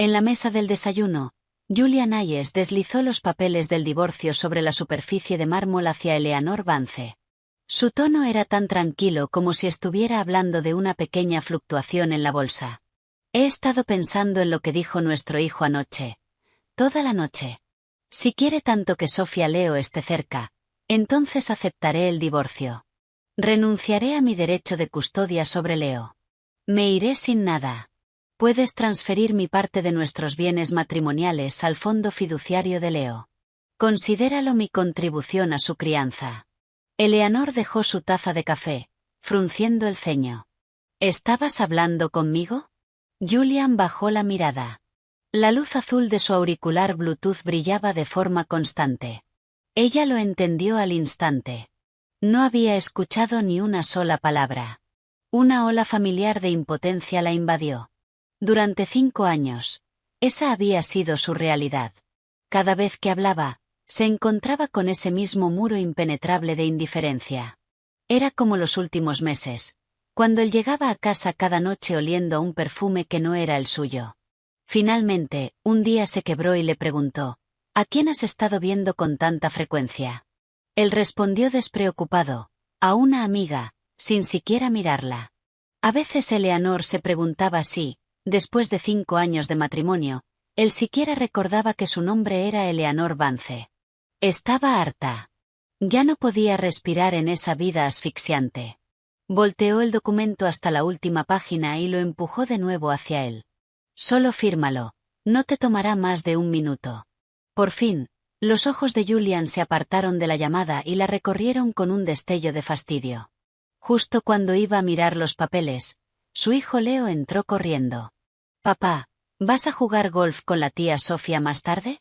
En la mesa del desayuno, Julian Hayes deslizó los papeles del divorcio sobre la superficie de mármol hacia Eleanor Vance. Su tono era tan tranquilo como si estuviera hablando de una pequeña fluctuación en la bolsa. He estado pensando en lo que dijo nuestro hijo anoche. Toda la noche. Si quiere tanto que Sofía Leo esté cerca, entonces aceptaré el divorcio. Renunciaré a mi derecho de custodia sobre Leo. Me iré sin nada. Puedes transferir mi parte de nuestros bienes matrimoniales al fondo fiduciario de Leo. Considéralo mi contribución a su crianza. Eleanor dejó su taza de café, frunciendo el ceño. ¿Estabas hablando conmigo? Julian bajó la mirada. La luz azul de su auricular Bluetooth brillaba de forma constante. Ella lo entendió al instante. No había escuchado ni una sola palabra. Una ola familiar de impotencia la invadió. Durante 5 años, esa había sido su realidad. Cada vez que hablaba, se encontraba con ese mismo muro impenetrable de indiferencia. Era como los últimos meses, cuando él llegaba a casa cada noche oliendo a un perfume que no era el suyo. Finalmente, un día se quebró y le preguntó, ¿a quién has estado viendo con tanta frecuencia? Él respondió despreocupado, a una amiga, sin siquiera mirarla. A veces Eleanor se preguntaba si, después de 5 años de matrimonio, él siquiera recordaba que su nombre era Eleanor Vance. Estaba harta. Ya no podía respirar en esa vida asfixiante. Volteó el documento hasta la última página y lo empujó de nuevo hacia él. Solo fírmalo, no te tomará más de 1 minuto. Por fin, los ojos de Julian se apartaron de la llamada y la recorrieron con un destello de fastidio. Justo cuando iba a mirar los papeles, su hijo Leo entró corriendo. Papá, ¿vas a jugar golf con la tía Sofía más tarde?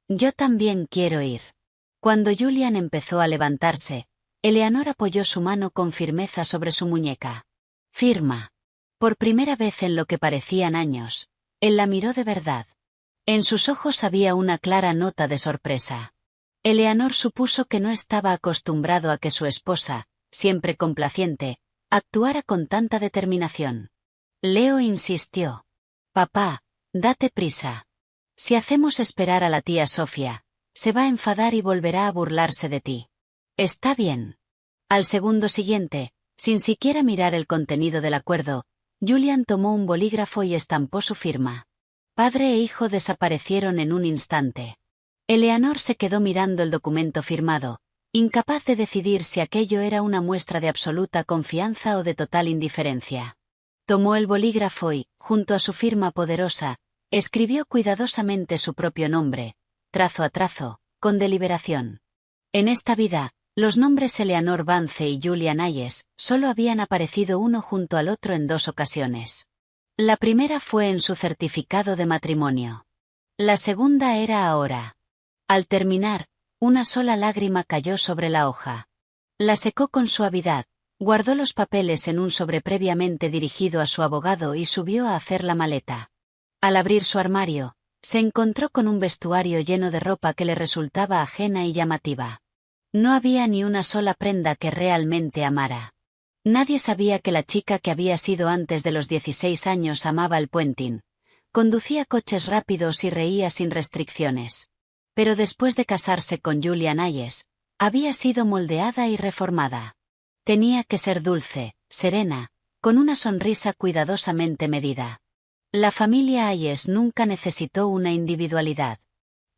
Yo también quiero ir. Cuando Julian empezó a levantarse, Eleanor apoyó su mano con firmeza sobre su muñeca. Firma. Por primera vez en lo que parecían años, él la miró de verdad. En sus ojos había una clara nota de sorpresa. Eleanor supuso que no estaba acostumbrado a que su esposa, siempre complaciente, actuara con tanta determinación. Leo insistió. Papá, date prisa. Si hacemos esperar a la tía Sofía, se va a enfadar y volverá a burlarse de ti. Está bien. Al segundo siguiente, sin siquiera mirar el contenido del acuerdo, Julian tomó un bolígrafo y estampó su firma. Padre e hijo desaparecieron en un instante. Eleanor se quedó mirando el documento firmado, incapaz de decidir si aquello era una muestra de absoluta confianza o de total indiferencia. Tomó el bolígrafo y, junto a su firma poderosa, escribió cuidadosamente su propio nombre, trazo a trazo, con deliberación. En esta vida, los nombres Eleanor Vance y Julian Hayes solo habían aparecido uno junto al otro en 2 ocasiones. La primera fue en su certificado de matrimonio. La segunda era ahora. Al terminar, una sola lágrima cayó sobre la hoja. La secó con suavidad, guardó los papeles en un sobre previamente dirigido a su abogado y subió a hacer la maleta. Al abrir su armario, se encontró con un vestuario lleno de ropa que le resultaba ajena y llamativa. No había ni una sola prenda que realmente amara. Nadie sabía que la chica que había sido antes de los 16 años amaba el puenting, conducía coches rápidos y reía sin restricciones. Pero después de casarse con Julian Hayes, había sido moldeada y reformada. Tenía que ser dulce, serena, con una sonrisa cuidadosamente medida. La familia Hayes nunca necesitó una individualidad.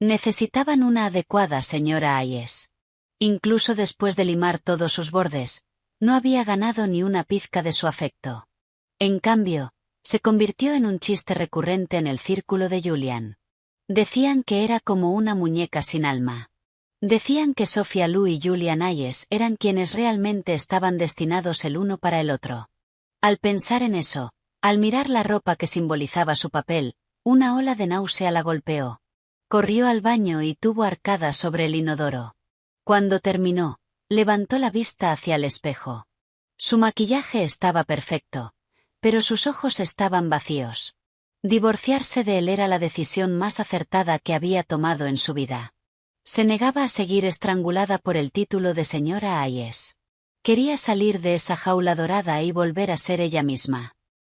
Necesitaban una adecuada señora Hayes. Incluso después de limar todos sus bordes, no había ganado ni una pizca de su afecto. En cambio, se convirtió en un chiste recurrente en el círculo de Julian. Decían que era como una muñeca sin alma. Decían que Sofía Lou y Julian Hayes eran quienes realmente estaban destinados el uno para el otro. Al pensar en eso, al mirar la ropa que simbolizaba su papel, una ola de náusea la golpeó. Corrió al baño y tuvo arcadas sobre el inodoro. Cuando terminó, levantó la vista hacia el espejo. Su maquillaje estaba perfecto, pero sus ojos estaban vacíos. Divorciarse de él era la decisión más acertada que había tomado en su vida. Se negaba a seguir estrangulada por el título de señora Hayes. Quería salir de esa jaula dorada y volver a ser ella misma.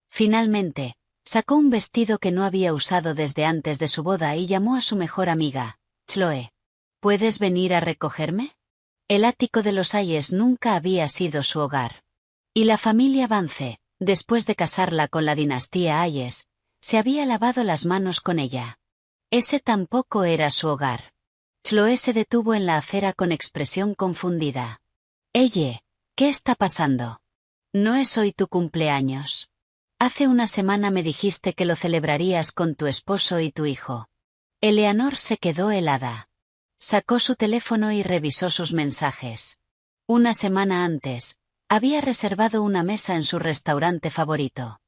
Finalmente, Sacó un vestido que no había usado desde antes de su boda y llamó a su mejor amiga, Chloe. ¿Puedes venir a recogerme? El ático de los Hayes nunca había sido su hogar. Y la familia Vance, después de casarla con la dinastía Hayes, se había lavado las manos con ella. Ese tampoco era su hogar. Chloe se detuvo en la acera con expresión confundida. «Eye, ¿qué está pasando? No es hoy tu cumpleaños. Hace una semana me dijiste que lo celebrarías con tu esposo y tu hijo». Eleanor se quedó helada. Sacó su teléfono y revisó sus mensajes. Una semana antes, había reservado una mesa en su restaurante favorito.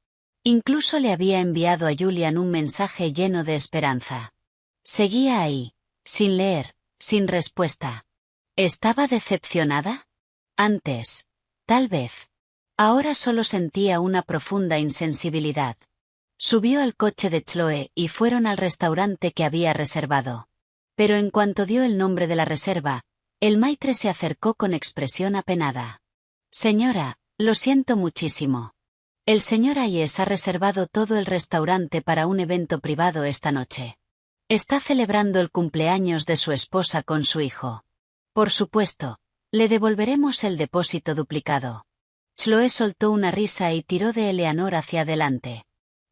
Incluso le había enviado a Julian un mensaje lleno de esperanza. Seguía ahí, sin leer, sin respuesta. ¿Estaba decepcionada? Antes, tal vez. Ahora solo sentía una profunda insensibilidad. Subió al coche de Chloe y fueron al restaurante que había reservado. Pero en cuanto dio el nombre de la reserva, el maitre se acercó con expresión apenada. «Señora, lo siento muchísimo. El señor Hayes ha reservado todo el restaurante para un evento privado esta noche. Está celebrando el cumpleaños de su esposa con su hijo. Por supuesto, le devolveremos el depósito duplicado». Chloe soltó una risa y tiró de Eleanor hacia adelante.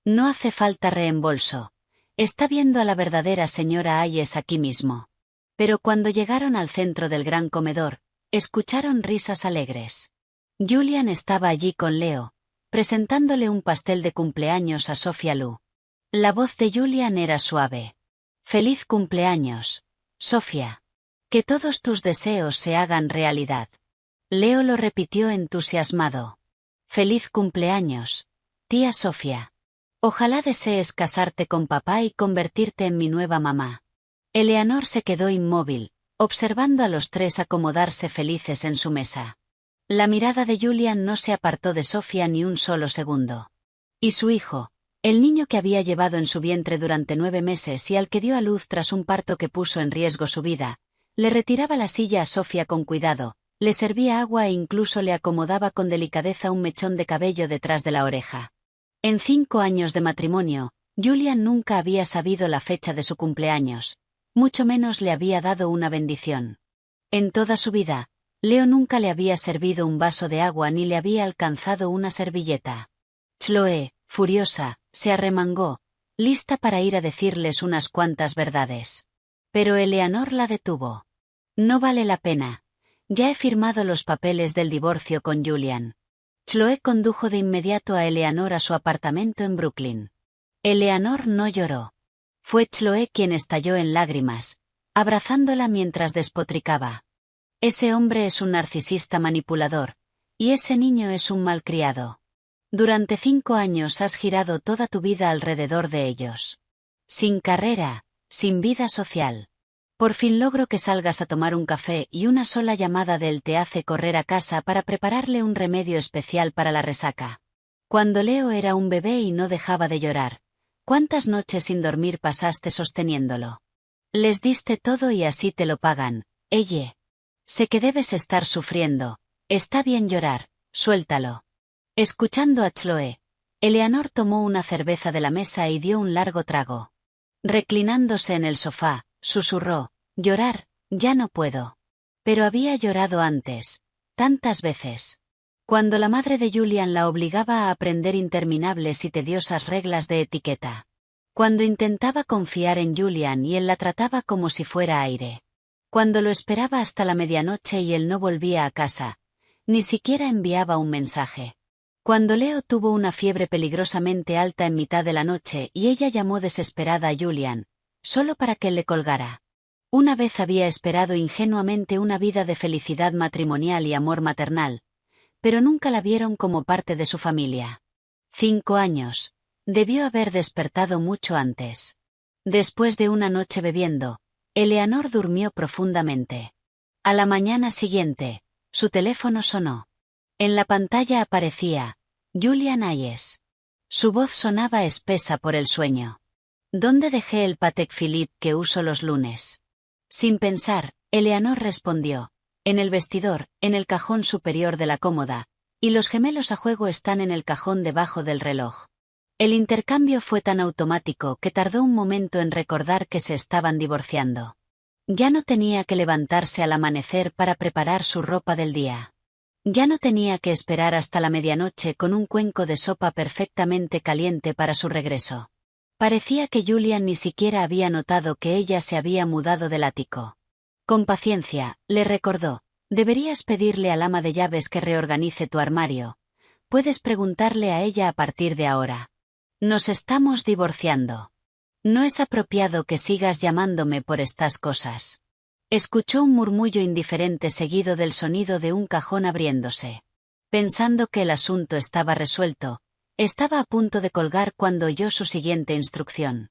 «No hace falta reembolso. Está viendo a la verdadera señora Hayes aquí mismo». Pero cuando llegaron al centro del gran comedor, escucharon risas alegres. Julian estaba allí con Leo, presentándole un pastel de cumpleaños a Sophia Lu. La voz de Julian era suave. «Feliz cumpleaños, Sophia. Que todos tus deseos se hagan realidad». Leo lo repitió entusiasmado. «Feliz cumpleaños, tía Sophia. Ojalá desees casarte con papá y convertirte en mi nueva mamá». Eleanor se quedó inmóvil, observando a los tres acomodarse felices en su mesa. La mirada de Julian no se apartó de Sophia ni un solo segundo. Y su hijo, el niño que había llevado en su vientre durante 9 meses y al que dio a luz tras un parto que puso en riesgo su vida, le retiraba la silla a Sophia con cuidado, le servía agua e incluso le acomodaba con delicadeza un mechón de cabello detrás de la oreja. En 5 años de matrimonio, Julian nunca había sabido la fecha de su cumpleaños, mucho menos le había dado una bendición. En toda su vida, Leo nunca le había servido un vaso de agua ni le había alcanzado una servilleta. Chloe, furiosa, se arremangó, lista para ir a decirles unas cuantas verdades. Pero Eleanor la detuvo. «No vale la pena. Ya he firmado los papeles del divorcio con Julian». Chloe condujo de inmediato a Eleanor a su apartamento en Brooklyn. Eleanor no lloró. Fue Chloe quien estalló en lágrimas, abrazándola mientras despotricaba. «Ese hombre es un narcisista manipulador, y ese niño es un malcriado. Durante 5 años has girado toda tu vida alrededor de ellos. Sin carrera, sin vida social. Por fin logro que salgas a tomar un café y una sola llamada de él te hace correr a casa para prepararle un remedio especial para la resaca. Cuando Leo era un bebé y no dejaba de llorar, ¿cuántas noches sin dormir pasaste sosteniéndolo? Les diste todo y así te lo pagan, ella. Sé que debes estar sufriendo, está bien llorar, suéltalo». Escuchando a Chloe, Eleanor tomó una cerveza de la mesa y dio un largo trago. Reclinándose en el sofá, susurró: «Llorar, ya no puedo. Pero había llorado antes, tantas veces. Cuando la madre de Julian la obligaba a aprender interminables y tediosas reglas de etiqueta. Cuando intentaba confiar en Julian y él la trataba como si fuera aire. Cuando lo esperaba hasta la medianoche y él no volvía a casa, ni siquiera enviaba un mensaje. Cuando Leo tuvo una fiebre peligrosamente alta en mitad de la noche y ella llamó desesperada a Julian, solo para que él le colgara. Una vez había esperado ingenuamente una vida de felicidad matrimonial y amor maternal, pero nunca la vieron como parte de su familia. 5 años. Debió haber despertado mucho antes. Después de una noche bebiendo, Eleanor durmió profundamente. A la mañana siguiente, su teléfono sonó. En la pantalla aparecía Julian Hayes. Su voz sonaba espesa por el sueño. «¿Dónde dejé el Patek Philippe que uso los lunes?» Sin pensar, Eleanor respondió: «En el vestidor, en el cajón superior de la cómoda, y los gemelos a juego están en el cajón debajo del reloj». El intercambio fue tan automático que tardó un momento en recordar que se estaban divorciando. Ya no tenía que levantarse al amanecer para preparar su ropa del día. Ya no tenía que esperar hasta la medianoche con un cuenco de sopa perfectamente caliente para su regreso. Parecía que Julian ni siquiera había notado que ella se había mudado del ático. Con paciencia, le recordó, deberías pedirle al ama de llaves que reorganice tu armario. Puedes preguntarle a ella a partir de ahora. Nos estamos divorciando. No es apropiado que sigas llamándome por estas cosas. Escuchó un murmullo indiferente seguido del sonido de un cajón abriéndose. Pensando que el asunto estaba resuelto, estaba a punto de colgar cuando oyó su siguiente instrucción.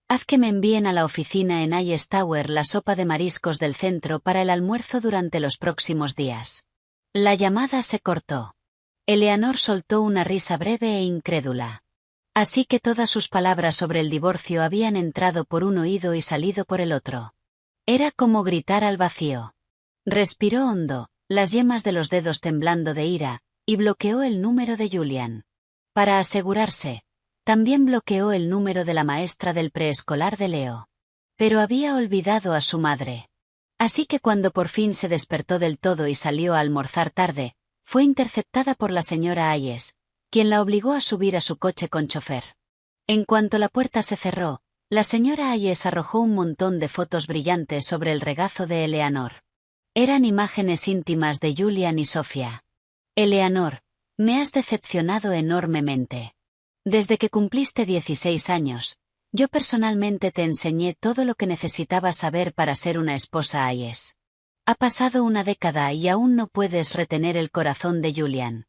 Haz que me envíen a la oficina en Hayes Tower la sopa de mariscos del centro para el almuerzo durante los próximos días. La llamada se cortó. Eleanor soltó una risa breve e incrédula. Así que todas sus palabras sobre el divorcio habían entrado por un oído y salido por el otro. Era como gritar al vacío. Respiró hondo, las yemas de los dedos temblando de ira, y bloqueó el número de Julian. Para asegurarse, también bloqueó el número de la maestra del preescolar de Leo. Pero había olvidado a su madre. Así que cuando por fin se despertó del todo y salió a almorzar tarde, fue interceptada por la señora Hayes, quien la obligó a subir a su coche con chofer. En cuanto la puerta se cerró, la señora Hayes arrojó un montón de fotos brillantes sobre el regazo de Eleanor. Eran imágenes íntimas de Julian y Sofía. Eleanor, me has decepcionado enormemente. Desde que cumpliste 16 años, yo personalmente te enseñé todo lo que necesitabas saber para ser una esposa Hayes. Ha pasado una década y aún no puedes retener el corazón de Julian.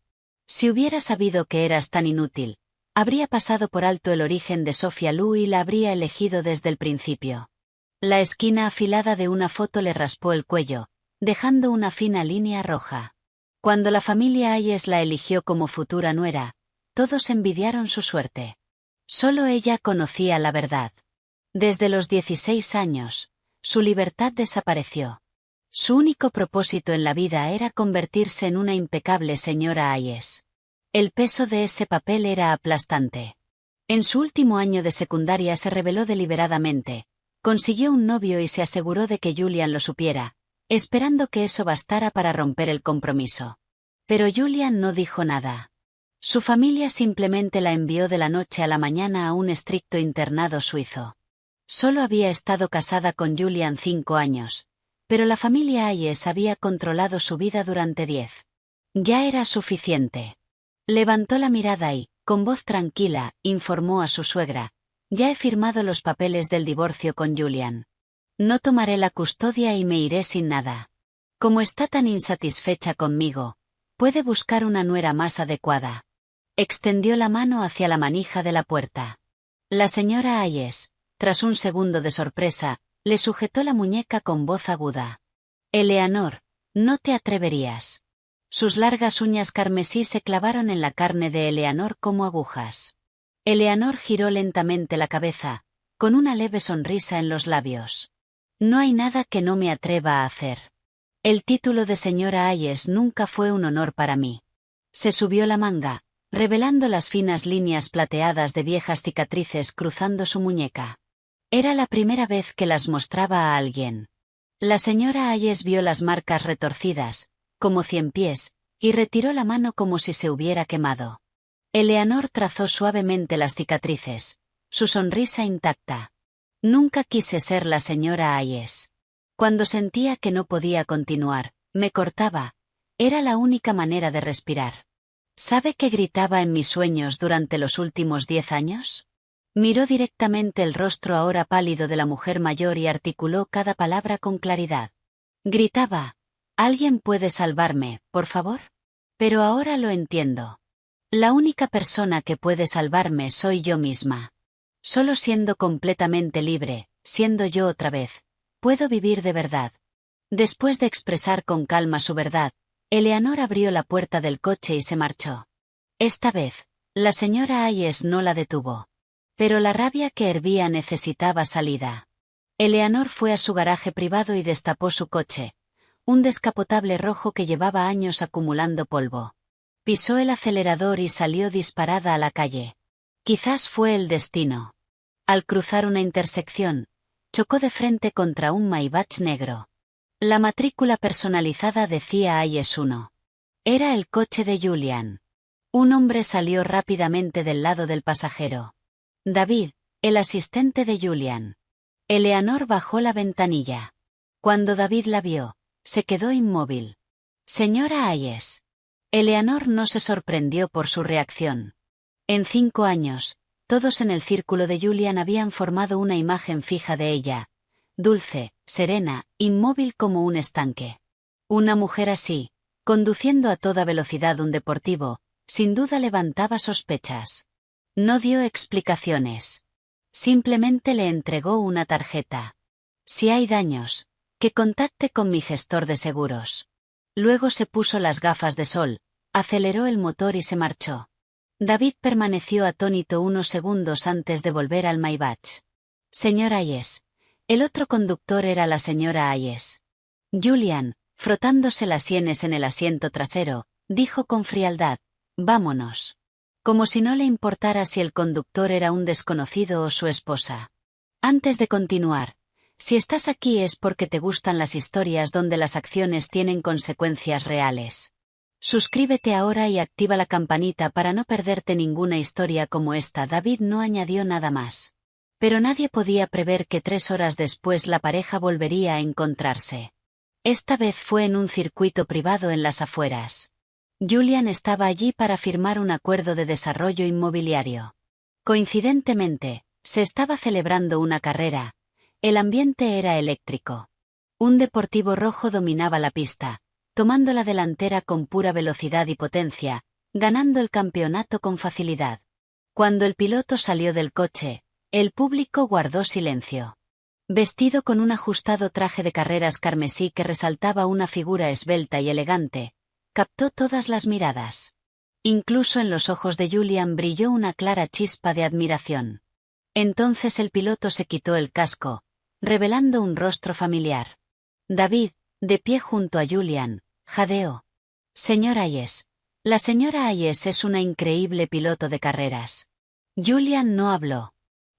Si hubiera sabido que eras tan inútil, habría pasado por alto el origen de Sofía Lu y la habría elegido desde el principio. La esquina afilada de una foto le raspó el cuello, dejando una fina línea roja. Cuando la familia Hayes la eligió como futura nuera, todos envidiaron su suerte. Solo ella conocía la verdad. Desde los 16 años, su libertad desapareció. Su único propósito en la vida era convertirse en una impecable señora Hayes. El peso de ese papel era aplastante. En su último año de secundaria se rebeló deliberadamente, consiguió un novio y se aseguró de que Julian lo supiera, esperando que eso bastara para romper el compromiso. Pero Julian no dijo nada. Su familia simplemente la envió de la noche a la mañana a un estricto internado suizo. Solo había estado casada con Julian 5 años. Pero la familia Hayes había controlado su vida durante 10. Ya era suficiente. Levantó la mirada y, con voz tranquila, informó a su suegra, ya he firmado los papeles del divorcio con Julian. No tomaré la custodia y me iré sin nada. Como está tan insatisfecha conmigo, puede buscar una nuera más adecuada. Extendió la mano hacia la manija de la puerta. La señora Hayes, tras un segundo de sorpresa, le sujetó la muñeca con voz aguda. Eleanor, no te atreverías. Sus largas uñas carmesí se clavaron en la carne de Eleanor como agujas. Eleanor giró lentamente la cabeza, con una leve sonrisa en los labios. No hay nada que no me atreva a hacer. El título de señora Hayes nunca fue un honor para mí. Se subió la manga, revelando las finas líneas plateadas de viejas cicatrices cruzando su muñeca. Era la primera vez que las mostraba a alguien. La señora Hayes vio las marcas retorcidas, como 100 pies, y retiró la mano como si se hubiera quemado. Eleanor trazó suavemente las cicatrices, su sonrisa intacta. Nunca quise ser la señora Hayes. Cuando sentía que no podía continuar, me cortaba. Era la única manera de respirar. ¿Sabe qué gritaba en mis sueños durante los últimos 10 años? Miró directamente el rostro ahora pálido de la mujer mayor y articuló cada palabra con claridad. Gritaba, ¿alguien puede salvarme, por favor? Pero ahora lo entiendo. La única persona que puede salvarme soy yo misma. Solo siendo completamente libre, siendo yo otra vez, puedo vivir de verdad. Después de expresar con calma su verdad, Eleanor abrió la puerta del coche y se marchó. Esta vez, la señora Hayes no la detuvo. Pero la rabia que hervía necesitaba salida. Eleanor fue a su garaje privado y destapó su coche, un descapotable rojo que llevaba años acumulando polvo. Pisó el acelerador y salió disparada a la calle. Quizás fue el destino. Al cruzar una intersección, chocó de frente contra un Maybach negro. La matrícula personalizada decía IS-1. Era el coche de Julian. Un hombre salió rápidamente del lado del pasajero. David, el asistente de Julian. Eleanor bajó la ventanilla. Cuando David la vio, se quedó inmóvil. Señora Hayes. Eleanor no se sorprendió por su reacción. En 5 años, todos en el círculo de Julian habían formado una imagen fija de ella. Dulce, serena, inmóvil como un estanque. Una mujer así, conduciendo a toda velocidad un deportivo, sin duda levantaba sospechas. No dio explicaciones. Simplemente le entregó una tarjeta. Si hay daños, que contacte con mi gestor de seguros. Luego se puso las gafas de sol, aceleró el motor y se marchó. David permaneció atónito unos segundos antes de volver al Maybach. Señor Hayes. El otro conductor era la señora Hayes. Julian, frotándose las sienes en el asiento trasero, dijo con frialdad, vámonos. Como si no le importara si el conductor era un desconocido o su esposa. Antes de continuar, si estás aquí es porque te gustan las historias donde las acciones tienen consecuencias reales. Suscríbete ahora y activa la campanita para no perderte ninguna historia como esta. David no añadió nada más. Pero nadie podía prever que 3 horas después la pareja volvería a encontrarse. Esta vez fue en un circuito privado en las afueras. Julian estaba allí para firmar un acuerdo de desarrollo inmobiliario. Coincidentemente, se estaba celebrando una carrera. El ambiente era eléctrico. Un deportivo rojo dominaba la pista, tomando la delantera con pura velocidad y potencia, ganando el campeonato con facilidad. Cuando el piloto salió del coche, el público guardó silencio. Vestido con un ajustado traje de carreras carmesí que resaltaba una figura esbelta y elegante, captó todas las miradas. Incluso en los ojos de Julian brilló una clara chispa de admiración. Entonces el piloto se quitó el casco, revelando un rostro familiar. David, de pie junto a Julian, jadeó. Señor Hayes. La señora Hayes es una increíble piloto de carreras. Julian no habló.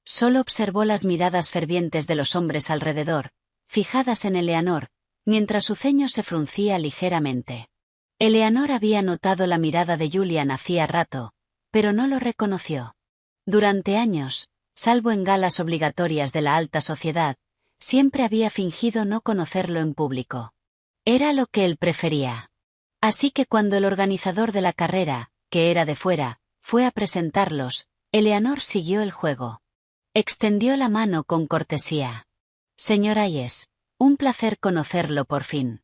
Solo observó las miradas fervientes de los hombres alrededor, fijadas en Eleanor, mientras su ceño se fruncía ligeramente. Eleanor había notado la mirada de Julian hacía rato, pero no lo reconoció. Durante años, salvo en galas obligatorias de la alta sociedad, siempre había fingido no conocerlo en público. Era lo que él prefería. Así que cuando el organizador de la carrera, que era de fuera, fue a presentarlos, Eleanor siguió el juego. Extendió la mano con cortesía. Señor Hayes, un placer conocerlo por fin.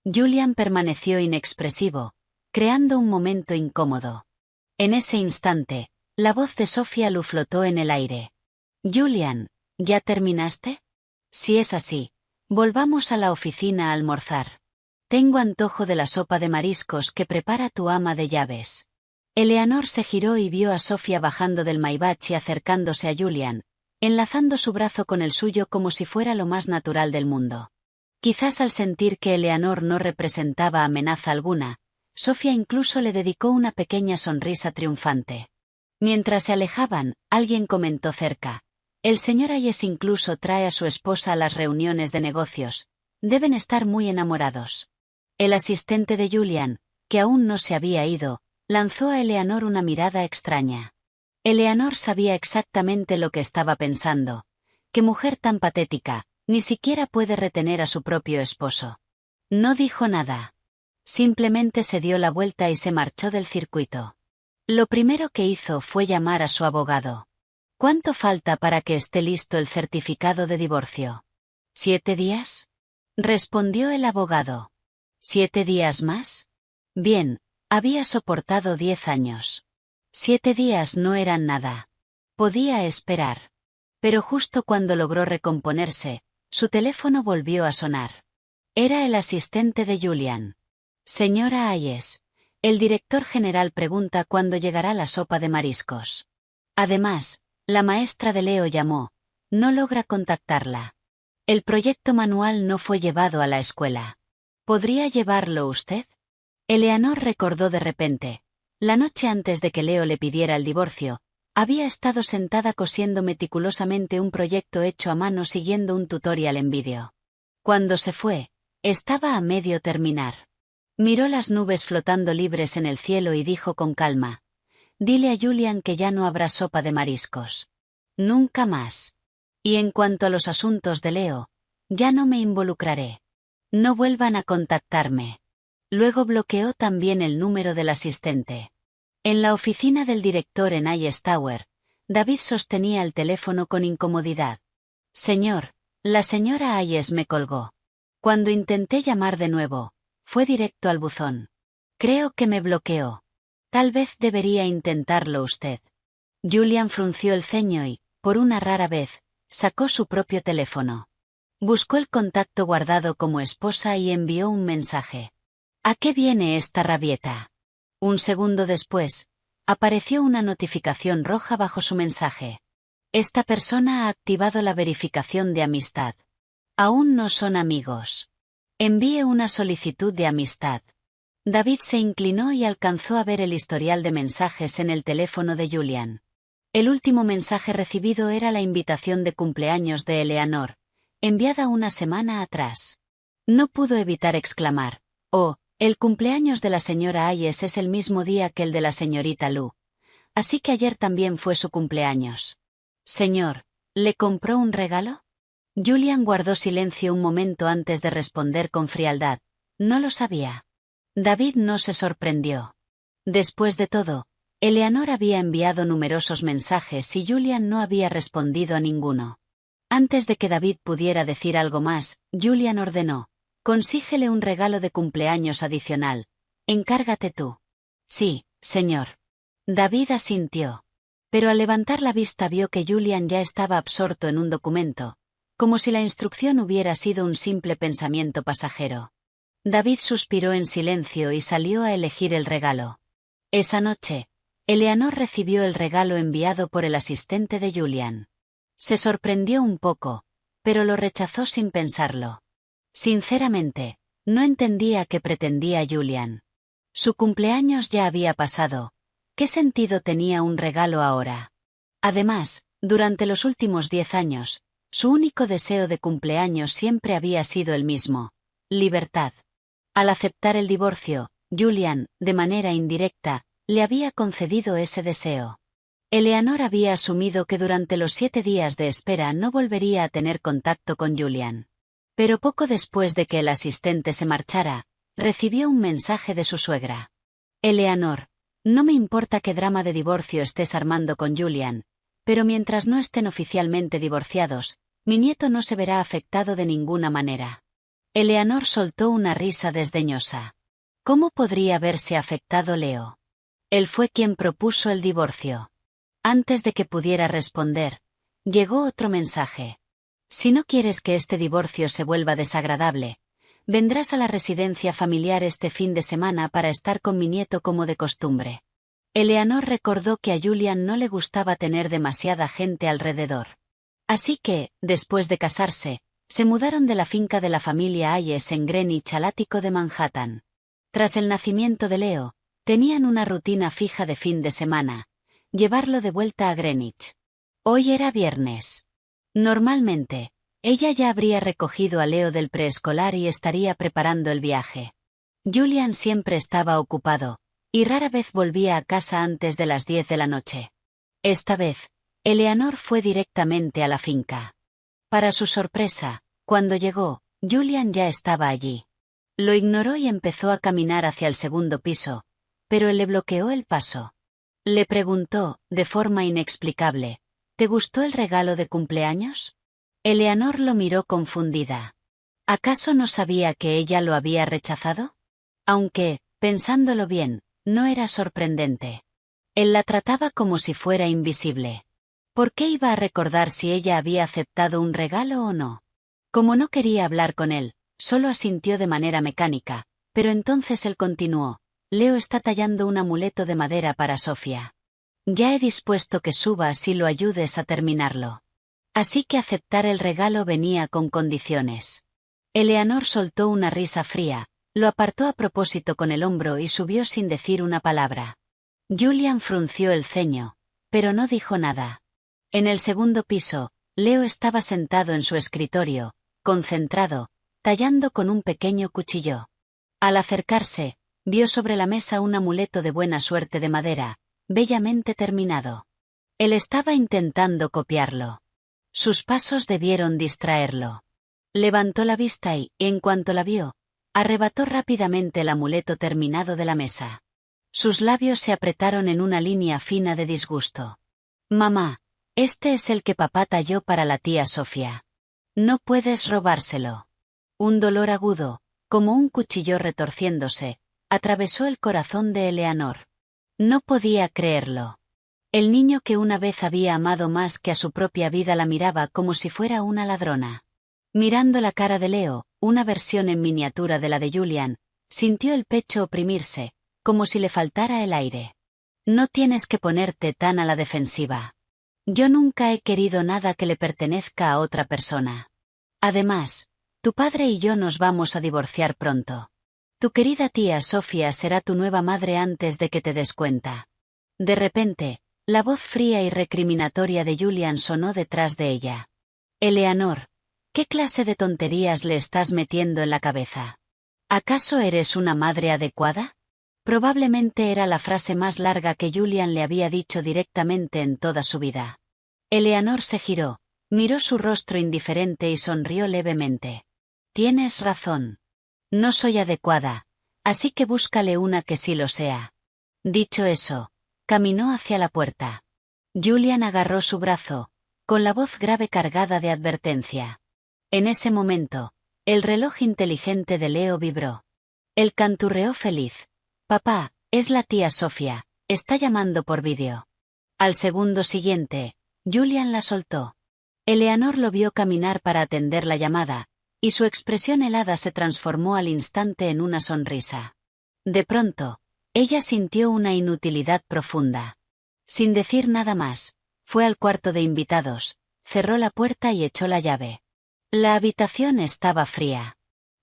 Julian permaneció inexpresivo, creando un momento incómodo. En ese instante, la voz de Sofía Lu flotó en el aire. Julian, ¿ya terminaste? Si es así, volvamos a la oficina a almorzar. Tengo antojo de la sopa de mariscos que prepara tu ama de llaves. Eleanor se giró y vio a Sofía bajando del Maybach y acercándose a Julian, enlazando su brazo con el suyo como si fuera lo más natural del mundo. Quizás al sentir que Eleanor no representaba amenaza alguna, Sofía incluso le dedicó una pequeña sonrisa triunfante. Mientras se alejaban, alguien comentó cerca. El señor Hayes incluso trae a su esposa a las reuniones de negocios. Deben estar muy enamorados. El asistente de Julian, que aún no se había ido, lanzó a Eleanor una mirada extraña. Eleanor sabía exactamente lo que estaba pensando. Qué mujer tan patética, ni siquiera puede retener a su propio esposo. No dijo nada. Simplemente se dio la vuelta y se marchó del circuito. Lo primero que hizo fue llamar a su abogado. ¿Cuánto falta para que esté listo el certificado de divorcio? ¿7 días? Respondió el abogado. ¿7 días más? Bien, había soportado 10 años. 7 días no eran nada. Podía esperar. Pero justo cuando logró recomponerse, su teléfono volvió a sonar. Era el asistente de Julian. Señora Hayes, el director general pregunta cuándo llegará la sopa de mariscos. Además, la maestra de Leo llamó. No logra contactarla. El proyecto manual no fue llevado a la escuela. ¿Podría llevarlo usted? Eleanor recordó de repente. La noche antes de que Leo le pidiera el divorcio, Había estado sentada cosiendo meticulosamente un proyecto hecho a mano siguiendo un tutorial en vídeo. Cuando se fue, estaba a medio terminar. Miró las nubes flotando libres en el cielo y dijo con calma: «Dile a Julian que ya no habrá sopa de mariscos. Nunca más. Y en cuanto a los asuntos de Leo, ya no me involucraré. No vuelvan a contactarme». Luego bloqueó también el número del asistente. En la oficina del director en Hayes Tower, David sostenía el teléfono con incomodidad. «Señor, la señora Hayes me colgó. Cuando intenté llamar de nuevo, fue directo al buzón. Creo que me bloqueó. Tal vez debería intentarlo usted». Julian frunció el ceño y, por una rara vez, sacó su propio teléfono. Buscó el contacto guardado como esposa y envió un mensaje. «¿A qué viene esta rabieta?». Un segundo después, apareció una notificación roja bajo su mensaje. «Esta persona ha activado la verificación de amistad. Aún no son amigos. Envíe una solicitud de amistad». David se inclinó y alcanzó a ver el historial de mensajes en el teléfono de Julian. El último mensaje recibido era la invitación de cumpleaños de Eleanor, enviada una semana atrás. No pudo evitar exclamar: «Oh, el cumpleaños de la señora Hayes es el mismo día que el de la señorita Lu. Así que ayer también fue su cumpleaños. Señor, ¿le compró un regalo?». Julian guardó silencio un momento antes de responder con frialdad: «No lo sabía». David no se sorprendió. Después de todo, Eleanor había enviado numerosos mensajes y Julian no había respondido a ninguno. Antes de que David pudiera decir algo más, Julian ordenó: «Consígele un regalo de cumpleaños adicional. Encárgate tú». «Sí, señor». David asintió. Pero al levantar la vista vio que Julian ya estaba absorto en un documento, como si la instrucción hubiera sido un simple pensamiento pasajero. David suspiró en silencio y salió a elegir el regalo. Esa noche, Eleanor recibió el regalo enviado por el asistente de Julian. Se sorprendió un poco, pero lo rechazó sin pensarlo. Sinceramente, no entendía qué pretendía Julian. Su cumpleaños ya había pasado. ¿Qué sentido tenía un regalo ahora? Además, durante los últimos 10 años, su único deseo de cumpleaños siempre había sido el mismo: libertad. Al aceptar el divorcio, Julian, de manera indirecta, le había concedido ese deseo. Eleanor había asumido que durante los 7 días de espera no volvería a tener contacto con Julian. Pero poco después de que el asistente se marchara, recibió un mensaje de su suegra. «Eleanor, no me importa qué drama de divorcio estés armando con Julian, pero mientras no estén oficialmente divorciados, mi nieto no se verá afectado de ninguna manera». Eleanor soltó una risa desdeñosa. ¿Cómo podría verse afectado Leo? Él fue quien propuso el divorcio. Antes de que pudiera responder, llegó otro mensaje. «Si no quieres que este divorcio se vuelva desagradable, vendrás a la residencia familiar este fin de semana para estar con mi nieto como de costumbre». Eleanor recordó que a Julian no le gustaba tener demasiada gente alrededor. Así que, después de casarse, se mudaron de la finca de la familia Hayes en Greenwich al ático de Manhattan. Tras el nacimiento de Leo, tenían una rutina fija de fin de semana: llevarlo de vuelta a Greenwich. Hoy era viernes. Normalmente, ella ya habría recogido a Leo del preescolar y estaría preparando el viaje. Julian siempre estaba ocupado, y rara vez volvía a casa antes de las 10 de la noche. Esta vez, Eleanor fue directamente a la finca. Para su sorpresa, cuando llegó, Julian ya estaba allí. Lo ignoró y empezó a caminar hacia el segundo piso, pero él le bloqueó el paso. Le preguntó, de forma inexplicable: «¿Te gustó el regalo de cumpleaños?». Eleanor lo miró confundida. ¿Acaso no sabía que ella lo había rechazado? Aunque, pensándolo bien, no era sorprendente. Él la trataba como si fuera invisible. ¿Por qué iba a recordar si ella había aceptado un regalo o no? Como no quería hablar con él, solo asintió de manera mecánica, pero entonces él continuó: «Leo está tallando un amuleto de madera para Sofía. Ya he dispuesto que subas y lo ayudes a terminarlo». Así que aceptar el regalo venía con condiciones. Eleanor soltó una risa fría, lo apartó a propósito con el hombro y subió sin decir una palabra. Julian frunció el ceño, pero no dijo nada. En el segundo piso, Leo estaba sentado en su escritorio, concentrado, tallando con un pequeño cuchillo. Al acercarse, vio sobre la mesa un amuleto de buena suerte de madera, bellamente terminado. Él estaba intentando copiarlo. Sus pasos debieron distraerlo. Levantó la vista y, en cuanto la vio, arrebató rápidamente el amuleto terminado de la mesa. Sus labios se apretaron en una línea fina de disgusto. Mamá, este es el que papá talló para la tía Sofía. No puedes robárselo. Un dolor agudo, como un cuchillo retorciéndose, atravesó el corazón de Eleanor. No podía creerlo. El niño que una vez había amado más que a su propia vida la miraba como si fuera una ladrona. Mirando la cara de Leo, una versión en miniatura de la de Julian, sintió el pecho oprimirse, como si le faltara el aire. No tienes que ponerte tan a la defensiva. Yo nunca he querido nada que le pertenezca a otra persona. Además, tu padre y yo nos vamos a divorciar pronto. Tu querida tía Sofía será tu nueva madre antes de que te des cuenta. De repente, la voz fría y recriminatoria de Julian sonó detrás de ella. Eleanor, ¿qué clase de tonterías le estás metiendo en la cabeza? ¿Acaso eres una madre adecuada? Probablemente era la frase más larga que Julian le había dicho directamente en toda su vida. Eleanor se giró, miró su rostro indiferente y sonrió levemente. Tienes razón. No soy adecuada, así que búscale una que sí lo sea. Dicho eso, caminó hacia la puerta. Julian agarró su brazo, con la voz grave cargada de advertencia. En ese momento, el reloj inteligente de Leo vibró. Él canturreó feliz. Papá, es la tía Sofía, está llamando por vídeo. Al segundo siguiente, Julian la soltó. Eleanor lo vio caminar para atender la llamada, y su expresión helada se transformó al instante en una sonrisa. De pronto, ella sintió una inutilidad profunda. Sin decir nada más, fue al cuarto de invitados, cerró la puerta y echó la llave. La habitación estaba fría.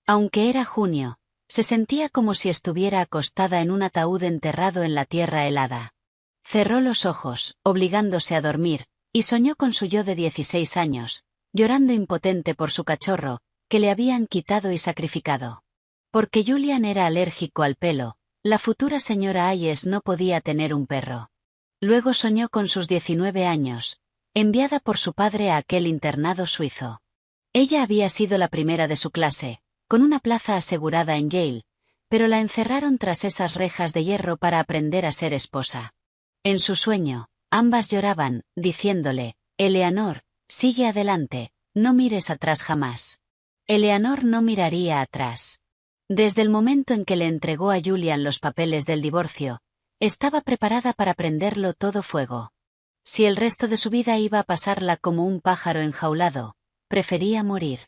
Aunque era junio, se sentía como si estuviera acostada en un ataúd enterrado en la tierra helada. Cerró los ojos, obligándose a dormir, y soñó con su yo de 16 años, llorando impotente por su cachorro, que le habían quitado y sacrificado. Porque Julian era alérgico al pelo, la futura señora Hayes no podía tener un perro. Luego soñó con sus 19 años, enviada por su padre a aquel internado suizo. Ella había sido la primera de su clase, con una plaza asegurada en Yale, pero la encerraron tras esas rejas de hierro para aprender a ser esposa. En su sueño, ambas lloraban, diciéndole, Eleanor, sigue adelante, no mires atrás jamás. Eleanor no miraría atrás. Desde el momento en que le entregó a Julian los papeles del divorcio, estaba preparada para prenderlo todo fuego. Si el resto de su vida iba a pasarla como un pájaro enjaulado, prefería morir.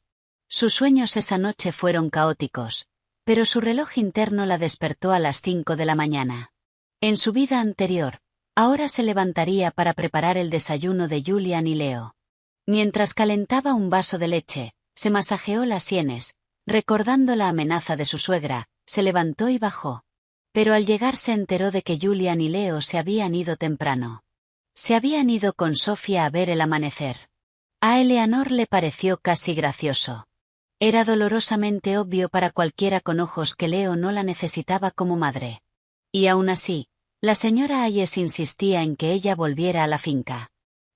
Sus sueños esa noche fueron caóticos, pero su reloj interno la despertó a las 5 de la mañana. En su vida anterior, ahora se levantaría para preparar el desayuno de Julian y Leo. Mientras calentaba un vaso de leche, se masajeó las sienes, recordando la amenaza de su suegra, se levantó y bajó. Pero al llegar se enteró de que Julian y Leo se habían ido temprano. Se habían ido con Sofía a ver el amanecer. A Eleanor le pareció casi gracioso. Era dolorosamente obvio para cualquiera con ojos que Leo no la necesitaba como madre. Y aún así, la señora Hayes insistía en que ella volviera a la finca.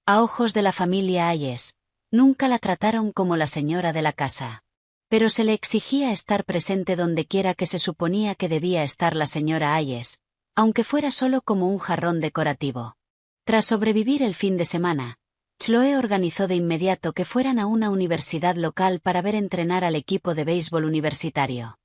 A ojos de la familia Hayes, nunca la trataron como la señora de la casa. Pero se le exigía estar presente dondequiera que se suponía que debía estar la señora Hayes, aunque fuera solo como un jarrón decorativo. Tras sobrevivir el fin de semana, Chloe organizó de inmediato que fueran a una universidad local para ver entrenar al equipo de béisbol universitario.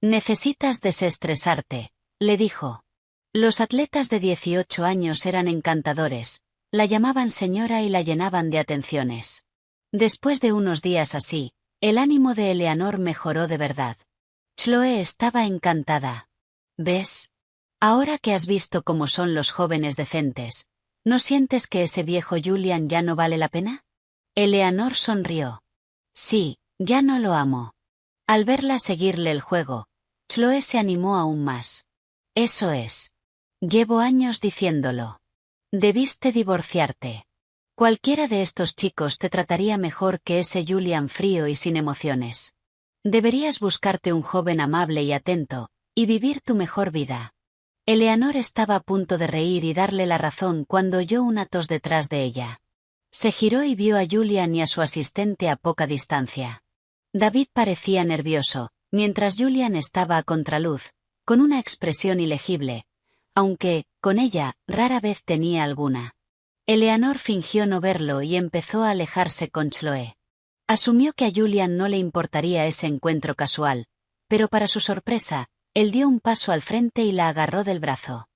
Necesitas desestresarte, le dijo. Los atletas de 18 años eran encantadores, la llamaban señora y la llenaban de atenciones. Después de unos días así, el ánimo de Eleanor mejoró de verdad. Chloe estaba encantada. ¿Ves? Ahora que has visto cómo son los jóvenes decentes, ¿no sientes que ese viejo Julian ya no vale la pena? Eleanor sonrió. Sí, ya no lo amo. Al verla seguirle el juego, Chloe se animó aún más. Eso es. Llevo años diciéndolo. Debiste divorciarte. Cualquiera de estos chicos te trataría mejor que ese Julian frío y sin emociones. Deberías buscarte un joven amable y atento, y vivir tu mejor vida. Eleanor estaba a punto de reír y darle la razón cuando oyó una tos detrás de ella. Se giró y vio a Julian y a su asistente a poca distancia. David parecía nervioso, mientras Julian estaba a contraluz, con una expresión ilegible, aunque, con ella, rara vez tenía alguna. Eleanor fingió no verlo y empezó a alejarse con Chloe. Asumió que a Julian no le importaría ese encuentro casual, pero para su sorpresa, él dio un paso al frente y la agarró del brazo.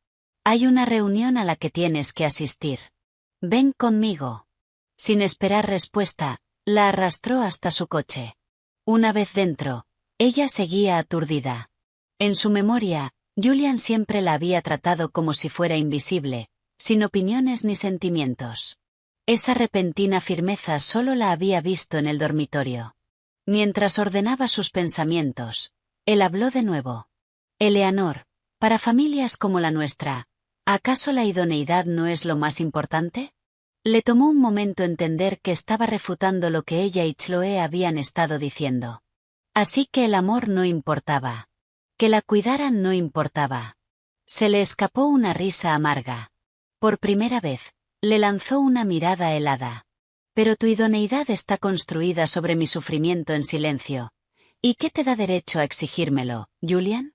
«Hay una reunión a la que tienes que asistir. Ven conmigo». Sin esperar respuesta, la arrastró hasta su coche. Una vez dentro, ella seguía aturdida. En su memoria, Julian siempre la había tratado como si fuera invisible, sin opiniones ni sentimientos. Esa repentina firmeza solo la había visto en el dormitorio. Mientras ordenaba sus pensamientos, él habló de nuevo. «Eleanor, para familias como la nuestra, ¿acaso la idoneidad no es lo más importante?» Le tomó un momento entender que estaba refutando lo que ella y Chloe habían estado diciendo. Así que el amor no importaba. Que la cuidaran no importaba. Se le escapó una risa amarga. Por primera vez, le lanzó una mirada helada. «Pero tu idoneidad está construida sobre mi sufrimiento en silencio. ¿Y qué te da derecho a exigírmelo, Julian?»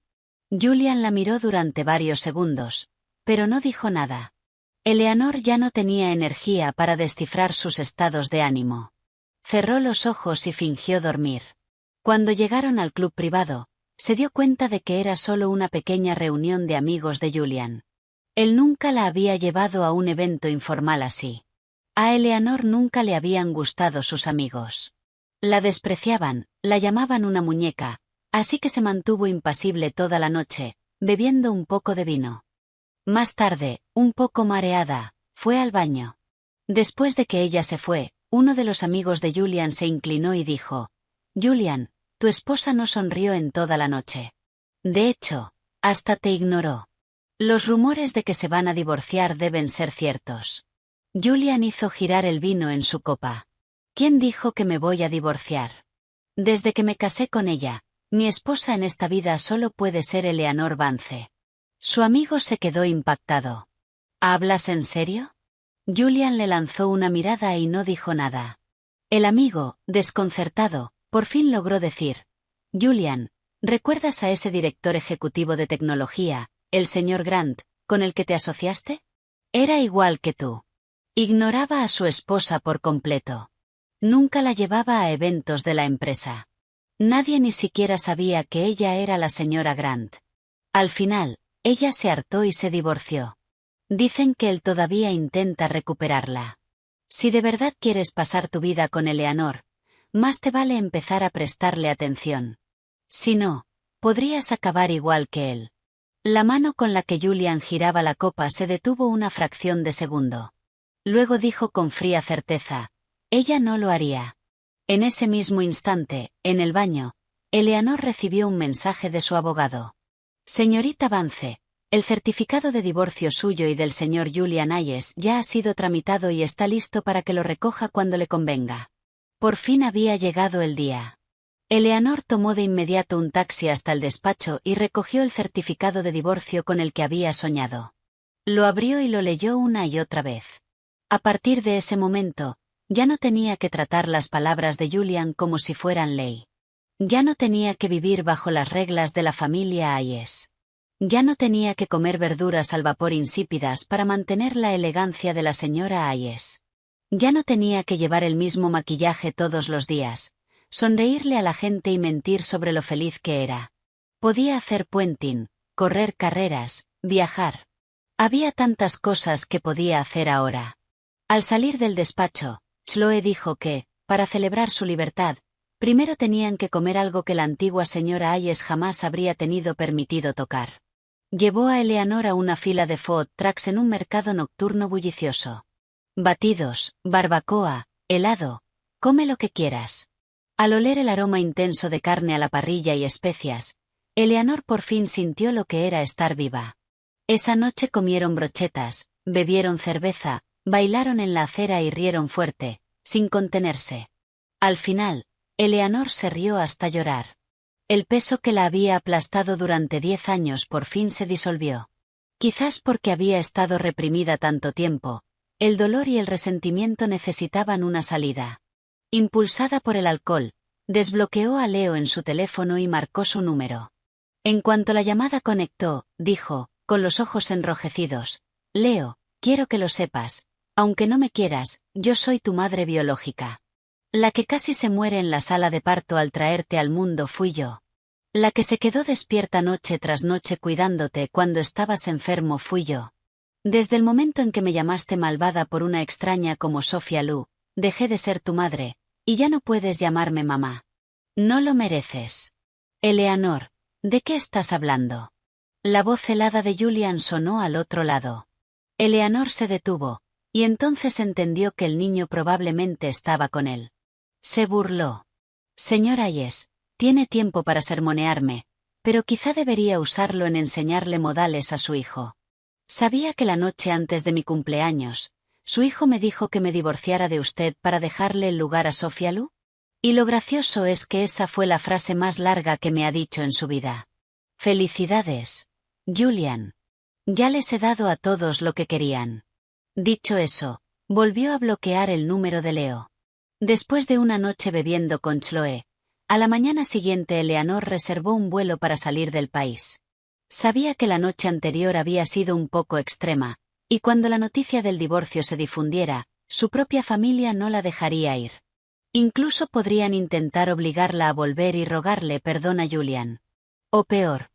Julian la miró durante varios segundos, pero no dijo nada. Eleanor ya no tenía energía para descifrar sus estados de ánimo. Cerró los ojos y fingió dormir. Cuando llegaron al club privado, se dio cuenta de que era solo una pequeña reunión de amigos de Julian. Él nunca la había llevado a un evento informal así. A Eleanor nunca le habían gustado sus amigos. La despreciaban, la llamaban una muñeca, así que se mantuvo impasible toda la noche, bebiendo un poco de vino. Más tarde, un poco mareada, fue al baño. Después de que ella se fue, uno de los amigos de Julian se inclinó y dijo: «Julian, tu esposa no sonrió en toda la noche. De hecho, hasta te ignoró. Los rumores de que se van a divorciar deben ser ciertos». Julian hizo girar el vino en su copa. «¿Quién dijo que me voy a divorciar? Desde que me casé con ella, mi esposa en esta vida solo puede ser Eleanor Vance». Su amigo se quedó impactado. «¿Hablas en serio?» Julian le lanzó una mirada y no dijo nada. El amigo, desconcertado, por fin logró decir: «Julian, ¿recuerdas a ese director ejecutivo de tecnología, el señor Grant, con el que te asociaste? Era igual que tú. Ignoraba a su esposa por completo. Nunca la llevaba a eventos de la empresa. Nadie ni siquiera sabía que ella era la señora Grant. Al final, ella se hartó y se divorció. Dicen que él todavía intenta recuperarla. Si de verdad quieres pasar tu vida con Eleanor, más te vale empezar a prestarle atención. Si no, podrías acabar igual que él». La mano con la que Julian giraba la copa se detuvo una fracción de segundo. Luego dijo con fría certeza: «Ella no lo haría». En ese mismo instante, en el baño, Eleanor recibió un mensaje de su abogado. «Señorita Vance, el certificado de divorcio suyo y del señor Julian Hayes ya ha sido tramitado y está listo para que lo recoja cuando le convenga». Por fin había llegado el día. Eleanor tomó de inmediato un taxi hasta el despacho y recogió el certificado de divorcio con el que había soñado. Lo abrió y lo leyó una y otra vez. A partir de ese momento, ya no tenía que tratar las palabras de Julian como si fueran ley. Ya no tenía que vivir bajo las reglas de la familia Hayes. Ya no tenía que comer verduras al vapor insípidas para mantener la elegancia de la señora Hayes. Ya no tenía que llevar el mismo maquillaje todos los días, sonreírle a la gente y mentir sobre lo feliz que era. Podía hacer puenting, correr carreras, viajar. Había tantas cosas que podía hacer ahora. Al salir del despacho, Chloe dijo que, para celebrar su libertad, primero tenían que comer algo que la antigua señora Hayes jamás habría tenido permitido tocar. Llevó a Eleanor a una fila de food trucks en un mercado nocturno bullicioso. Batidos, barbacoa, helado, come lo que quieras. Al oler el aroma intenso de carne a la parrilla y especias, Eleanor por fin sintió lo que era estar viva. Esa noche comieron brochetas, bebieron cerveza, bailaron en la acera y rieron fuerte, sin contenerse. Al final, Eleanor se rió hasta llorar. El peso que la había aplastado durante 10 años por fin se disolvió. Quizás porque había estado reprimida tanto tiempo, el dolor y el resentimiento necesitaban una salida. Impulsada por el alcohol, desbloqueó a Leo en su teléfono y marcó su número. En cuanto la llamada conectó, dijo, con los ojos enrojecidos: «Leo, quiero que lo sepas, aunque no me quieras, yo soy tu madre biológica. La que casi se muere en la sala de parto al traerte al mundo fui yo. La que se quedó despierta noche tras noche cuidándote cuando estabas enfermo fui yo. Desde el momento en que me llamaste malvada por una extraña como Sofía Lu, dejé de ser tu madre, y ya no puedes llamarme mamá. No lo mereces». «Eleanor, ¿de qué estás hablando?». La voz helada de Julian sonó al otro lado. Eleanor se detuvo, y entonces entendió que el niño probablemente estaba con él. Se burló. «Señor Hayes, tiene tiempo para sermonearme, pero quizá debería usarlo en enseñarle modales a su hijo. ¿Sabía que la noche antes de mi cumpleaños, su hijo me dijo que me divorciara de usted para dejarle el lugar a Sofía Lu? Y lo gracioso es que esa fue la frase más larga que me ha dicho en su vida. Felicidades, Julian. Ya les he dado a todos lo que querían». Dicho eso, volvió a bloquear el número de Leo. Después de una noche bebiendo con Chloe, a la mañana siguiente Eleanor reservó un vuelo para salir del país. Sabía que la noche anterior había sido un poco extrema, y cuando la noticia del divorcio se difundiera, su propia familia no la dejaría ir. Incluso podrían intentar obligarla a volver y rogarle perdón a Julian. O peor,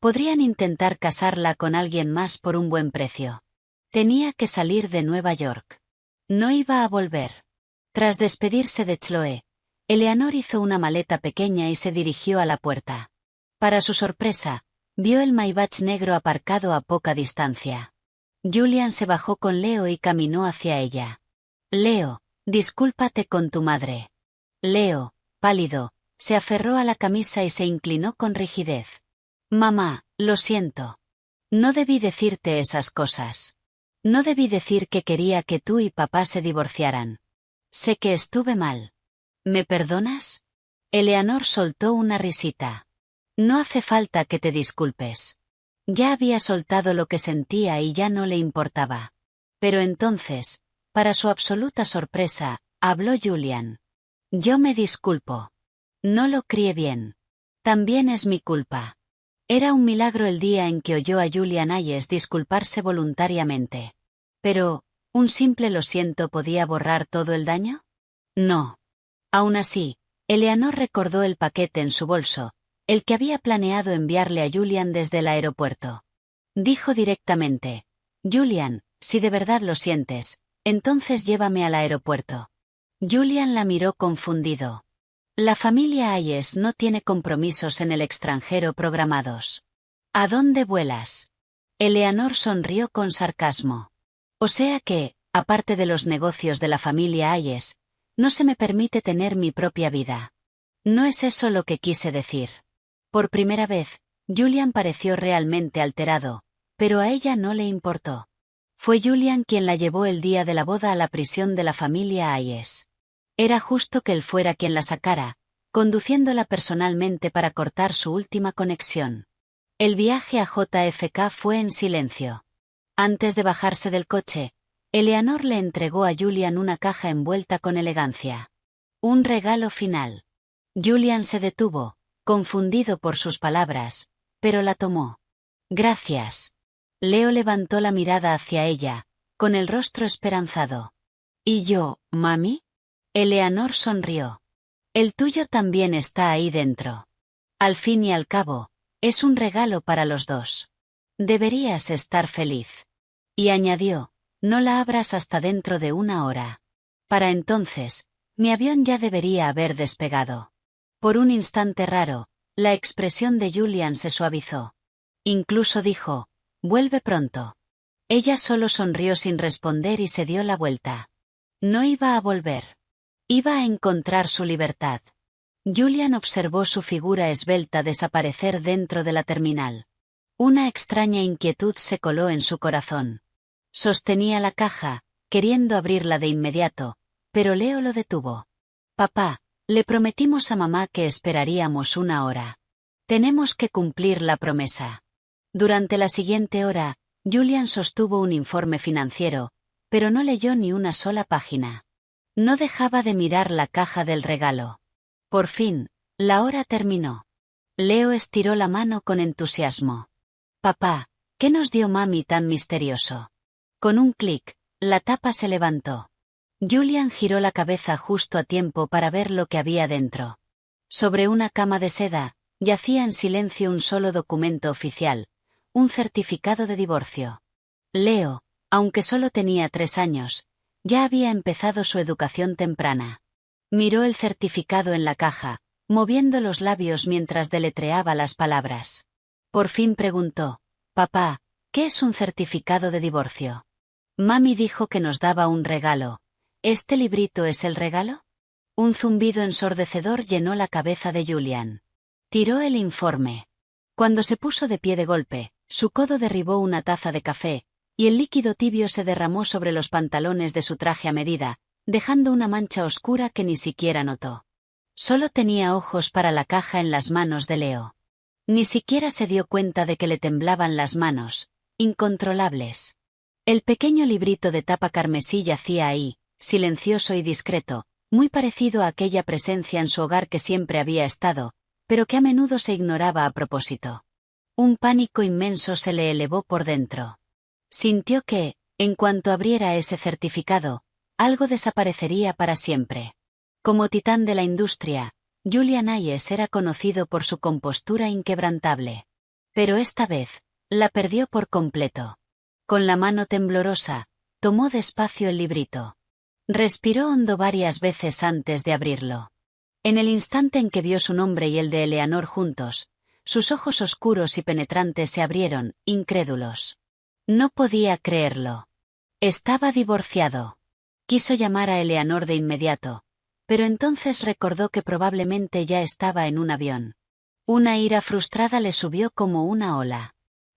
podrían intentar casarla con alguien más por un buen precio. Tenía que salir de Nueva York. No iba a volver. Tras despedirse de Chloe, Eleanor hizo una maleta pequeña y se dirigió a la puerta. Para su sorpresa, vio el Maybach negro aparcado a poca distancia. Julian se bajó con Leo y caminó hacia ella. «Leo, discúlpate con tu madre». Leo, pálido, se aferró a la camisa y se inclinó con rigidez. «Mamá, lo siento. No debí decirte esas cosas. No debí decir que quería que tú y papá se divorciaran. Sé que estuve mal. ¿Me perdonas?». Eleanor soltó una risita. «No hace falta que te disculpes». Ya había soltado lo que sentía y ya no le importaba. Pero entonces, para su absoluta sorpresa, habló Julian. «Yo me disculpo. No lo crié bien. También es mi culpa». Era un milagro el día en que oyó a Julian Hayes disculparse voluntariamente. Pero, ¿un simple lo siento podía borrar todo el daño? No. Aún así, Eleanor recordó el paquete en su bolso, el que había planeado enviarle a Julian desde el aeropuerto. Dijo directamente: «Julian, si de verdad lo sientes, entonces llévame al aeropuerto». Julian la miró confundido. La familia Hayes no tiene compromisos en el extranjero programados. ¿A dónde vuelas? Eleanor sonrió con sarcasmo. O sea que, aparte de los negocios de la familia Hayes, no se me permite tener mi propia vida. No es eso lo que quise decir. Por primera vez, Julian pareció realmente alterado, pero a ella no le importó. Fue Julian quien la llevó el día de la boda a la prisión de la familia Hayes. Era justo que él fuera quien la sacara, conduciéndola personalmente para cortar su última conexión. El viaje a JFK fue en silencio. Antes de bajarse del coche, Eleanor le entregó a Julian una caja envuelta con elegancia. Un regalo final. Julian se detuvo, confundido por sus palabras, pero la tomó. «Gracias». Leo levantó la mirada hacia ella, con el rostro esperanzado. «¿Y yo, mami?». Eleanor sonrió. «El tuyo también está ahí dentro. Al fin y al cabo, es un regalo para los dos. Deberías estar feliz». Y añadió: «No la abras hasta dentro de 1 hora. Para entonces, mi avión ya debería haber despegado». Por un instante raro, la expresión de Julian se suavizó. Incluso dijo: «Vuelve pronto». Ella solo sonrió sin responder y se dio la vuelta. No iba a volver. Iba a encontrar su libertad. Julian observó su figura esbelta desaparecer dentro de la terminal. Una extraña inquietud se coló en su corazón. Sostenía la caja, queriendo abrirla de inmediato, pero Leo lo detuvo. Papá, le prometimos a mamá que esperaríamos 1 hora. Tenemos que cumplir la promesa. Durante la siguiente hora, Julian sostuvo un informe financiero, pero no leyó ni una sola página. No dejaba de mirar la caja del regalo. Por fin, la hora terminó. Leo estiró la mano con entusiasmo. Papá, ¿qué nos dio mami tan misterioso? Con un clic, la tapa se levantó. Julian giró la cabeza justo a tiempo para ver lo que había dentro. Sobre una cama de seda, yacía en silencio un solo documento oficial, un certificado de divorcio. Leo, aunque solo tenía 3 años, ya había empezado su educación temprana. Miró el certificado en la caja, moviendo los labios mientras deletreaba las palabras. Por fin preguntó, «Papá, ¿qué es un certificado de divorcio?» Mami dijo que nos daba un regalo. ¿Este librito es el regalo? Un zumbido ensordecedor llenó la cabeza de Julian. Tiró el informe. Cuando se puso de pie de golpe, su codo derribó una taza de café, y el líquido tibio se derramó sobre los pantalones de su traje a medida, dejando una mancha oscura que ni siquiera notó. Solo tenía ojos para la caja en las manos de Leo. Ni siquiera se dio cuenta de que le temblaban las manos, incontrolables. El pequeño librito de tapa carmesí yacía ahí, silencioso y discreto, muy parecido a aquella presencia en su hogar que siempre había estado, pero que a menudo se ignoraba a propósito. Un pánico inmenso se le elevó por dentro. Sintió que, en cuanto abriera ese certificado, algo desaparecería para siempre. Como titán de la industria, Julian Hayes era conocido por su compostura inquebrantable. Pero esta vez, la perdió por completo. Con la mano temblorosa, tomó despacio el librito. Respiró hondo varias veces antes de abrirlo. En el instante en que vio su nombre y el de Eleanor juntos, sus ojos oscuros y penetrantes se abrieron, incrédulos. No podía creerlo. Estaba divorciado. Quiso llamar a Eleanor de inmediato, pero entonces recordó que probablemente ya estaba en un avión. Una ira frustrada le subió como una ola.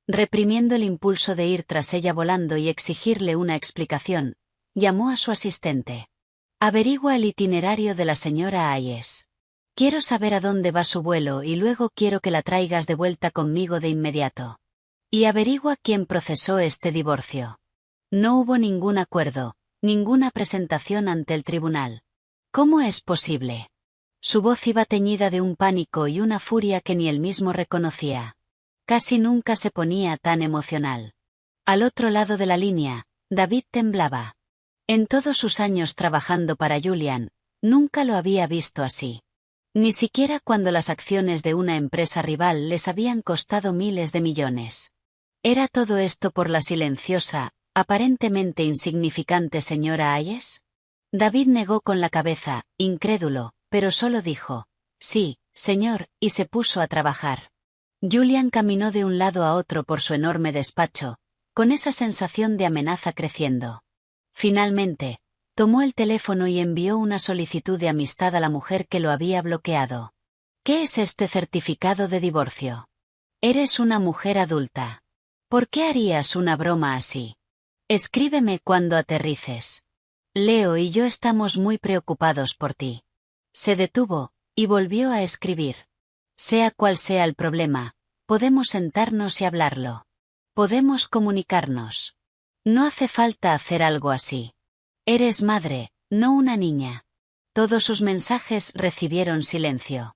Reprimiendo el impulso de ir tras ella volando y exigirle una explicación, llamó a su asistente. Averigua el itinerario de la señora Hayes. Quiero saber a dónde va su vuelo y luego quiero que la traigas de vuelta conmigo de inmediato. Y averigua quién procesó este divorcio. No hubo ningún acuerdo, ninguna presentación ante el tribunal. ¿Cómo es posible? Su voz iba teñida de un pánico y una furia que ni él mismo reconocía. Casi nunca se ponía tan emocional. Al otro lado de la línea, David temblaba. En todos sus años trabajando para Julian, nunca lo había visto así. Ni siquiera cuando las acciones de una empresa rival les habían costado miles de millones. ¿Era todo esto por la silenciosa, aparentemente insignificante señora Hayes? David negó con la cabeza, incrédulo, pero solo dijo, «Sí, señor», y se puso a trabajar. Julian caminó de un lado a otro por su enorme despacho, con esa sensación de amenaza creciendo. Finalmente, tomó el teléfono y envió una solicitud de amistad a la mujer que lo había bloqueado. ¿Qué es este certificado de divorcio? Eres una mujer adulta. ¿Por qué harías una broma así? Escríbeme cuando aterrices. Leo y yo estamos muy preocupados por ti. Se detuvo, y volvió a escribir. Sea cual sea el problema, podemos sentarnos y hablarlo. Podemos comunicarnos. No hace falta hacer algo así. Eres madre, no una niña. Todos sus mensajes recibieron silencio.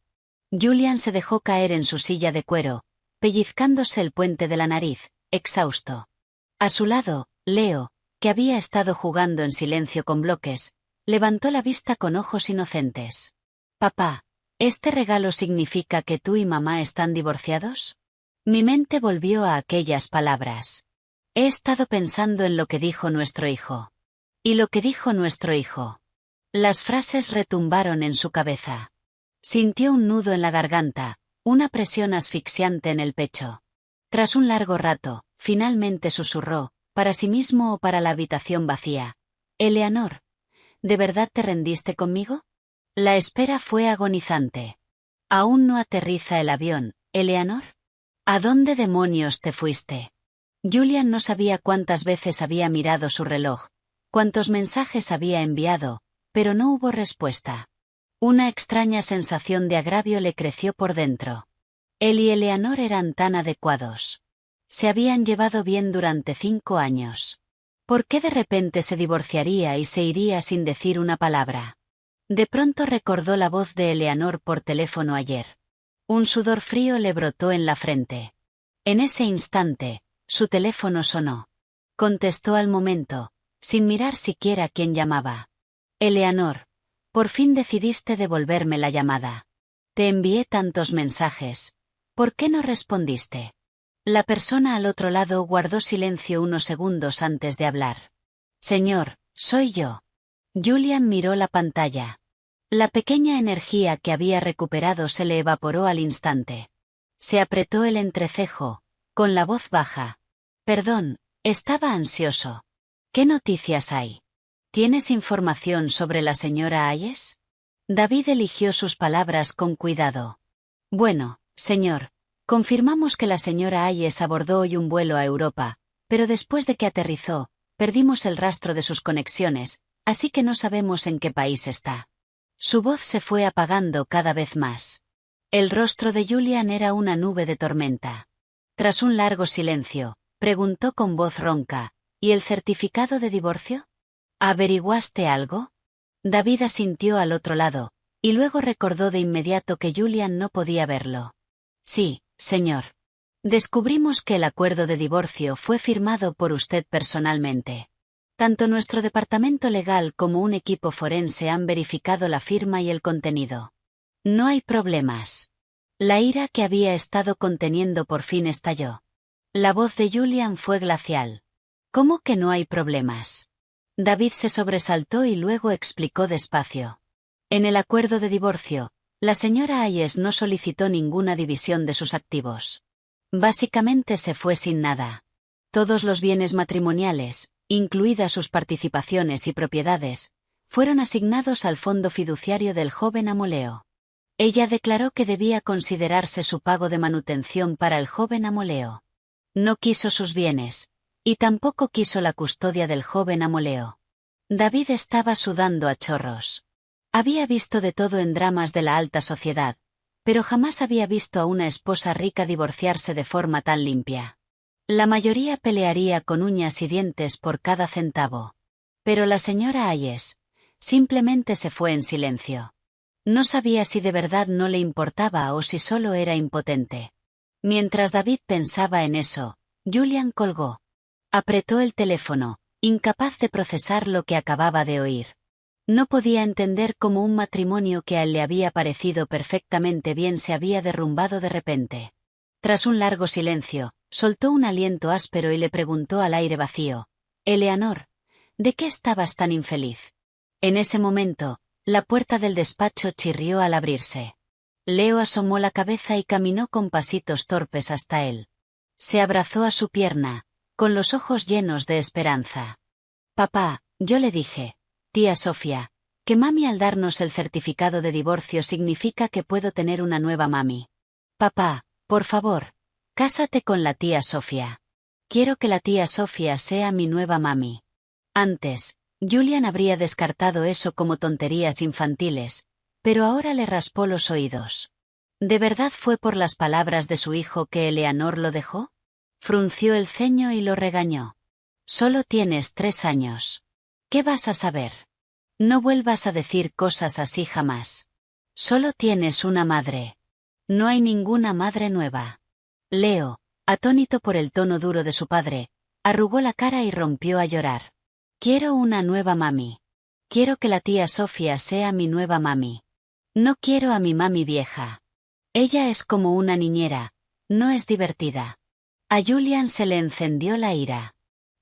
Julian se dejó caer en su silla de cuero, pellizcándose el puente de la nariz, exhausto. A su lado, Leo, que había estado jugando en silencio con bloques, levantó la vista con ojos inocentes. «Papá, ¿este regalo significa que tú y mamá están divorciados?» Mi mente volvió a aquellas palabras. He estado pensando en lo que dijo nuestro hijo. Y lo que dijo nuestro hijo. Las frases retumbaron en su cabeza. Sintió un nudo en la garganta, una presión asfixiante en el pecho. Tras un largo rato, finalmente susurró, para sí mismo o para la habitación vacía. «Eleanor, ¿de verdad te rendiste conmigo?» La espera fue agonizante. «¿Aún no aterriza el avión, Eleanor? ¿A dónde demonios te fuiste?» Julian no sabía cuántas veces había mirado su reloj, cuántos mensajes había enviado, pero no hubo respuesta. Una extraña sensación de agravio le creció por dentro. Él y Eleanor eran tan adecuados. Se habían llevado bien durante 5 años. ¿Por qué de repente se divorciaría y se iría sin decir una palabra? De pronto recordó la voz de Eleanor por teléfono ayer. Un sudor frío le brotó en la frente. En ese instante, su teléfono sonó. Contestó al momento, sin mirar siquiera quién llamaba. Eleanor, por fin decidiste devolverme la llamada. Te envié tantos mensajes. ¿Por qué no respondiste? La persona al otro lado guardó silencio unos segundos antes de hablar. Señor, soy yo. Julian miró la pantalla. La pequeña energía que había recuperado se le evaporó al instante. Se apretó el entrecejo, con la voz baja. Perdón, estaba ansioso. ¿Qué noticias hay? ¿Tienes información sobre la señora Hayes? David eligió sus palabras con cuidado. Bueno, señor, confirmamos que la señora Hayes abordó hoy un vuelo a Europa, pero después de que aterrizó, perdimos el rastro de sus conexiones, así que no sabemos en qué país está. Su voz se fue apagando cada vez más. El rostro de Julian era una nube de tormenta. Tras un largo silencio, preguntó con voz ronca, ¿y el certificado de divorcio? ¿Averiguaste algo? David asintió al otro lado, y luego recordó de inmediato que Julian no podía verlo. Sí, señor. Descubrimos que el acuerdo de divorcio fue firmado por usted personalmente. Tanto nuestro departamento legal como un equipo forense han verificado la firma y el contenido. No hay problemas. La ira que había estado conteniendo por fin estalló. La voz de Julian fue glacial. ¿Cómo que no hay problemas? David se sobresaltó y luego explicó despacio. En el acuerdo de divorcio, la señora Hayes no solicitó ninguna división de sus activos. Básicamente se fue sin nada. Todos los bienes matrimoniales, incluidas sus participaciones y propiedades, fueron asignados al fondo fiduciario del joven Amoleo. Ella declaró que debía considerarse su pago de manutención para el joven Amoleo. No quiso sus bienes, y tampoco quiso la custodia del joven Amoleo. David estaba sudando a chorros. Había visto de todo en dramas de la alta sociedad, pero jamás había visto a una esposa rica divorciarse de forma tan limpia. La mayoría pelearía con uñas y dientes por cada centavo. Pero la señora Hayes simplemente se fue en silencio. No sabía si de verdad no le importaba o si solo era impotente. Mientras David pensaba en eso, Julian colgó. Apretó el teléfono, incapaz de procesar lo que acababa de oír. No podía entender cómo un matrimonio que a él le había parecido perfectamente bien se había derrumbado de repente. Tras un largo silencio, soltó un aliento áspero y le preguntó al aire vacío: «Eleanor, ¿de qué estabas tan infeliz?» En ese momento, la puerta del despacho chirrió al abrirse. Leo asomó la cabeza y caminó con pasitos torpes hasta él. Se abrazó a su pierna, con los ojos llenos de esperanza. «Papá, yo le dije, tía Sofía, que mami al darnos el certificado de divorcio significa que puedo tener una nueva mami. Papá, por favor, cásate con la tía Sofía. Quiero que la tía Sofía sea mi nueva mami». Antes, Julian habría descartado eso como tonterías infantiles, pero ahora le raspó los oídos. ¿De verdad fue por las palabras de su hijo que Eleanor lo dejó? Frunció el ceño y lo regañó. «Solo tienes 3 años. ¿Qué vas a saber? No vuelvas a decir cosas así jamás. Solo tienes una madre. No hay ninguna madre nueva». Leo, atónito por el tono duro de su padre, arrugó la cara y rompió a llorar. «Quiero una nueva mami. Quiero que la tía Sofía sea mi nueva mami. No quiero a mi mami vieja. Ella es como una niñera, no es divertida». A Julian se le encendió la ira.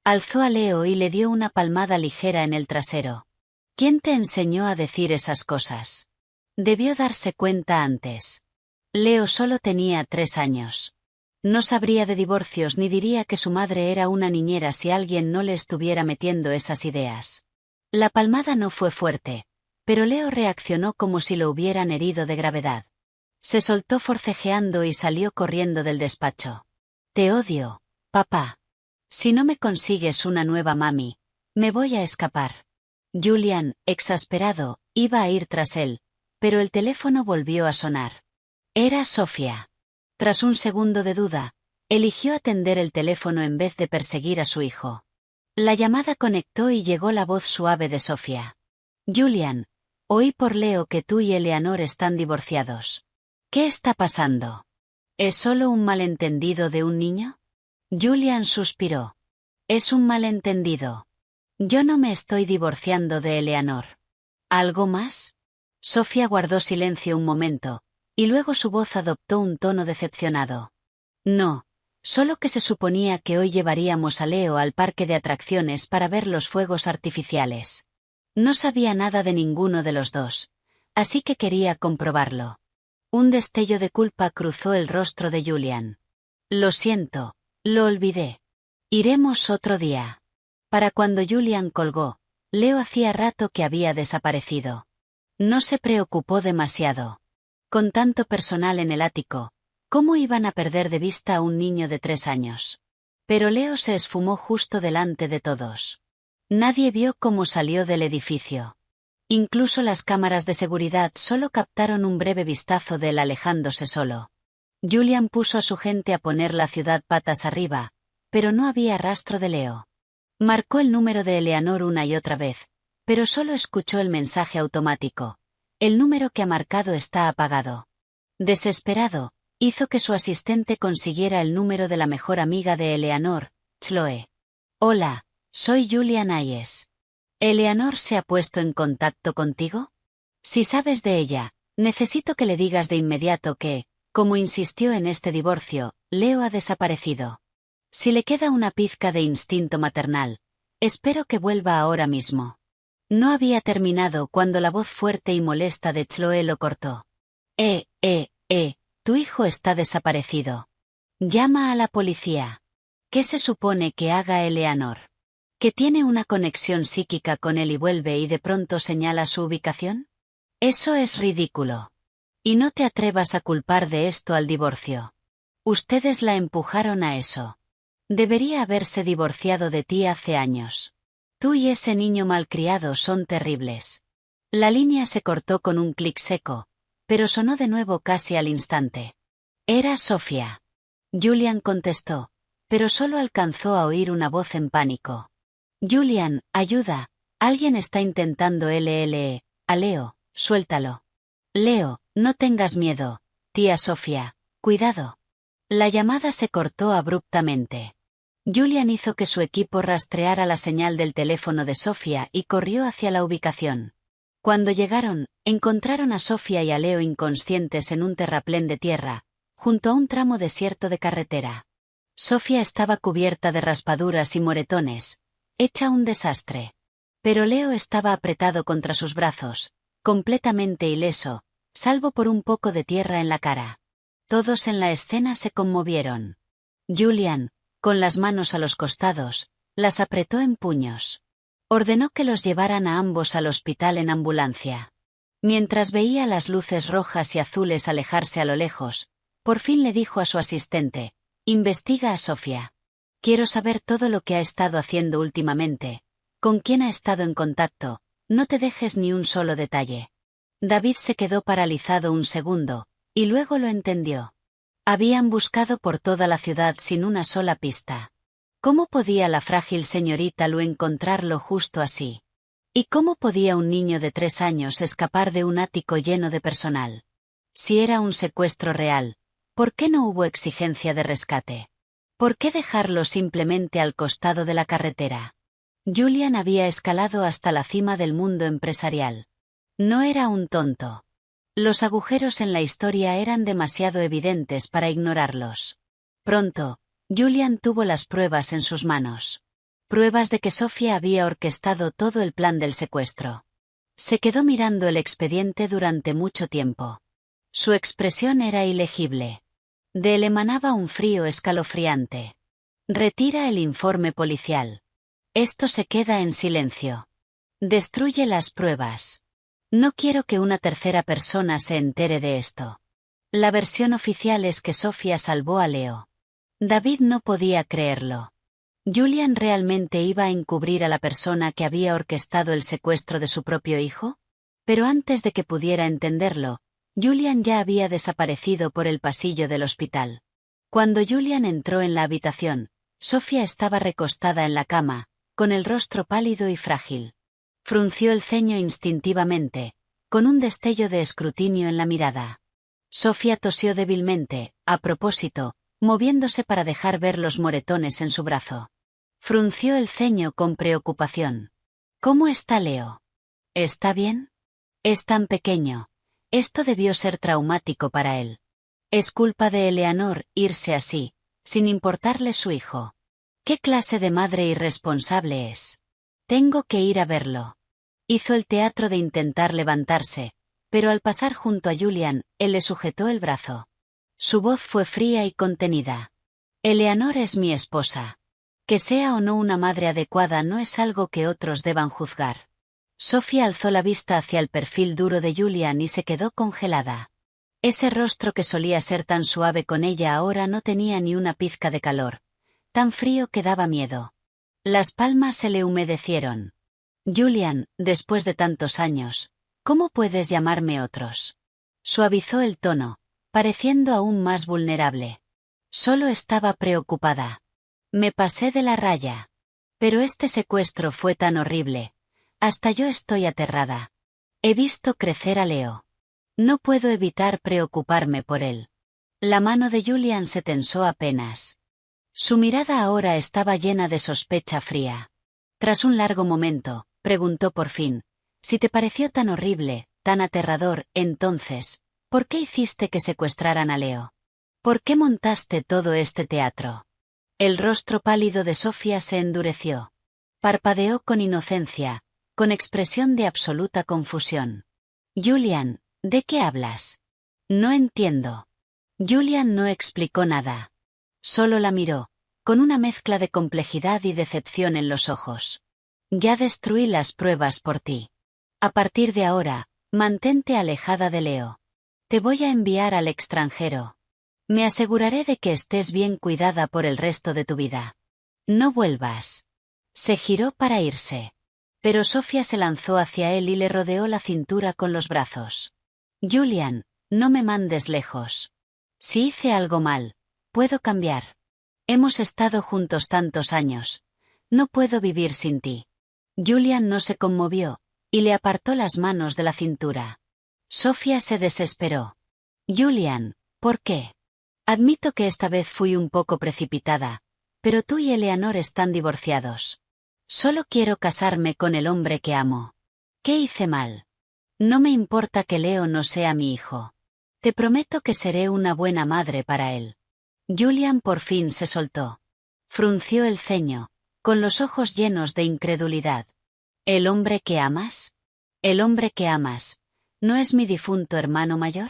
Alzó a Leo y le dio una palmada ligera en el trasero. «¿Quién te enseñó a decir esas cosas? Debió darse cuenta antes». Leo solo tenía 3 años. No sabría de divorcios ni diría que su madre era una niñera si alguien no le estuviera metiendo esas ideas. La palmada no fue fuerte, pero Leo reaccionó como si lo hubieran herido de gravedad. Se soltó forcejeando y salió corriendo del despacho. «Te odio, papá». Si no me consigues una nueva mami, me voy a escapar. Julian, exasperado, iba a ir tras él, pero el teléfono volvió a sonar. Era Sofía. Tras un segundo de duda, eligió atender el teléfono en vez de perseguir a su hijo. La llamada conectó y llegó la voz suave de Sofía. Julian, oí por Leo que tú y Eleanor están divorciados. ¿Qué está pasando? ¿Es solo un malentendido de un niño? Julian suspiró. Es un malentendido. Yo no me estoy divorciando de Eleanor. ¿Algo más? Sofía guardó silencio un momento, y luego su voz adoptó un tono decepcionado. No, solo que se suponía que hoy llevaríamos a Leo al parque de atracciones para ver los fuegos artificiales. No sabía nada de ninguno de los dos, así que quería comprobarlo. Un destello de culpa cruzó el rostro de Julian. Lo siento, lo olvidé. Iremos otro día. Para cuando Julian colgó, Leo hacía rato que había desaparecido. No se preocupó demasiado. Con tanto personal en el ático, ¿cómo iban a perder de vista a un niño de 3 años? Pero Leo se esfumó justo delante de todos. Nadie vio cómo salió del edificio. Incluso las cámaras de seguridad solo captaron un breve vistazo de él alejándose solo. Julian puso a su gente a poner la ciudad patas arriba, pero no había rastro de Leo. Marcó el número de Eleanor una y otra vez, pero solo escuchó el mensaje automático. El número que ha marcado está apagado. Desesperado, hizo que su asistente consiguiera el número de la mejor amiga de Eleanor, Chloe. Hola, soy Julian Hayes. ¿Eleanor se ha puesto en contacto contigo? Si sabes de ella, necesito que le digas de inmediato que, como insistió en este divorcio, Leo ha desaparecido. Si le queda una pizca de instinto maternal, espero que vuelva ahora mismo. No había terminado cuando la voz fuerte y molesta de Chloe lo cortó. Tu hijo está desaparecido. Llama a la policía. ¿Qué se supone que haga Eleanor? ¿Que tiene una conexión psíquica con él y vuelve y de pronto señala su ubicación? Eso es ridículo. Y no te atrevas a culpar de esto al divorcio. Ustedes la empujaron a eso. Debería haberse divorciado de ti hace años. Tú y ese niño malcriado son terribles. La línea se cortó con un clic seco, pero sonó de nuevo casi al instante. Era Sofía. Julian contestó, pero solo alcanzó a oír una voz en pánico. Julian, ayuda, alguien está intentando a Leo, suéltalo. Leo, no tengas miedo, tía Sofía, cuidado. La llamada se cortó abruptamente. Julian hizo que su equipo rastreara la señal del teléfono de Sofía y corrió hacia la ubicación. Cuando llegaron, encontraron a Sofía y a Leo inconscientes en un terraplén de tierra, junto a un tramo desierto de carretera. Sofía estaba cubierta de raspaduras y moretones, hecha un desastre. Pero Leo estaba apretado contra sus brazos, completamente ileso, salvo por un poco de tierra en la cara. Todos en la escena se conmovieron. Julian, con las manos a los costados, las apretó en puños. Ordenó que los llevaran a ambos al hospital en ambulancia. Mientras veía las luces rojas y azules alejarse a lo lejos, por fin le dijo a su asistente, «Investiga a Sofía. Quiero saber todo lo que ha estado haciendo últimamente, con quién ha estado en contacto, no te dejes ni un solo detalle». David se quedó paralizado un segundo, y luego lo entendió. Habían buscado por toda la ciudad sin una sola pista. ¿Cómo podía la frágil señorita Lu encontrarlo justo así? ¿Y cómo podía un niño de 3 años escapar de un ático lleno de personal? Si era un secuestro real, ¿por qué no hubo exigencia de rescate? ¿Por qué dejarlo simplemente al costado de la carretera? Julian había escalado hasta la cima del mundo empresarial. No era un tonto. Los agujeros en la historia eran demasiado evidentes para ignorarlos. Pronto, Julian tuvo las pruebas en sus manos. Pruebas de que Sofía había orquestado todo el plan del secuestro. Se quedó mirando el expediente durante mucho tiempo. Su expresión era ilegible. De él emanaba un frío escalofriante. Retira el informe policial. Esto se queda en silencio. Destruye las pruebas. No quiero que una tercera persona se entere de esto. La versión oficial es que Sofía salvó a Leo. David no podía creerlo. ¿Julian realmente iba a encubrir a la persona que había orquestado el secuestro de su propio hijo? Pero antes de que pudiera entenderlo, Julian ya había desaparecido por el pasillo del hospital. Cuando Julian entró en la habitación, Sofía estaba recostada en la cama, con el rostro pálido y frágil. Frunció el ceño instintivamente, con un destello de escrutinio en la mirada. Sofía tosió débilmente, a propósito, moviéndose para dejar ver los moretones en su brazo. Frunció el ceño con preocupación. ¿Cómo está Leo? ¿Está bien? Es tan pequeño. Esto debió ser traumático para él. Es culpa de Eleanor irse así, sin importarle su hijo. ¿Qué clase de madre irresponsable es? Tengo que ir a verlo. Hizo el teatro de intentar levantarse, pero al pasar junto a Julian, él le sujetó el brazo. Su voz fue fría y contenida. Eleanor es mi esposa. Que sea o no una madre adecuada no es algo que otros deban juzgar. Sofía alzó la vista hacia el perfil duro de Julian y se quedó congelada. Ese rostro que solía ser tan suave con ella ahora no tenía ni una pizca de calor. Tan frío que daba miedo. Las palmas se le humedecieron. Julian, después de tantos años, ¿cómo puedes llamarme otros? Suavizó el tono, pareciendo aún más vulnerable. Solo estaba preocupada. Me pasé de la raya. Pero este secuestro fue tan horrible. Hasta yo estoy aterrada. He visto crecer a Leo. No puedo evitar preocuparme por él. La mano de Julian se tensó apenas. Su mirada ahora estaba llena de sospecha fría. Tras un largo momento, preguntó por fin, si te pareció tan horrible, tan aterrador, entonces, ¿por qué hiciste que secuestraran a Leo? ¿Por qué montaste todo este teatro? El rostro pálido de Sofía se endureció. Parpadeó con inocencia, con expresión de absoluta confusión. Julian, ¿de qué hablas? No entiendo. Julian no explicó nada. Solo la miró, con una mezcla de complejidad y decepción en los ojos. Ya destruí las pruebas por ti. A partir de ahora, mantente alejada de Leo. Te voy a enviar al extranjero. Me aseguraré de que estés bien cuidada por el resto de tu vida. No vuelvas. Se giró para irse. Pero Sofía se lanzó hacia él y le rodeó la cintura con los brazos. Julian, no me mandes lejos. Si hice algo mal, puedo cambiar. Hemos estado juntos tantos años. No puedo vivir sin ti. Julian no se conmovió, y le apartó las manos de la cintura. Sofía se desesperó. Julian, ¿por qué? Admito que esta vez fui un poco precipitada, pero tú y Eleanor están divorciados. Solo quiero casarme con el hombre que amo. ¿Qué hice mal? No me importa que Leo no sea mi hijo. Te prometo que seré una buena madre para él. Julian por fin se soltó. Frunció el ceño, con los ojos llenos de incredulidad. ¿El hombre que amas? ¿El hombre que amas no es mi difunto hermano mayor?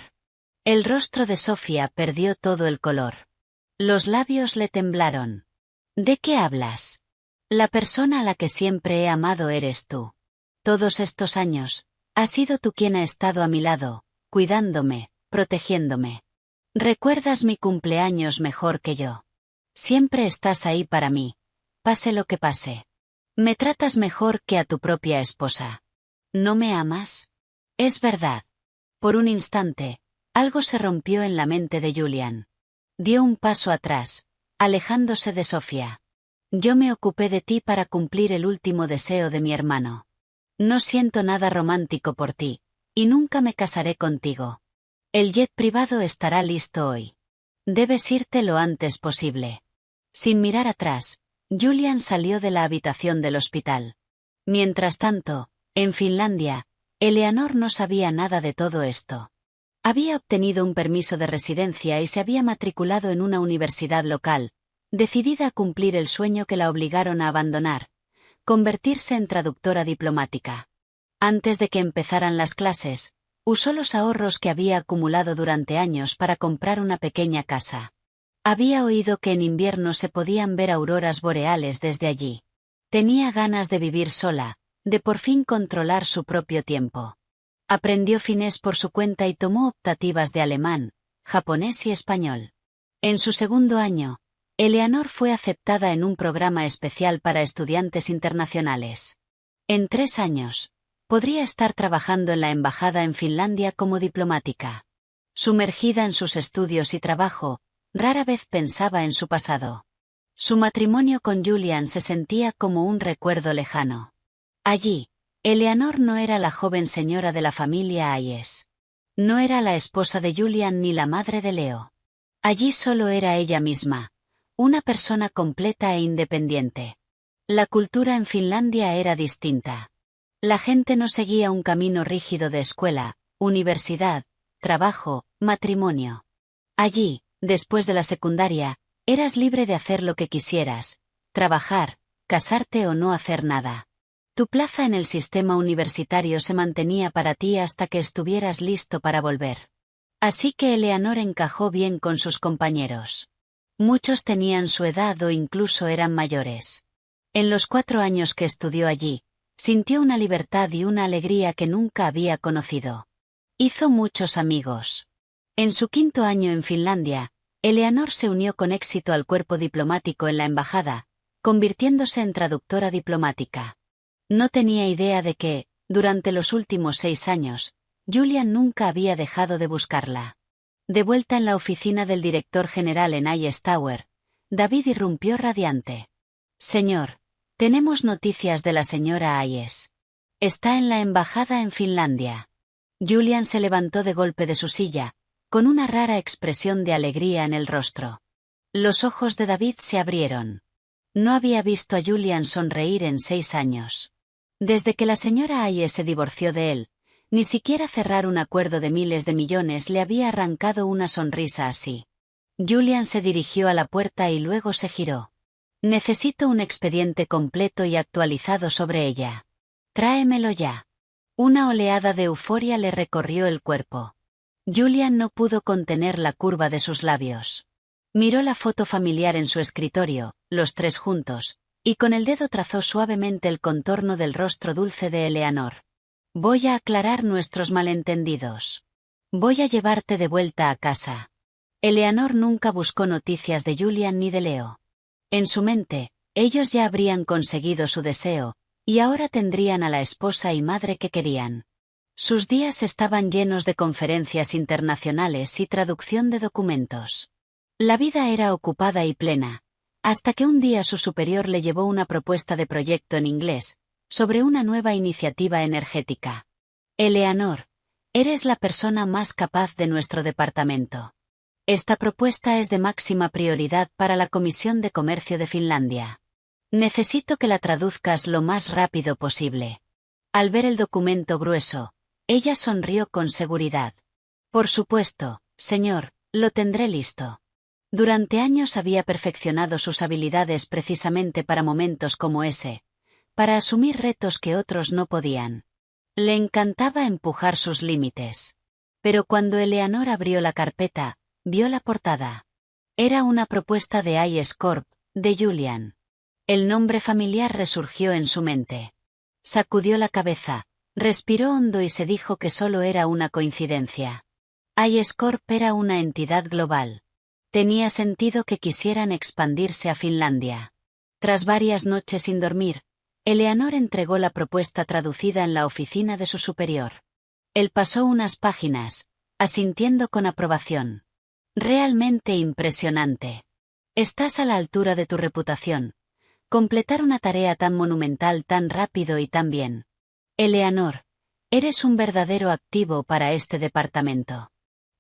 El rostro de Sofía perdió todo el color. Los labios le temblaron. ¿De qué hablas? La persona a la que siempre he amado eres tú. Todos estos años, has sido tú quien ha estado a mi lado, cuidándome, protegiéndome. Recuerdas mi cumpleaños mejor que yo. Siempre estás ahí para mí, pase lo que pase. Me tratas mejor que a tu propia esposa. ¿No me amas? Es verdad. Por un instante, algo se rompió en la mente de Julian. Dio un paso atrás, alejándose de Sofía. Yo me ocupé de ti para cumplir el último deseo de mi hermano. No siento nada romántico por ti, y nunca me casaré contigo. El jet privado estará listo hoy. Debes irte lo antes posible. Sin mirar atrás, Julian salió de la habitación del hospital. Mientras tanto, en Finlandia, Eleanor no sabía nada de todo esto. Había obtenido un permiso de residencia y se había matriculado en una universidad local, decidida a cumplir el sueño que la obligaron a abandonar, convertirse en traductora diplomática. Antes de que empezaran las clases, usó los ahorros que había acumulado durante años para comprar una pequeña casa. Había oído que en invierno se podían ver auroras boreales desde allí. Tenía ganas de vivir sola, de por fin controlar su propio tiempo. Aprendió finés por su cuenta y tomó optativas de alemán, japonés y español. En su segundo año, Eleanor fue aceptada en un programa especial para estudiantes internacionales. En 3 años, podría estar trabajando en la embajada en Finlandia como diplomática. Sumergida en sus estudios y trabajo, rara vez pensaba en su pasado. Su matrimonio con Julian se sentía como un recuerdo lejano. Allí, Eleanor no era la joven señora de la familia Hayes. No era la esposa de Julian ni la madre de Leo. Allí solo era ella misma, una persona completa e independiente. La cultura en Finlandia era distinta. La gente no seguía un camino rígido de escuela, universidad, trabajo, matrimonio. Allí, después de la secundaria, eras libre de hacer lo que quisieras, trabajar, casarte o no hacer nada. Tu plaza en el sistema universitario se mantenía para ti hasta que estuvieras listo para volver. Así que Eleanor encajó bien con sus compañeros. Muchos tenían su edad o incluso eran mayores. En los 4 años que estudió allí, sintió una libertad y una alegría que nunca había conocido. Hizo muchos amigos. En su 5.º año en Finlandia, Eleanor se unió con éxito al cuerpo diplomático en la embajada, convirtiéndose en traductora diplomática. No tenía idea de que, durante los últimos 6 años, Julian nunca había dejado de buscarla. De vuelta en la oficina del director general en Hayes Tower, David irrumpió radiante. Señor, tenemos noticias de la señora Hayes. Está en la embajada en Finlandia. Julian se levantó de golpe de su silla, con una rara expresión de alegría en el rostro. Los ojos de David se abrieron. No había visto a Julian sonreír en 6 años. Desde que la señora Hayes se divorció de él, ni siquiera cerrar un acuerdo de miles de millones le había arrancado una sonrisa así. Julian se dirigió a la puerta y luego se giró. Necesito un expediente completo y actualizado sobre ella. Tráemelo ya. Una oleada de euforia le recorrió el cuerpo. Julian no pudo contener la curva de sus labios. Miró la foto familiar en su escritorio, los 3 juntos, y con el dedo trazó suavemente el contorno del rostro dulce de Eleanor. Voy a aclarar nuestros malentendidos. Voy a llevarte de vuelta a casa. Eleanor nunca buscó noticias de Julian ni de Leo. En su mente, ellos ya habrían conseguido su deseo, y ahora tendrían a la esposa y madre que querían. Sus días estaban llenos de conferencias internacionales y traducción de documentos. La vida era ocupada y plena, hasta que un día su superior le llevó una propuesta de proyecto en inglés, sobre una nueva iniciativa energética. Eleanor, eres la persona más capaz de nuestro departamento. Esta propuesta es de máxima prioridad para la Comisión de Comercio de Finlandia. Necesito que la traduzcas lo más rápido posible. Al ver el documento grueso, ella sonrió con seguridad. Por supuesto, señor, lo tendré listo. Durante años había perfeccionado sus habilidades precisamente para momentos como ese, para asumir retos que otros no podían. Le encantaba empujar sus límites. Pero cuando Eleanor abrió la carpeta, vio la portada. Era una propuesta de Hayes Corp, de Julian. El nombre familiar resurgió en su mente. Sacudió la cabeza, respiró hondo y se dijo que solo era una coincidencia. Hayes Corp era una entidad global. Tenía sentido que quisieran expandirse a Finlandia. Tras varias noches sin dormir, Eleanor entregó la propuesta traducida en la oficina de su superior. Él pasó unas páginas, asintiendo con aprobación. Realmente impresionante. Estás a la altura de tu reputación. Completar una tarea tan monumental tan rápido y tan bien. Eleanor, eres un verdadero activo para este departamento.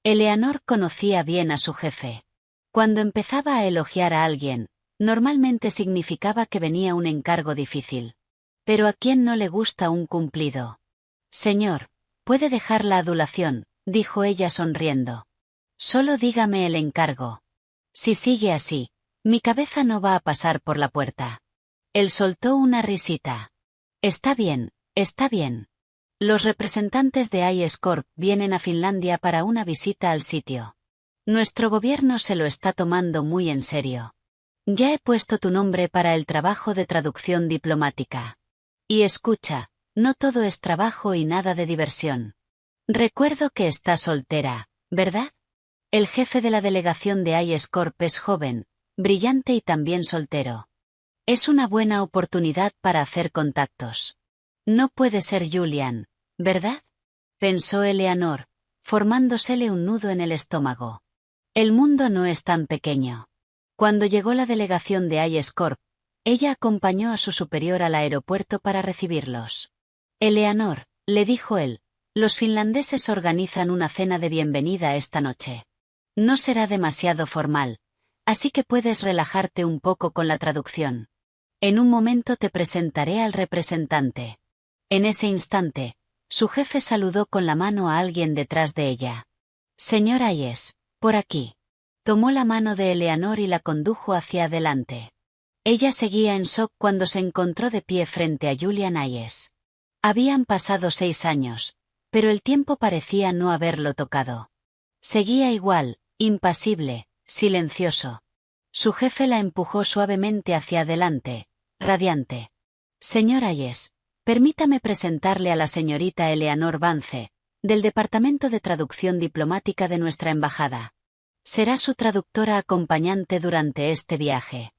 Eleanor conocía bien a su jefe. Cuando empezaba a elogiar a alguien, normalmente significaba que venía un encargo difícil. Pero ¿a quién no le gusta un cumplido? Señor, puede dejar la adulación, dijo ella sonriendo. Solo dígame el encargo. Si sigue así, mi cabeza no va a pasar por la puerta. Él soltó una risita. Está bien, está bien. Los representantes de Hayes Corp vienen a Finlandia para una visita al sitio. Nuestro gobierno se lo está tomando muy en serio. Ya he puesto tu nombre para el trabajo de traducción diplomática. Y escucha, no todo es trabajo y nada de diversión. Recuerdo que estás soltera, ¿verdad? El jefe de la delegación de Hayes Corp es joven, brillante y también soltero. Es una buena oportunidad para hacer contactos. No puede ser Julian, ¿verdad? Pensó Eleanor, formándosele un nudo en el estómago. El mundo no es tan pequeño. Cuando llegó la delegación de IS Corp, ella acompañó a su superior al aeropuerto para recibirlos. Eleanor, le dijo él, los finlandeses organizan una cena de bienvenida esta noche. No será demasiado formal, así que puedes relajarte un poco con la traducción. En un momento te presentaré al representante. En ese instante, su jefe saludó con la mano a alguien detrás de ella. Señora Ayes, por aquí. Tomó la mano de Eleanor y la condujo hacia adelante. Ella seguía en shock cuando se encontró de pie frente a Julian Ayes. Habían pasado 6 años, pero el tiempo parecía no haberlo tocado. Seguía igual, impasible, silencioso. Su jefe la empujó suavemente hacia adelante, radiante. Señor Ayes, permítame presentarle a la señorita Eleanor Vance, del Departamento de Traducción Diplomática de nuestra embajada. Será su traductora acompañante durante este viaje.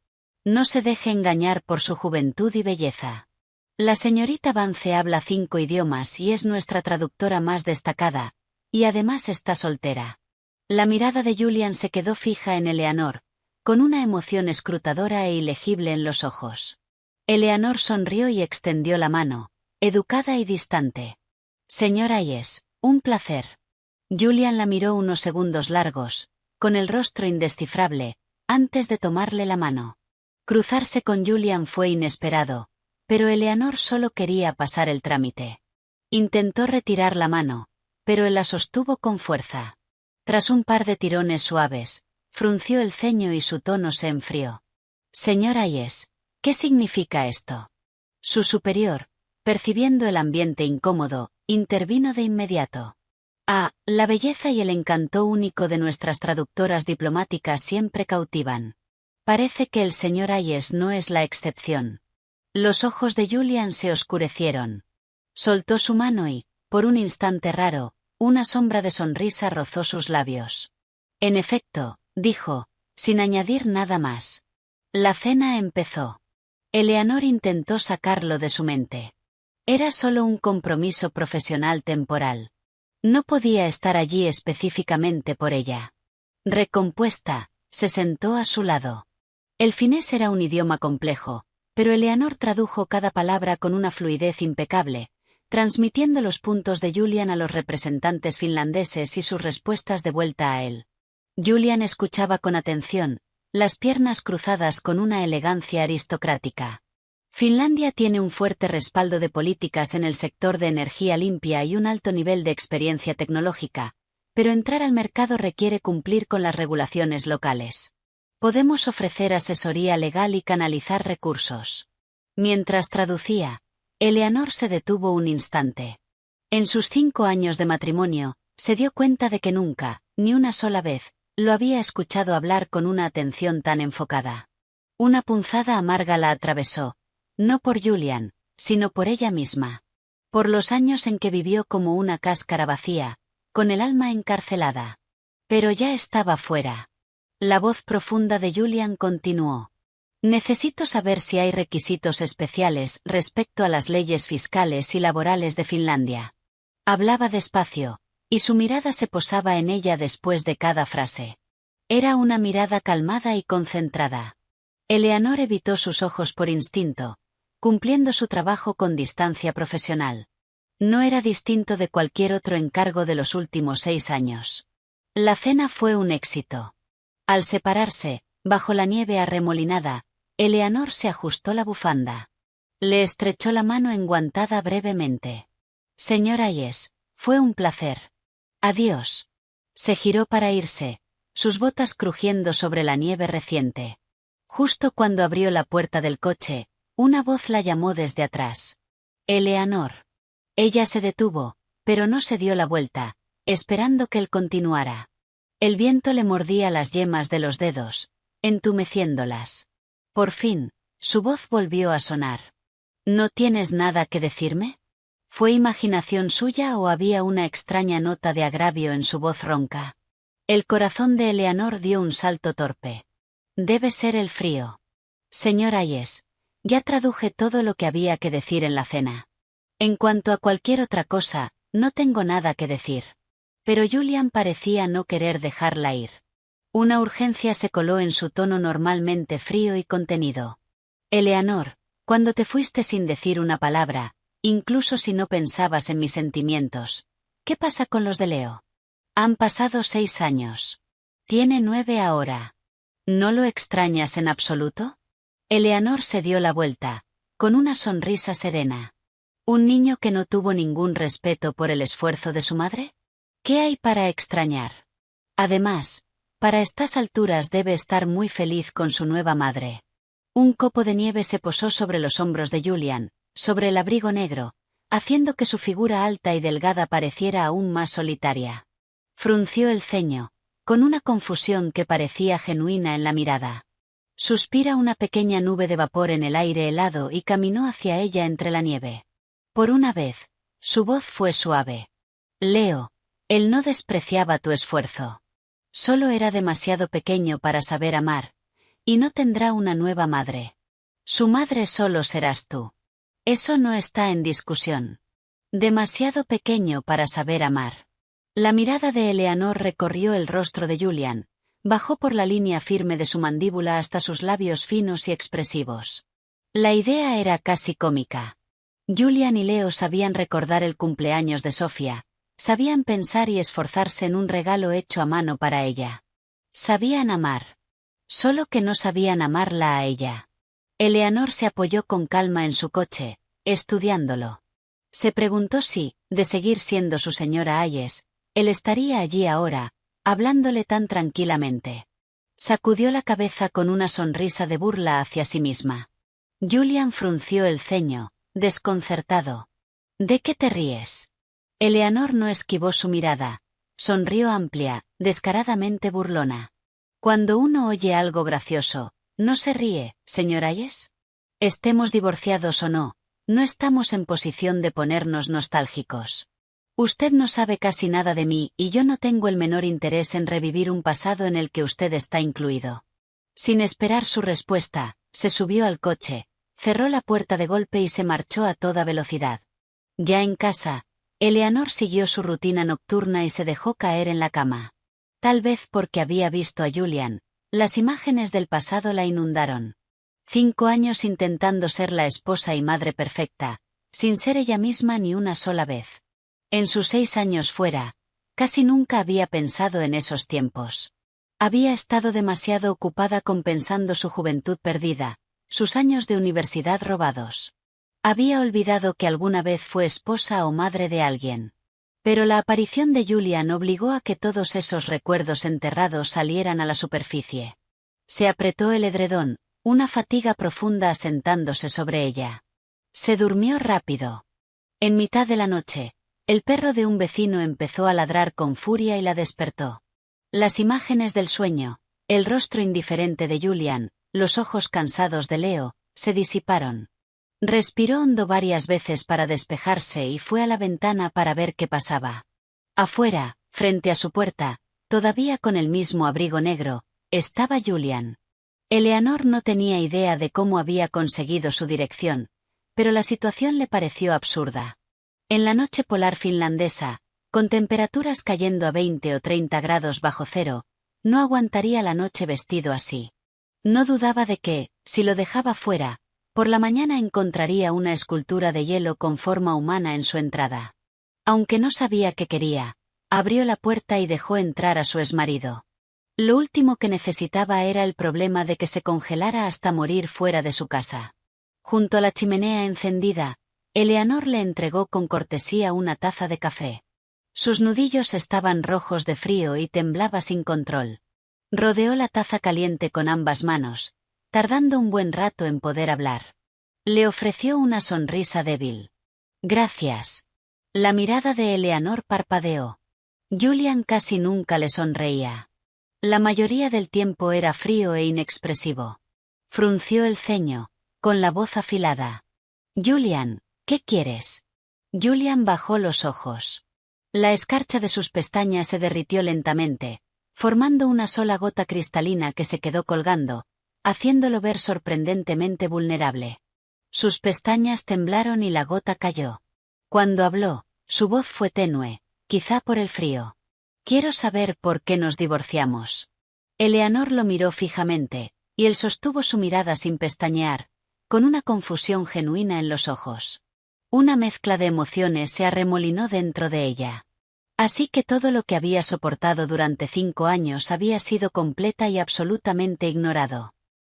No se deje engañar por su juventud y belleza. La señorita Vance habla 5 idiomas y es nuestra traductora más destacada, y además está soltera. La mirada de Julian se quedó fija en Eleanor, con una emoción escrutadora e ilegible en los ojos. Eleanor sonrió y extendió la mano, educada y distante. Señora Ayes, un placer. Julian la miró unos segundos largos, con el rostro indescifrable, antes de tomarle la mano. Cruzarse con Julian fue inesperado, pero Eleanor solo quería pasar el trámite. Intentó retirar la mano, pero él la sostuvo con fuerza. Tras un par de tirones suaves, frunció el ceño y su tono se enfrió. Señora Ayes, ¿qué significa esto? Su superior, percibiendo el ambiente incómodo, intervino de inmediato. La belleza y el encanto único de nuestras traductoras diplomáticas siempre cautivan. Parece que el señor Ayes no es la excepción. Los ojos de Julian se oscurecieron. Soltó su mano y, por un instante raro, una sombra de sonrisa rozó sus labios. En efecto, dijo, sin añadir nada más. La cena empezó. Eleanor intentó sacarlo de su mente. Era solo un compromiso profesional temporal. No podía estar allí específicamente por ella. Recompuesta, se sentó a su lado. El finés era un idioma complejo, pero Eleanor tradujo cada palabra con una fluidez impecable, transmitiendo los puntos de Julian a los representantes finlandeses y sus respuestas de vuelta a él. Julian escuchaba con atención, las piernas cruzadas con una elegancia aristocrática. Finlandia tiene un fuerte respaldo de políticas en el sector de energía limpia y un alto nivel de experiencia tecnológica, pero entrar al mercado requiere cumplir con las regulaciones locales. Podemos ofrecer asesoría legal y canalizar recursos. Mientras traducía, Eleanor se detuvo un instante. En sus 5 años de matrimonio, se dio cuenta de que nunca, ni una sola vez, lo había escuchado hablar con una atención tan enfocada. Una punzada amarga la atravesó, no por Julian, sino por ella misma. Por los años en que vivió como una cáscara vacía, con el alma encarcelada. Pero ya estaba fuera. La voz profunda de Julian continuó. Necesito saber si hay requisitos especiales respecto a las leyes fiscales y laborales de Finlandia. Hablaba despacio, y su mirada se posaba en ella después de cada frase. Era una mirada calmada y concentrada. Eleanor evitó sus ojos por instinto, cumpliendo su trabajo con distancia profesional. No era distinto de cualquier otro encargo de los últimos 6 años. La cena fue un éxito. Al separarse, bajo la nieve arremolinada, Eleanor se ajustó la bufanda. Le estrechó la mano enguantada brevemente. Señora Ayes, fue un placer. Adiós. Se giró para irse, sus botas crujiendo sobre la nieve reciente. Justo cuando abrió la puerta del coche, una voz la llamó desde atrás. Eleanor. Ella se detuvo, pero no se dio la vuelta, esperando que él continuara. El viento le mordía las yemas de los dedos, entumeciéndolas. Por fin, su voz volvió a sonar. ¿No tienes nada que decirme? ¿Fue imaginación suya o había una extraña nota de agravio en su voz ronca? El corazón de Eleanor dio un salto torpe. Debe ser el frío. Señor Hayes, ya traduje todo lo que había que decir en la cena. En cuanto a cualquier otra cosa, no tengo nada que decir. Pero Julian parecía no querer dejarla ir. Una urgencia se coló en su tono normalmente frío y contenido. Eleanor, cuando te fuiste sin decir una palabra, incluso si no pensabas en mis sentimientos, ¿qué pasa con los de Leo? Han pasado 6 años. Tiene 9 ahora. ¿No lo extrañas en absoluto? Eleanor se dio la vuelta, con una sonrisa serena. ¿Un niño que no tuvo ningún respeto por el esfuerzo de su madre? ¿Qué hay para extrañar? Además, para estas alturas debe estar muy feliz con su nueva madre. Un copo de nieve se posó sobre los hombros de Julian, sobre el abrigo negro, haciendo que su figura alta y delgada pareciera aún más solitaria. Frunció el ceño, con una confusión que parecía genuina en la mirada. Suspira una pequeña nube de vapor en el aire helado y caminó hacia ella entre la nieve. Por una vez, su voz fue suave. Leo, él no despreciaba tu esfuerzo. Solo era demasiado pequeño para saber amar, y no tendrá una nueva madre. Su madre solo serás tú. Eso no está en discusión. Demasiado pequeño para saber amar. La mirada de Eleanor recorrió el rostro de Julian, bajó por la línea firme de su mandíbula hasta sus labios finos y expresivos. La idea era casi cómica. Julian y Leo sabían recordar el cumpleaños de Sofía, sabían pensar y esforzarse en un regalo hecho a mano para ella. Sabían amar. Solo que no sabían amarla a ella. Eleanor se apoyó con calma en su coche, estudiándolo. Se preguntó si, de seguir siendo su señora Hayes, él estaría allí ahora, hablándole tan tranquilamente. Sacudió la cabeza con una sonrisa de burla hacia sí misma. Julian frunció el ceño, desconcertado. ¿De qué te ríes? Eleanor no esquivó su mirada. Sonrió amplia, descaradamente burlona. Cuando uno oye algo gracioso, ¿no se ríe, señor Hayes? Estemos divorciados o no, no estamos en posición de ponernos nostálgicos. Usted no sabe casi nada de mí y yo no tengo el menor interés en revivir un pasado en el que usted está incluido. Sin esperar su respuesta, se subió al coche, cerró la puerta de golpe y se marchó a toda velocidad. Ya en casa, Eleanor siguió su rutina nocturna y se dejó caer en la cama. Tal vez porque había visto a Julian, las imágenes del pasado la inundaron. 5 años intentando ser la esposa y madre perfecta, sin ser ella misma ni una sola vez. En sus 6 años fuera, casi nunca había pensado en esos tiempos. Había estado demasiado ocupada compensando su juventud perdida, sus años de universidad robados. Había olvidado que alguna vez fue esposa o madre de alguien. Pero la aparición de Julian obligó a que todos esos recuerdos enterrados salieran a la superficie. Se apretó el edredón, una fatiga profunda asentándose sobre ella. Se durmió rápido. En mitad de la noche, el perro de un vecino empezó a ladrar con furia y la despertó. Las imágenes del sueño, el rostro indiferente de Julian, los ojos cansados de Leo, se disiparon. Respiró hondo varias veces para despejarse y fue a la ventana para ver qué pasaba. Afuera, frente a su puerta, todavía con el mismo abrigo negro, estaba Julian. Eleanor no tenía idea de cómo había conseguido su dirección, pero la situación le pareció absurda. En la noche polar finlandesa, con temperaturas cayendo a 20 o 30 grados bajo cero, no aguantaría la noche vestido así. No dudaba de que, si lo dejaba fuera, por la mañana encontraría una escultura de hielo con forma humana en su entrada. Aunque no sabía qué quería, abrió la puerta y dejó entrar a su exmarido. Lo último que necesitaba era el problema de que se congelara hasta morir fuera de su casa. Junto a la chimenea encendida, Eleanor le entregó con cortesía una taza de café. Sus nudillos estaban rojos de frío y temblaba sin control. Rodeó la taza caliente con ambas manos, tardando un buen rato en poder hablar. Le ofreció una sonrisa débil. Gracias. La mirada de Eleanor parpadeó. Julian casi nunca le sonreía. La mayoría del tiempo era frío e inexpresivo. Frunció el ceño, con la voz afilada. Julian, ¿qué quieres? Julian bajó los ojos. La escarcha de sus pestañas se derritió lentamente, formando una sola gota cristalina que se quedó colgando, haciéndolo ver sorprendentemente vulnerable. Sus pestañas temblaron y la gota cayó. Cuando habló, su voz fue tenue, quizá por el frío. Quiero saber por qué nos divorciamos. Eleanor lo miró fijamente, y él sostuvo su mirada sin pestañear, con una confusión genuina en los ojos. Una mezcla de emociones se arremolinó dentro de ella. Así que todo lo que había soportado durante 5 años había sido completa y absolutamente ignorado.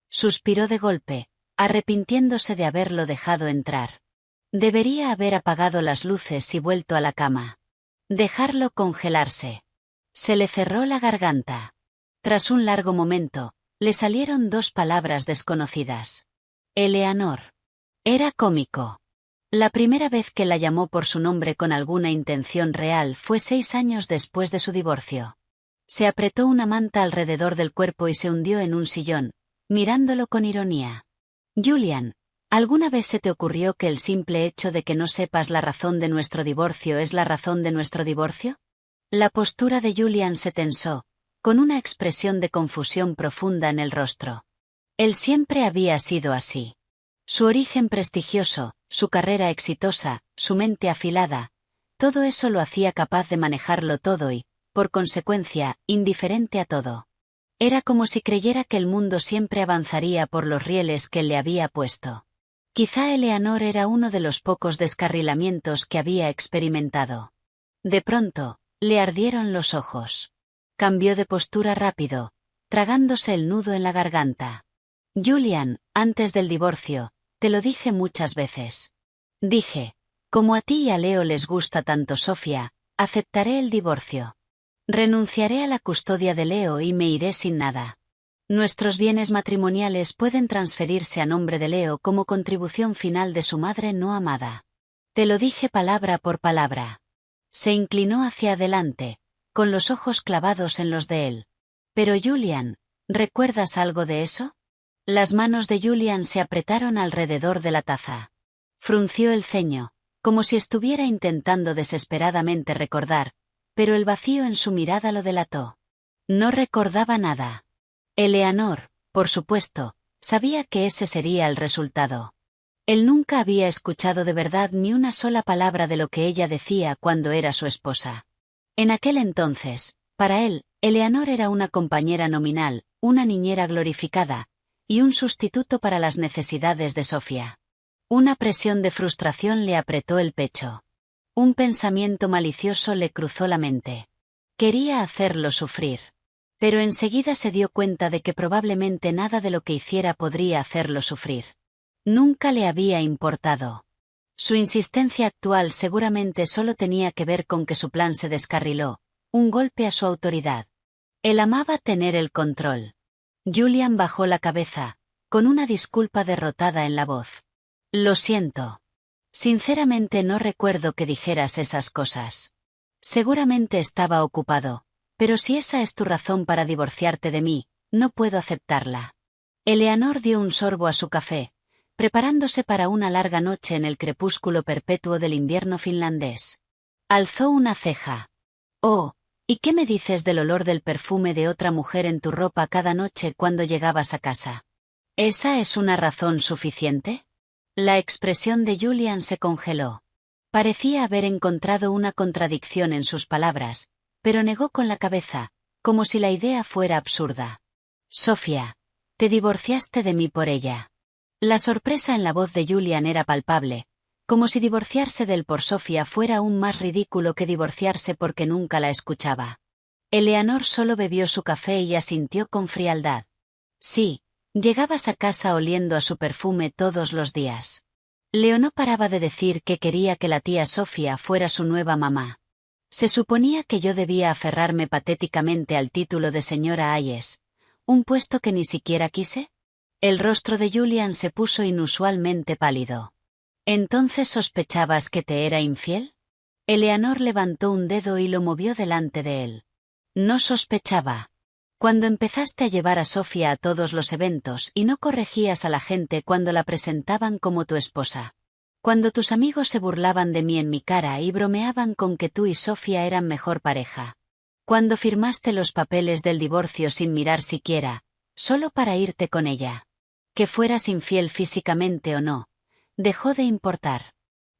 Suspiró de golpe, arrepintiéndose de haberlo dejado entrar. Debería haber apagado las luces y vuelto a la cama. Dejarlo congelarse. Se le cerró la garganta. Tras un largo momento, le salieron 2 palabras desconocidas. Eleanor. Era cómico. La primera vez que la llamó por su nombre con alguna intención real fue 6 años después de su divorcio. Se apretó una manta alrededor del cuerpo y se hundió en un sillón, mirándolo con ironía. Julian, ¿alguna vez se te ocurrió que el simple hecho de que no sepas la razón de nuestro divorcio es la razón de nuestro divorcio? La postura de Julian se tensó, con una expresión de confusión profunda en el rostro. Él siempre había sido así. Su origen prestigioso, su carrera exitosa, su mente afilada, todo eso lo hacía capaz de manejarlo todo y, por consecuencia, indiferente a todo. Era como si creyera que el mundo siempre avanzaría por los rieles que él le había puesto. Quizá Eleanor era uno de los pocos descarrilamientos que había experimentado. De pronto, le ardieron los ojos. Cambió de postura rápido, tragándose el nudo en la garganta. Julian, antes del divorcio, te lo dije muchas veces. Dije, como a ti y a Leo les gusta tanto Sofía, aceptaré el divorcio. Renunciaré a la custodia de Leo y me iré sin nada. Nuestros bienes matrimoniales pueden transferirse a nombre de Leo como contribución final de su madre no amada. Te lo dije palabra por palabra. Se inclinó hacia adelante, con los ojos clavados en los de él. Pero Julian, ¿recuerdas algo de eso? Las manos de Julian se apretaron alrededor de la taza. Frunció el ceño, como si estuviera intentando desesperadamente recordar, pero el vacío en su mirada lo delató. No recordaba nada. Eleanor, por supuesto, sabía que ese sería el resultado. Él nunca había escuchado de verdad ni una sola palabra de lo que ella decía cuando era su esposa. En aquel entonces, para él, Eleanor era una compañera nominal, una niñera glorificada, y un sustituto para las necesidades de Sofía. Una presión de frustración le apretó el pecho. Un pensamiento malicioso le cruzó la mente. Quería hacerlo sufrir. Pero enseguida se dio cuenta de que probablemente nada de lo que hiciera podría hacerlo sufrir. Nunca le había importado. Su insistencia actual seguramente solo tenía que ver con que su plan se descarriló, un golpe a su autoridad. Él amaba tener el control. Julian bajó la cabeza, con una disculpa derrotada en la voz. Lo siento. Sinceramente no recuerdo que dijeras esas cosas. Seguramente estaba ocupado, pero si esa es tu razón para divorciarte de mí, no puedo aceptarla. Eleanor dio un sorbo a su café, preparándose para una larga noche en el crepúsculo perpetuo del invierno finlandés. Alzó una ceja. Oh, ¿y qué me dices del olor del perfume de otra mujer en tu ropa cada noche cuando llegabas a casa? ¿Esa es una razón suficiente? La expresión de Julian se congeló. Parecía haber encontrado una contradicción en sus palabras, pero negó con la cabeza, como si la idea fuera absurda. Sofía, te divorciaste de mí por ella. La sorpresa en la voz de Julian era palpable, como si divorciarse de él por Sofía fuera aún más ridículo que divorciarse porque nunca la escuchaba. Eleanor solo bebió su café y asintió con frialdad. Sí, llegabas a casa oliendo a su perfume todos los días. Leo no paraba de decir que quería que la tía Sofía fuera su nueva mamá. Se suponía que yo debía aferrarme patéticamente al título de señora Hayes, un puesto que ni siquiera quise. El rostro de Julian se puso inusualmente pálido. ¿Entonces sospechabas que te era infiel? Eleanor levantó un dedo y lo movió delante de él. No sospechaba. Cuando empezaste a llevar a Sofía a todos los eventos y no corregías a la gente cuando la presentaban como tu esposa. Cuando tus amigos se burlaban de mí en mi cara y bromeaban con que tú y Sofía eran mejor pareja. Cuando firmaste los papeles del divorcio sin mirar siquiera, solo para irte con ella. Que fueras infiel físicamente o no, dejó de importar.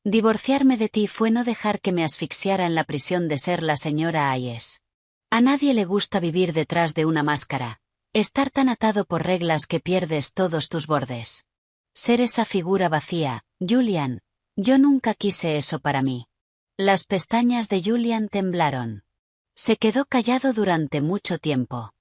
Divorciarme de ti fue no dejar que me asfixiara en la prisión de ser la señora Hayes. A nadie le gusta vivir detrás de una máscara, estar tan atado por reglas que pierdes todos tus bordes. Ser esa figura vacía, Julian, yo nunca quise eso para mí. Las pestañas de Julian temblaron. Se quedó callado durante mucho tiempo.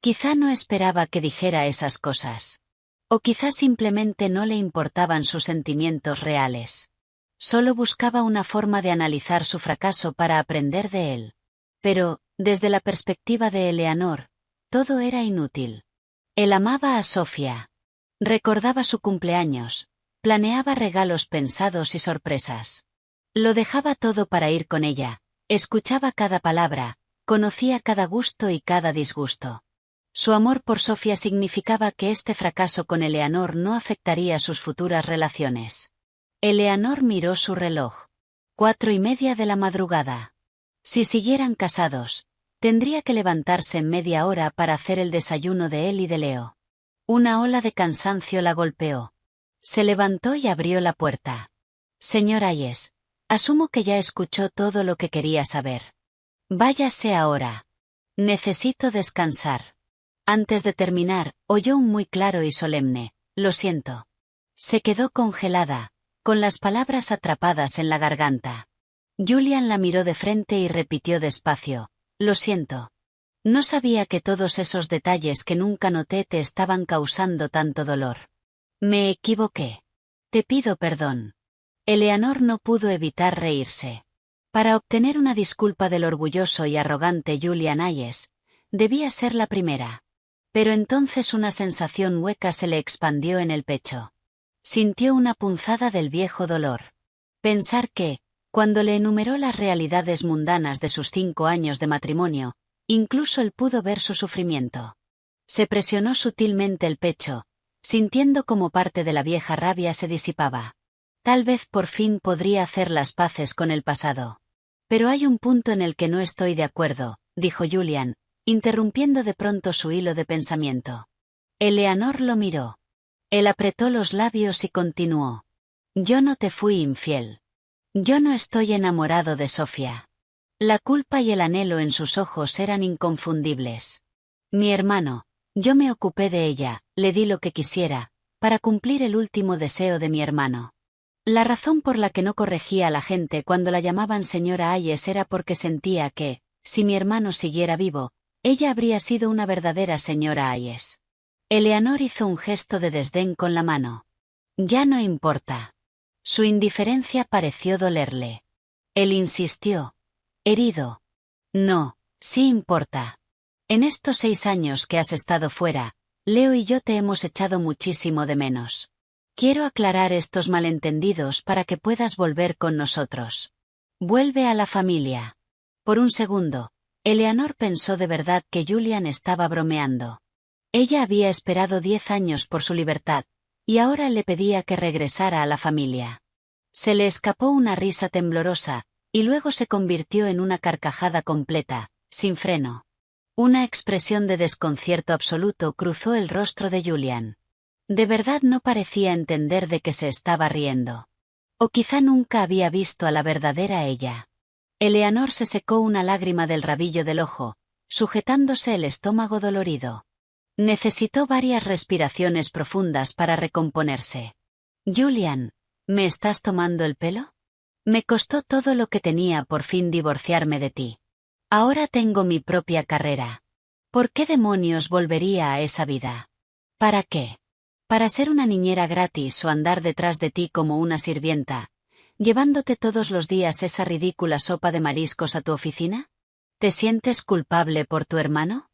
Quizá no esperaba que dijera esas cosas. O quizá simplemente no le importaban sus sentimientos reales. Solo buscaba una forma de analizar su fracaso para aprender de él. Pero, desde la perspectiva de Eleanor, todo era inútil. Él amaba a Sofía. Recordaba su cumpleaños, planeaba regalos pensados y sorpresas. Lo dejaba todo para ir con ella, escuchaba cada palabra, conocía cada gusto y cada disgusto. Su amor por Sofía significaba que este fracaso con Eleanor no afectaría sus futuras relaciones. Eleanor miró su reloj. 4:30 de la madrugada. Si siguieran casados, tendría que levantarse en media hora para hacer el desayuno de él y de Leo. Una ola de cansancio la golpeó. Se levantó y abrió la puerta. Señor Hayes, asumo que ya escuchó todo lo que quería saber. Váyase ahora. Necesito descansar. Antes de terminar, oyó un muy claro y solemne, lo siento. Se quedó congelada, con las palabras atrapadas en la garganta. Julian la miró de frente y repitió despacio, lo siento. No sabía que todos esos detalles que nunca noté te estaban causando tanto dolor. Me equivoqué. Te pido perdón. Eleanor no pudo evitar reírse. Para obtener una disculpa del orgulloso y arrogante Julian Hayes, debía ser la primera. Pero entonces una sensación hueca se le expandió en el pecho. Sintió una punzada del viejo dolor. Pensar que, cuando le enumeró las realidades mundanas de sus 5 años de matrimonio, incluso él pudo ver su sufrimiento. Se presionó sutilmente el pecho, sintiendo como parte de la vieja rabia se disipaba. Tal vez por fin podría hacer las paces con el pasado. Pero hay un punto en el que no estoy de acuerdo, dijo Julian, interrumpiendo de pronto su hilo de pensamiento. Eleanor lo miró. Él apretó los labios y continuó. Yo no te fui infiel. Yo no estoy enamorado de Sofía. La culpa y el anhelo en sus ojos eran inconfundibles. Mi hermano, yo me ocupé de ella, le di lo que quisiera, para cumplir el último deseo de mi hermano. La razón por la que no corregía a la gente cuando la llamaban señora Hayes era porque sentía que, si mi hermano siguiera vivo, ella habría sido una verdadera señora Hayes. Eleanor hizo un gesto de desdén con la mano. Ya no importa. Su indiferencia pareció dolerle. Él insistió. Herido. No, sí importa. En estos 6 años que has estado fuera, Leo y yo te hemos echado muchísimo de menos. Quiero aclarar estos malentendidos para que puedas volver con nosotros. Vuelve a la familia. Por un segundo, Eleanor pensó de verdad que Julian estaba bromeando. Ella había esperado 10 años por su libertad, y ahora le pedía que regresara a la familia. Se le escapó una risa temblorosa, y luego se convirtió en una carcajada completa, sin freno. Una expresión de desconcierto absoluto cruzó el rostro de Julian. De verdad no parecía entender de qué se estaba riendo. O quizá nunca había visto a la verdadera ella. Eleanor se secó una lágrima del rabillo del ojo, sujetándose el estómago dolorido. Necesitó varias respiraciones profundas para recomponerse. Julian, ¿me estás tomando el pelo? Me costó todo lo que tenía por fin divorciarme de ti. Ahora tengo mi propia carrera. ¿Por qué demonios volvería a esa vida? ¿Para qué? ¿Para ser una niñera gratis o andar detrás de ti como una sirvienta, llevándote todos los días esa ridícula sopa de mariscos a tu oficina? ¿Te sientes culpable por tu hermano?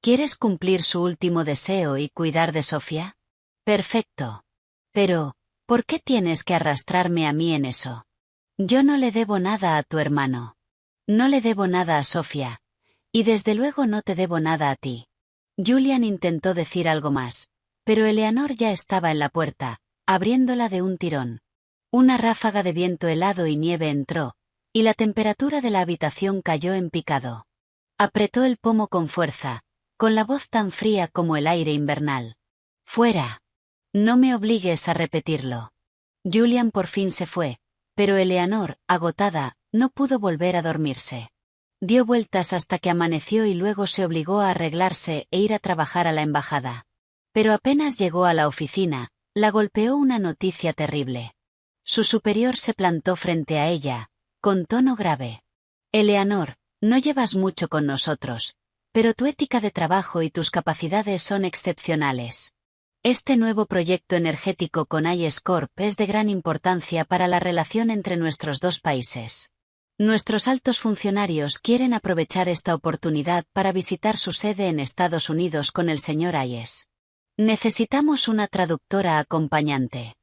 ¿Quieres cumplir su último deseo y cuidar de Sofía? Perfecto. Pero, ¿por qué tienes que arrastrarme a mí en eso? Yo no le debo nada a tu hermano. No le debo nada a Sofía. Y desde luego no te debo nada a ti. Julian intentó decir algo más, pero Eleanor ya estaba en la puerta, abriéndola de un tirón. Una ráfaga de viento helado y nieve entró, y la temperatura de la habitación cayó en picado. Apretó el pomo con fuerza, con la voz tan fría como el aire invernal. Fuera. No me obligues a repetirlo. Julian por fin se fue, pero Eleanor, agotada, no pudo volver a dormirse. Dio vueltas hasta que amaneció y luego se obligó a arreglarse e ir a trabajar a la embajada. Pero apenas llegó a la oficina, la golpeó una noticia terrible. Su superior se plantó frente a ella, con tono grave. Eleanor, no llevas mucho con nosotros, pero tu ética de trabajo y tus capacidades son excepcionales. Este nuevo proyecto energético con IS Corp es de gran importancia para la relación entre nuestros dos países. Nuestros altos funcionarios quieren aprovechar esta oportunidad para visitar su sede en Estados Unidos con el señor Hayes. Necesitamos una traductora acompañante.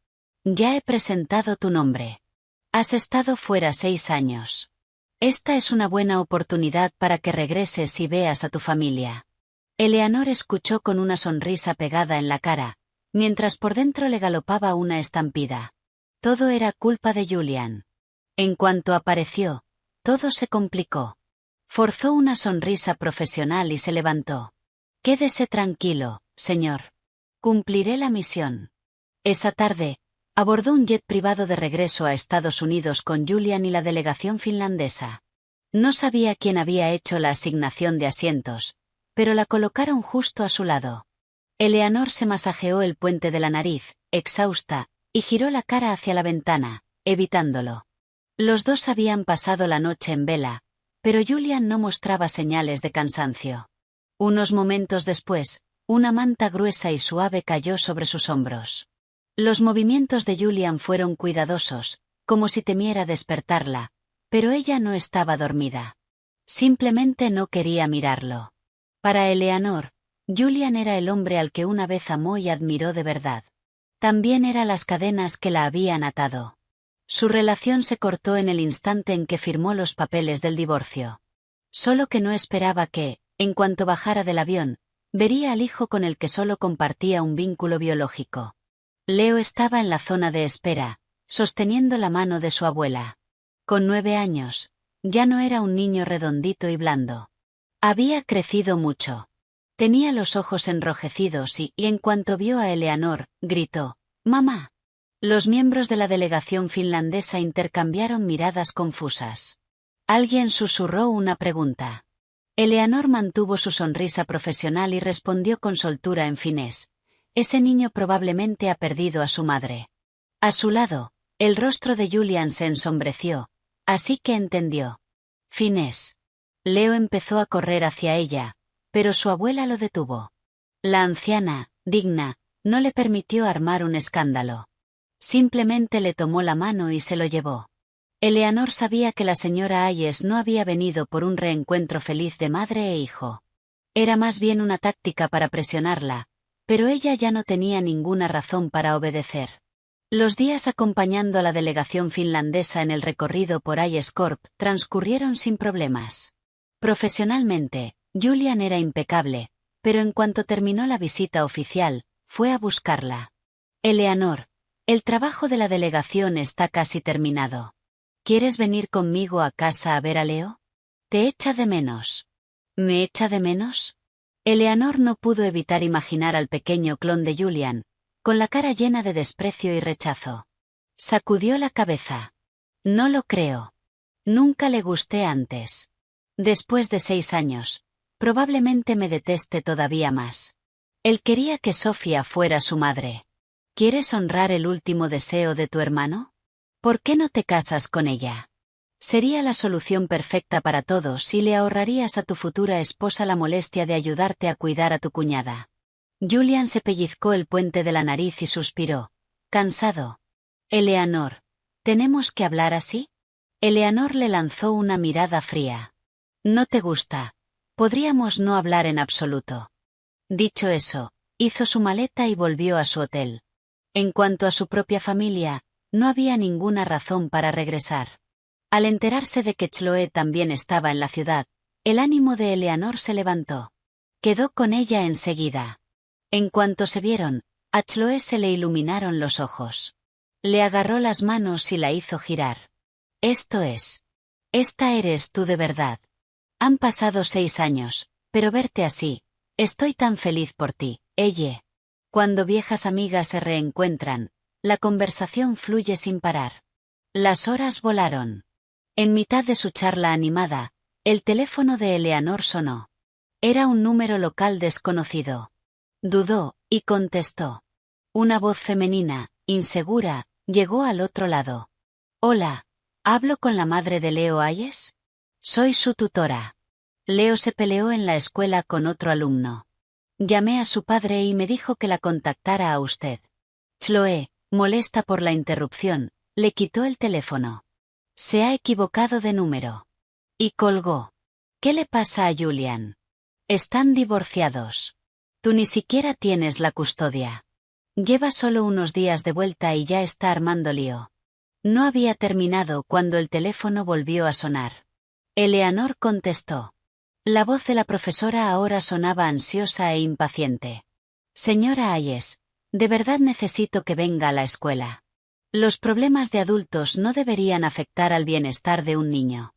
Ya he presentado tu nombre. Has estado fuera 6 años. Esta es una buena oportunidad para que regreses y veas a tu familia. Eleanor escuchó con una sonrisa pegada en la cara, mientras por dentro le galopaba una estampida. Todo era culpa de Julian. En cuanto apareció, todo se complicó. Forzó una sonrisa profesional y se levantó. Quédese tranquilo, señor. Cumpliré la misión. Esa tarde, abordó un jet privado de regreso a Estados Unidos con Julian y la delegación finlandesa. No sabía quién había hecho la asignación de asientos, pero la colocaron justo a su lado. Eleanor se masajeó el puente de la nariz, exhausta, y giró la cara hacia la ventana, evitándolo. Los dos habían pasado la noche en vela, pero Julian no mostraba señales de cansancio. Unos momentos después, una manta gruesa y suave cayó sobre sus hombros. Los movimientos de Julian fueron cuidadosos, como si temiera despertarla, pero ella no estaba dormida. Simplemente no quería mirarlo. Para Eleanor, Julian era el hombre al que una vez amó y admiró de verdad. También eran las cadenas que la habían atado. Su relación se cortó en el instante en que firmó los papeles del divorcio. Solo que no esperaba que, en cuanto bajara del avión, vería al hijo con el que solo compartía un vínculo biológico. Leo estaba en la zona de espera, sosteniendo la mano de su abuela. Con 9 años, ya no era un niño redondito y blando. Había crecido mucho. Tenía los ojos enrojecidos y en cuanto vio a Eleanor, gritó, «¡Mamá!». Los miembros de la delegación finlandesa intercambiaron miradas confusas. Alguien susurró una pregunta. Eleanor mantuvo su sonrisa profesional y respondió con soltura en finés. Ese niño probablemente ha perdido a su madre. A su lado, el rostro de Julian se ensombreció, así que entendió. Finés. Leo empezó a correr hacia ella, pero su abuela lo detuvo. La anciana, digna, no le permitió armar un escándalo. Simplemente le tomó la mano y se lo llevó. Eleanor sabía que la señora Hayes no había venido por un reencuentro feliz de madre e hijo. Era más bien una táctica para presionarla, pero ella ya no tenía ninguna razón para obedecer. Los días acompañando a la delegación finlandesa en el recorrido por IS Corp transcurrieron sin problemas. Profesionalmente, Julian era impecable, pero en cuanto terminó la visita oficial, fue a buscarla. Eleanor, el trabajo de la delegación está casi terminado. ¿Quieres venir conmigo a casa a ver a Leo? Te echa de menos. ¿Me echa de menos? Eleanor no pudo evitar imaginar al pequeño clon de Julian, con la cara llena de desprecio y rechazo. Sacudió la cabeza. No lo creo. Nunca le gusté antes. Después de 6 años, probablemente me deteste todavía más. Él quería que Sofía fuera su madre. ¿Quieres honrar el último deseo de tu hermano? ¿Por qué no te casas con ella? Sería la solución perfecta para todos y le ahorrarías a tu futura esposa la molestia de ayudarte a cuidar a tu cuñada. Julian se pellizcó el puente de la nariz y suspiró, cansado. Eleanor, ¿tenemos que hablar así? Eleanor le lanzó una mirada fría. No te gusta. Podríamos no hablar en absoluto. Dicho eso, hizo su maleta y volvió a su hotel. En cuanto a su propia familia, no había ninguna razón para regresar. Al enterarse de que Chloe también estaba en la ciudad, el ánimo de Eleanor se levantó. Quedó con ella enseguida. En cuanto se vieron, a Chloe se le iluminaron los ojos. Le agarró las manos y la hizo girar. Esto es. Esta eres tú de verdad. Han pasado 6 años, pero verte así, estoy tan feliz por ti, ella. Cuando viejas amigas se reencuentran, la conversación fluye sin parar. Las horas volaron. En mitad de su charla animada, el teléfono de Eleanor sonó. Era un número local desconocido. Dudó, y contestó. Una voz femenina, insegura, llegó al otro lado. Hola, ¿hablo con la madre de Leo Hayes? Soy su tutora. Leo se peleó en la escuela con otro alumno. Llamé a su padre y me dijo que la contactara a usted. Chloe, molesta por la interrupción, le quitó el teléfono. Se ha equivocado de número. Y colgó. ¿Qué le pasa a Julian? Están divorciados. Tú ni siquiera tienes la custodia. Lleva solo unos días de vuelta y ya está armando lío. No había terminado cuando el teléfono volvió a sonar. Eleanor contestó. La voz de la profesora ahora sonaba ansiosa e impaciente. Señora Hayes, de verdad necesito que venga a la escuela. Los problemas de adultos no deberían afectar al bienestar de un niño.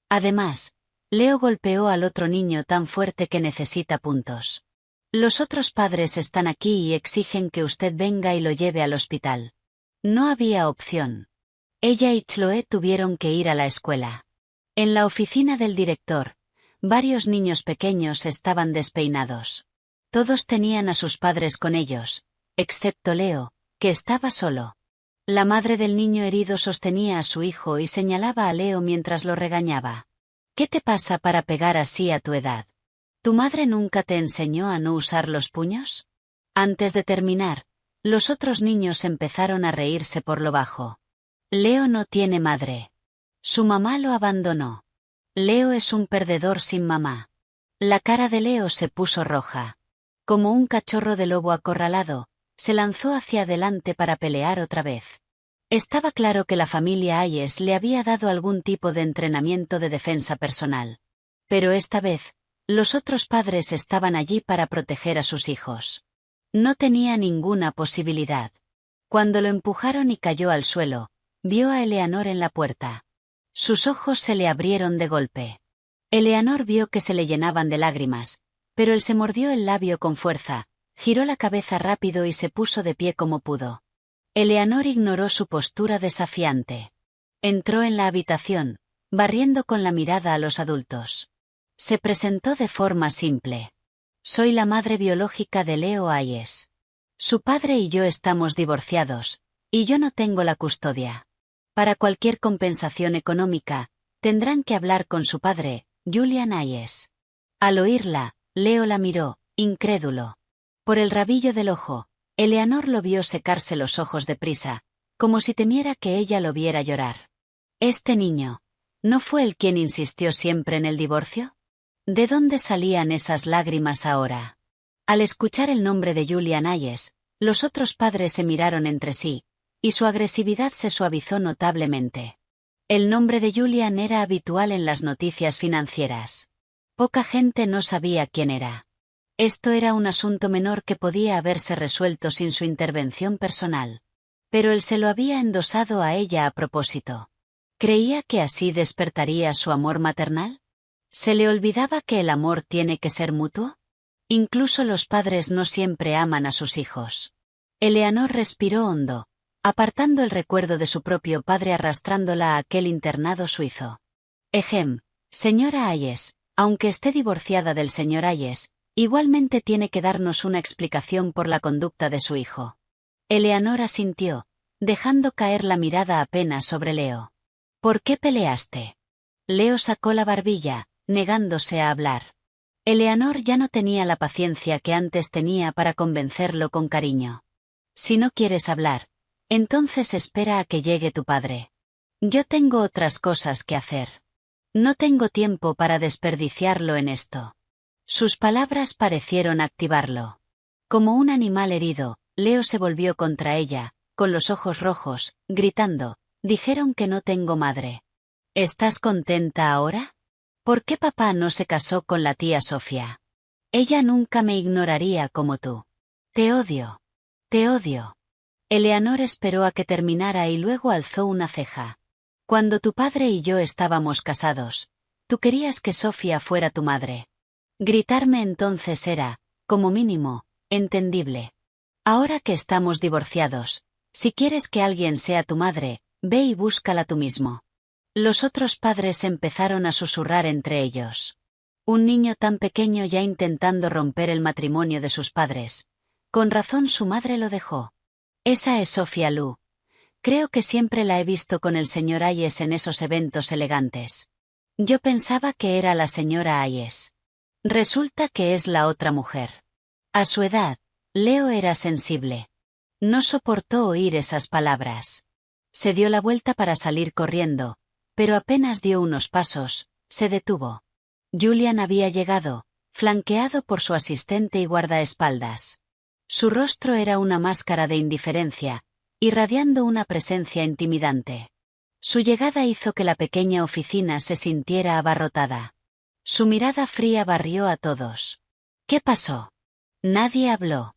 Además, Leo golpeó al otro niño tan fuerte que necesita puntos. Los otros padres están aquí y exigen que usted venga y lo lleve al hospital. No había opción. Ella y Chloe tuvieron que ir a la escuela. En la oficina del director, varios niños pequeños estaban despeinados. Todos tenían a sus padres con ellos, excepto Leo, que estaba solo. La madre del niño herido sostenía a su hijo y señalaba a Leo mientras lo regañaba. ¿Qué te pasa para pegar así a tu edad? ¿Tu madre nunca te enseñó a no usar los puños? Antes de terminar, los otros niños empezaron a reírse por lo bajo. Leo no tiene madre. Su mamá lo abandonó. Leo es un perdedor sin mamá. La cara de Leo se puso roja. Como un cachorro de lobo acorralado, se lanzó hacia adelante para pelear otra vez. Estaba claro que la familia Hayes le había dado algún tipo de entrenamiento de defensa personal. Pero esta vez, los otros padres estaban allí para proteger a sus hijos. No tenía ninguna posibilidad. Cuando lo empujaron y cayó al suelo, vio a Eleanor en la puerta. Sus ojos se le abrieron de golpe. Eleanor vio que se le llenaban de lágrimas, pero él se mordió el labio con fuerza, giró la cabeza rápido y se puso de pie como pudo. Eleanor ignoró su postura desafiante. Entró en la habitación, barriendo con la mirada a los adultos. Se presentó de forma simple. Soy la madre biológica de Leo Hayes. Su padre y yo estamos divorciados, y yo no tengo la custodia. Para cualquier compensación económica, tendrán que hablar con su padre, Julian Hayes. Al oírla, Leo la miró, incrédulo. Por el rabillo del ojo, Eleanor lo vio secarse los ojos deprisa, como si temiera que ella lo viera llorar. Este niño, ¿no fue él quien insistió siempre en el divorcio? ¿De dónde salían esas lágrimas ahora? Al escuchar el nombre de Julian Hayes, los otros padres se miraron entre sí, y su agresividad se suavizó notablemente. El nombre de Julian era habitual en las noticias financieras. Poca gente no sabía quién era. Esto era un asunto menor que podía haberse resuelto sin su intervención personal. Pero él se lo había endosado a ella a propósito. ¿Creía que así despertaría su amor maternal? ¿Se le olvidaba que el amor tiene que ser mutuo? Incluso los padres no siempre aman a sus hijos. Eleanor respiró hondo, apartando el recuerdo de su propio padre arrastrándola a aquel internado suizo. Señora Hayes, aunque esté divorciada del señor Hayes, igualmente tiene que darnos una explicación por la conducta de su hijo. Eleanor asintió, dejando caer la mirada apenas sobre Leo. ¿Por qué peleaste? Leo sacó la barbilla, negándose a hablar. Eleanor ya no tenía la paciencia que antes tenía para convencerlo con cariño. Si no quieres hablar, entonces espera a que llegue tu padre. Yo tengo otras cosas que hacer. No tengo tiempo para desperdiciarlo en esto. Sus palabras parecieron activarlo. Como un animal herido, Leo se volvió contra ella, con los ojos rojos, gritando, dijeron que no tengo madre. ¿Estás contenta ahora? ¿Por qué papá no se casó con la tía Sofía? Ella nunca me ignoraría como tú. Te odio. Te odio. Eleanor esperó a que terminara y luego alzó una ceja. Cuando tu padre y yo estábamos casados, Tú querías que Sofía fuera tu madre. Gritarme entonces era, como mínimo, entendible. Ahora que estamos divorciados, si quieres que alguien sea tu madre, ve y búscala tú mismo. Los otros padres empezaron a susurrar entre ellos. Un niño tan pequeño ya intentando romper el matrimonio de sus padres. Con razón su madre lo dejó. Esa es Sofía Lu. Creo que siempre la he visto con el señor Hayes en esos eventos elegantes. Yo pensaba que era la señora Hayes. Resulta que es la otra mujer. A su edad, Leo era sensible. No soportó oír esas palabras. Se dio la vuelta para salir corriendo, pero apenas dio unos pasos, se detuvo. Julian había llegado, flanqueado por su asistente y guardaespaldas. Su rostro era una máscara de indiferencia, irradiando una presencia intimidante. Su llegada hizo que la pequeña oficina se sintiera abarrotada. Su mirada fría barrió a todos. ¿Qué pasó? Nadie habló.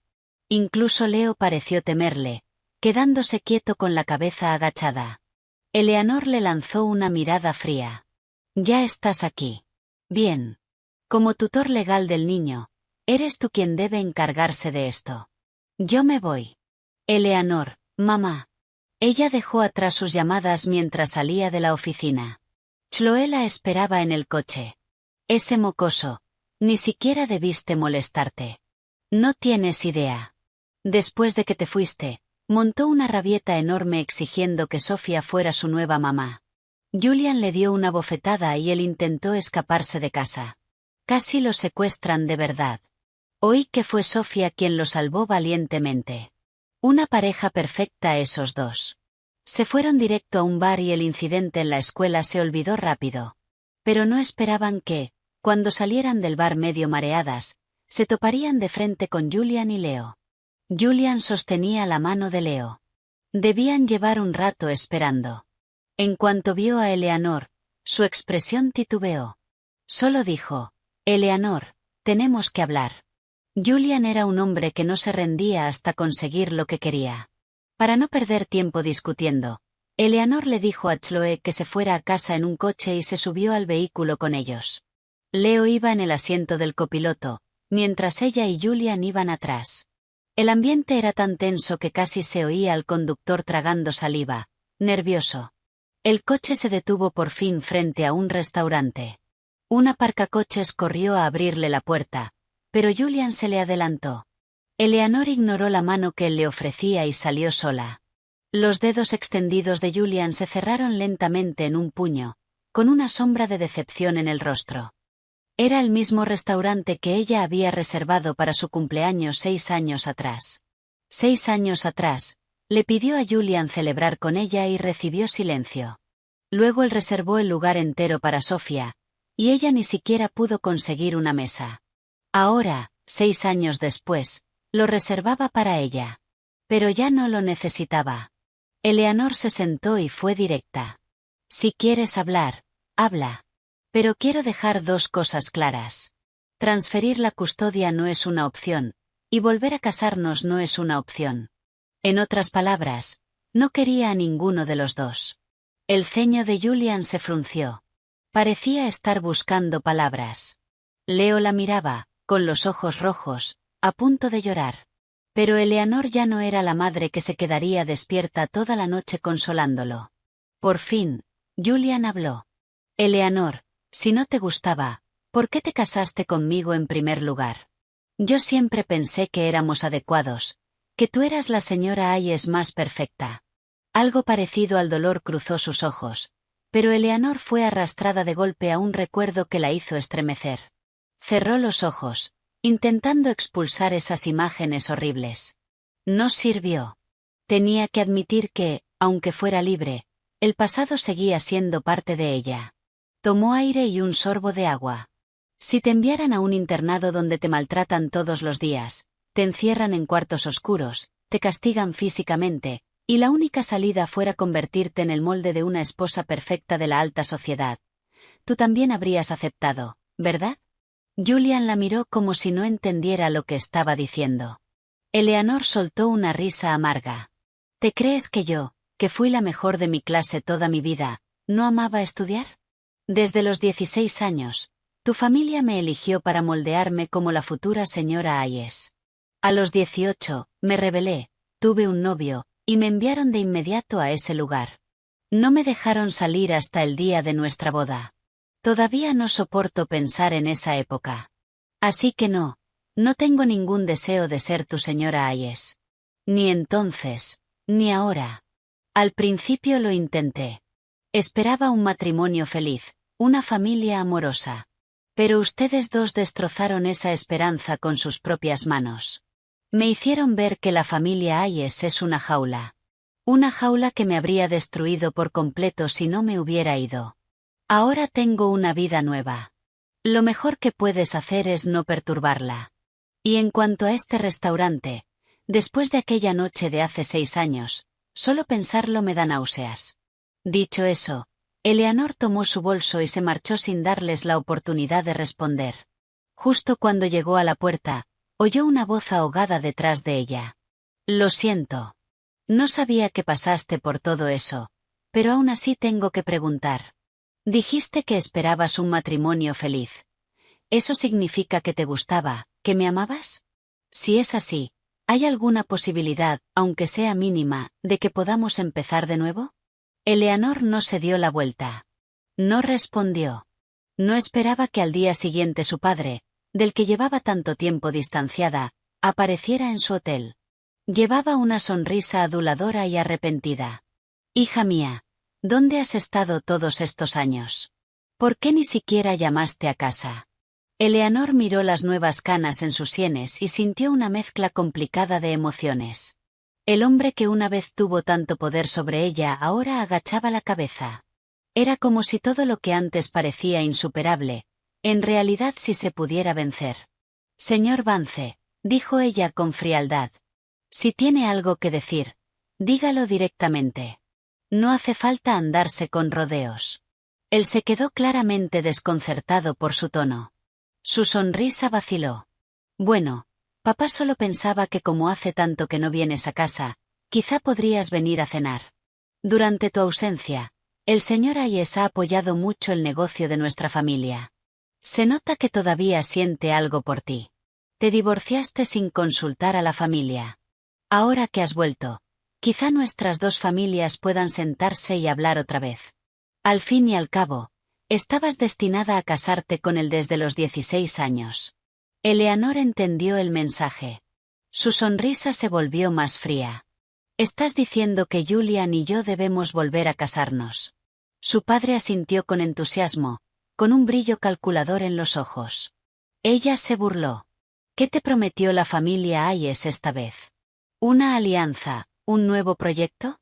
Incluso Leo pareció temerle, quedándose quieto con la cabeza agachada. Eleanor le lanzó una mirada fría. Ya estás aquí. Bien. Como tutor legal del niño, eres tú quien debe encargarse de esto. Yo me voy. Eleanor, mamá. Ella dejó atrás sus llamadas mientras salía de la oficina. Chloe la esperaba en el coche. Ese mocoso. Ni siquiera debiste molestarte. No tienes idea. Después de que te fuiste, montó una rabieta enorme exigiendo que Sofía fuera su nueva mamá. Julian le dio una bofetada y él intentó escaparse de casa. Casi lo secuestran de verdad. Oí que fue Sofía quien lo salvó valientemente. Una pareja perfecta esos dos. Se fueron directo a un bar y el incidente en la escuela se olvidó rápido. Pero no esperaban que, cuando salieran del bar medio mareadas, se toparían de frente con Julian y Leo. Julian sostenía la mano de Leo. Debían llevar un rato esperando. En cuanto vio a Eleanor, su expresión titubeó. Solo dijo, Eleanor, tenemos que hablar. Julian era un hombre que no se rendía hasta conseguir lo que quería. Para no perder tiempo discutiendo, Eleanor le dijo a Chloe que se fuera a casa en un coche y se subió al vehículo con ellos. Leo iba en el asiento del copiloto, mientras ella y Julian iban atrás. El ambiente era tan tenso que casi se oía al conductor tragando saliva, nervioso. El coche se detuvo por fin frente a un restaurante. Un aparcacoches corrió a abrirle la puerta, pero Julian se le adelantó. Eleanor ignoró la mano que él le ofrecía y salió sola. Los dedos extendidos de Julian se cerraron lentamente en un puño, con una sombra de decepción en el rostro. Era el mismo restaurante que ella había reservado para su cumpleaños 6 años atrás. 6 años atrás, le pidió a Julian celebrar con ella y recibió silencio. Luego él reservó el lugar entero para Sofía, y ella ni siquiera pudo conseguir una mesa. Ahora, 6 años después, lo reservaba para ella. Pero ya no lo necesitaba. Eleanor se sentó y fue directa. Si quieres hablar, habla. Pero quiero dejar 2 cosas claras. Transferir la custodia no es una opción, y volver a casarnos no es una opción. En otras palabras, no quería a ninguno de los dos. El ceño de Julian se frunció. Parecía estar buscando palabras. Leo la miraba, con los ojos rojos, a punto de llorar. Pero Eleanor ya no era la madre que se quedaría despierta toda la noche consolándolo. Por fin, Julian habló. Eleanor, si no te gustaba, ¿por qué te casaste conmigo en primer lugar? Yo siempre pensé que éramos adecuados, que tú eras la señora Hayes más perfecta. Algo parecido al dolor cruzó sus ojos, pero Eleanor fue arrastrada de golpe a un recuerdo que la hizo estremecer. Cerró los ojos, intentando expulsar esas imágenes horribles. No sirvió. Tenía que admitir que, aunque fuera libre, el pasado seguía siendo parte de ella. Tomó aire y un sorbo de agua. Si te enviaran a un internado donde te maltratan todos los días, te encierran en cuartos oscuros, te castigan físicamente, y la única salida fuera convertirte en el molde de una esposa perfecta de la alta sociedad, tú también habrías aceptado, ¿verdad? Julian la miró como si no entendiera lo que estaba diciendo. Eleanor soltó una risa amarga. ¿Te crees que yo, que fui la mejor de mi clase toda mi vida, no amaba estudiar? Desde los 16 años, tu familia me eligió para moldearme como la futura señora Hayes. A los 18, me rebelé, tuve un novio, y me enviaron de inmediato a ese lugar. No me dejaron salir hasta el día de nuestra boda. Todavía no soporto pensar en esa época. Así que no tengo ningún deseo de ser tu señora Hayes. Ni entonces, ni ahora. Al principio lo intenté. Esperaba un matrimonio feliz, una familia amorosa. Pero ustedes dos destrozaron esa esperanza con sus propias manos. Me hicieron ver que la familia Hayes es una jaula. Una jaula que me habría destruido por completo si no me hubiera ido. Ahora tengo una vida nueva. Lo mejor que puedes hacer es no perturbarla. Y en cuanto a este restaurante, después de aquella noche de hace 6 años, solo pensarlo me da náuseas. Dicho eso, Eleanor tomó su bolso y se marchó sin darles la oportunidad de responder. Justo cuando llegó a la puerta, oyó una voz ahogada detrás de ella. Lo siento. No sabía que pasaste por todo eso, pero aún así tengo que preguntar. Dijiste que esperabas un matrimonio feliz. ¿Eso significa que te gustaba, que me amabas? Si es así, ¿hay alguna posibilidad, aunque sea mínima, de que podamos empezar de nuevo? Eleanor no se dio la vuelta. No respondió. No esperaba que al día siguiente su padre, del que llevaba tanto tiempo distanciada, apareciera en su hotel. Llevaba una sonrisa aduladora y arrepentida. Hija mía, ¿dónde has estado todos estos años? ¿Por qué ni siquiera llamaste a casa? Eleanor miró las nuevas canas en sus sienes y sintió una mezcla complicada de emociones. El hombre que una vez tuvo tanto poder sobre ella ahora agachaba la cabeza. Era como si todo lo que antes parecía insuperable, en realidad sí se pudiera vencer. Señor Vance, dijo ella con frialdad. Si tiene algo que decir, dígalo directamente. No hace falta andarse con rodeos. Él se quedó claramente desconcertado por su tono. Su sonrisa vaciló. Bueno, papá solo pensaba que como hace tanto que no vienes a casa, quizá podrías venir a cenar. Durante tu ausencia, el señor Hayes ha apoyado mucho el negocio de nuestra familia. Se nota que todavía siente algo por ti. Te divorciaste sin consultar a la familia. Ahora que has vuelto, quizá nuestras dos familias puedan sentarse y hablar otra vez. Al fin y al cabo, estabas destinada a casarte con él desde los 16 años. Eleanor entendió el mensaje. Su sonrisa se volvió más fría. Estás diciendo que Julian y yo debemos volver a casarnos. Su padre asintió con entusiasmo, con un brillo calculador en los ojos. Ella se burló. ¿Qué te prometió la familia Hayes esta vez? ¿Una alianza, un nuevo proyecto?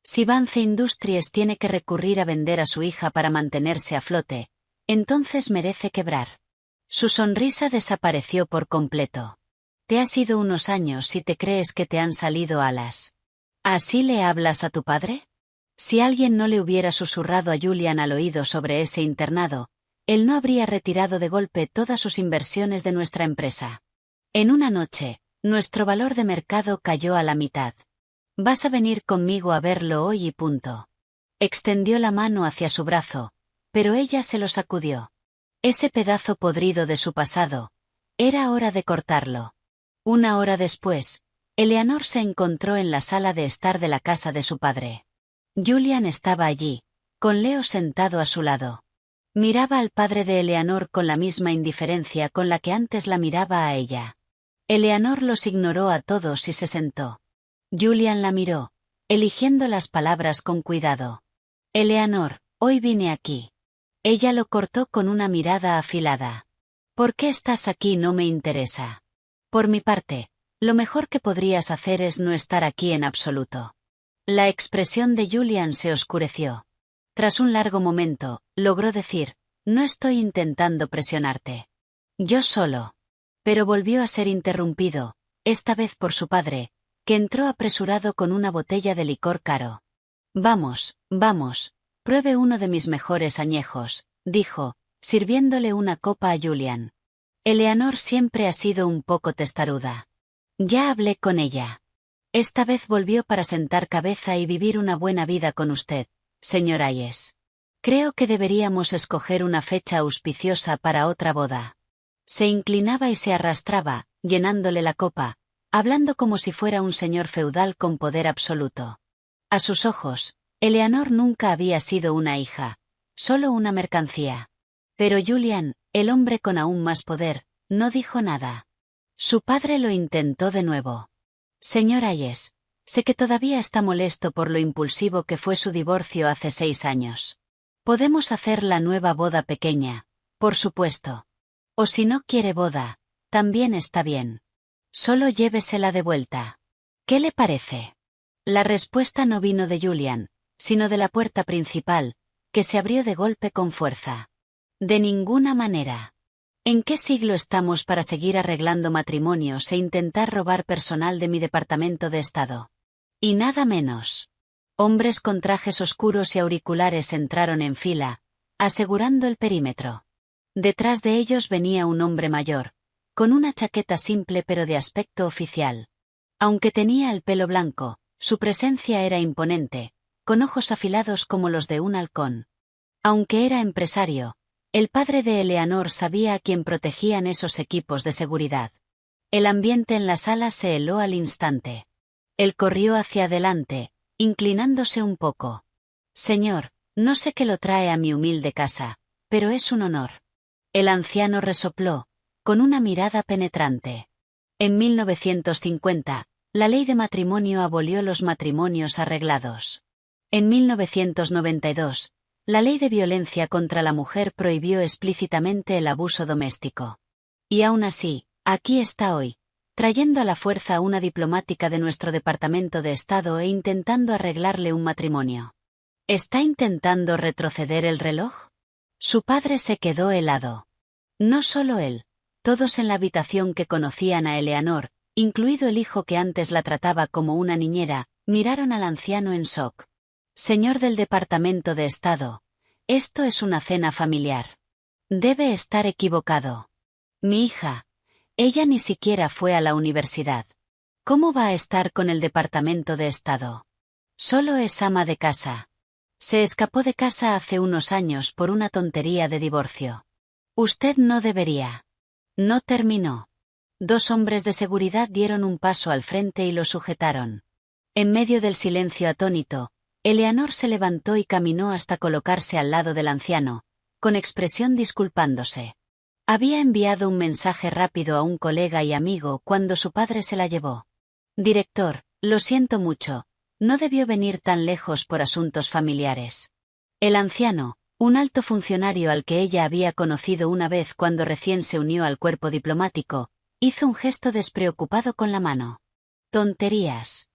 Si Vance Industries tiene que recurrir a vender a su hija para mantenerse a flote, entonces merece quebrar. Su sonrisa desapareció por completo. Te has ido unos años y te crees que te han salido alas. ¿Así le hablas a tu padre? Si alguien no le hubiera susurrado a Julian al oído sobre ese internado, él no habría retirado de golpe todas sus inversiones de nuestra empresa. En una noche, nuestro valor de mercado cayó a la mitad. Vas a venir conmigo a verlo hoy y punto. Extendió la mano hacia su brazo, pero ella se lo sacudió. Ese pedazo podrido de su pasado, era hora de cortarlo. Una hora después, Eleanor se encontró en la sala de estar de la casa de su padre. Julian estaba allí, con Leo sentado a su lado. Miraba al padre de Eleanor con la misma indiferencia con la que antes la miraba a ella. Eleanor los ignoró a todos y se sentó. Julian la miró, eligiendo las palabras con cuidado. Eleanor, hoy vine aquí. Ella lo cortó con una mirada afilada. ¿Por qué estás aquí? No me interesa. Por mi parte, lo mejor que podrías hacer es no estar aquí en absoluto. La expresión de Julian se oscureció. Tras un largo momento, logró decir, no estoy intentando presionarte. Yo solo. Pero volvió a ser interrumpido, esta vez por su padre, que entró apresurado con una botella de licor caro. Vamos, vamos, pruebe uno de mis mejores añejos, dijo, sirviéndole una copa a Julian. Eleanor siempre ha sido un poco testaruda. Ya hablé con ella. Esta vez volvió para sentar cabeza y vivir una buena vida con usted, señor Hayes. Creo que deberíamos escoger una fecha auspiciosa para otra boda. Se inclinaba y se arrastraba, llenándole la copa, hablando como si fuera un señor feudal con poder absoluto. A sus ojos, Eleanor nunca había sido una hija, solo una mercancía. Pero Julian, el hombre con aún más poder, no dijo nada. Su padre lo intentó de nuevo. Señor Hayes, sé que todavía está molesto por lo impulsivo que fue su divorcio hace 6 años. Podemos hacer la nueva boda pequeña, por supuesto. O si no quiere boda, también está bien. Solo llévesela de vuelta. ¿Qué le parece? La respuesta no vino de Julian, sino de la puerta principal, que se abrió de golpe con fuerza. De ninguna manera. ¿En qué siglo estamos para seguir arreglando matrimonios e intentar robar personal de mi departamento de Estado? Y nada menos. Hombres con trajes oscuros y auriculares entraron en fila, asegurando el perímetro. Detrás de ellos venía un hombre mayor, con una chaqueta simple pero de aspecto oficial. Aunque tenía el pelo blanco, su presencia era imponente, con ojos afilados como los de un halcón. Aunque era empresario, el padre de Eleanor sabía a quién protegían esos equipos de seguridad. El ambiente en la sala se heló al instante. Él corrió hacia adelante, inclinándose un poco. Señor, no sé qué lo trae a mi humilde casa, pero es un honor. El anciano resopló, con una mirada penetrante. En 1950, la ley de matrimonio abolió los matrimonios arreglados. En 1992, la ley de violencia contra la mujer prohibió explícitamente el abuso doméstico. Y aún así, aquí está hoy, trayendo a la fuerza a una diplomática de nuestro Departamento de Estado e intentando arreglarle un matrimonio. ¿Está intentando retroceder el reloj? Su padre se quedó helado. No solo él, todos en la habitación que conocían a Eleanor, incluido el hijo que antes la trataba como una niñera, miraron al anciano en shock. Señor del Departamento de Estado, esto es una cena familiar. Debe estar equivocado. Mi hija, ella ni siquiera fue a la universidad. ¿Cómo va a estar con el Departamento de Estado? Solo es ama de casa. Se escapó de casa hace unos años por una tontería de divorcio. Usted no debería. No terminó. 2 hombres de seguridad dieron un paso al frente y lo sujetaron. En medio del silencio atónito, Eleanor se levantó y caminó hasta colocarse al lado del anciano, con expresión disculpándose. Había enviado un mensaje rápido a un colega y amigo cuando su padre se la llevó. Director, lo siento mucho, no debió venir tan lejos por asuntos familiares. El anciano, un alto funcionario al que ella había conocido una vez cuando recién se unió al cuerpo diplomático, hizo un gesto despreocupado con la mano. Tonterías.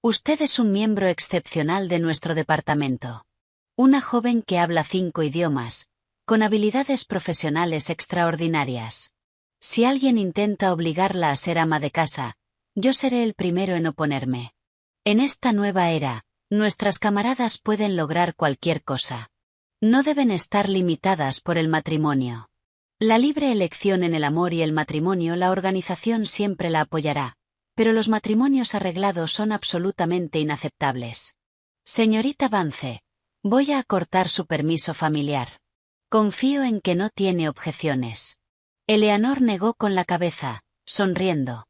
Usted es un miembro excepcional de nuestro departamento. Una joven que habla 5 idiomas, con habilidades profesionales extraordinarias. Si alguien intenta obligarla a ser ama de casa, yo seré el primero en oponerme. En esta nueva era, nuestras camaradas pueden lograr cualquier cosa. No deben estar limitadas por el matrimonio. La libre elección en el amor y el matrimonio, la organización siempre la apoyará, pero los matrimonios arreglados son absolutamente inaceptables. Señorita Vance, voy a acortar su permiso familiar. Confío en que no tiene objeciones. Eleanor negó con la cabeza, sonriendo.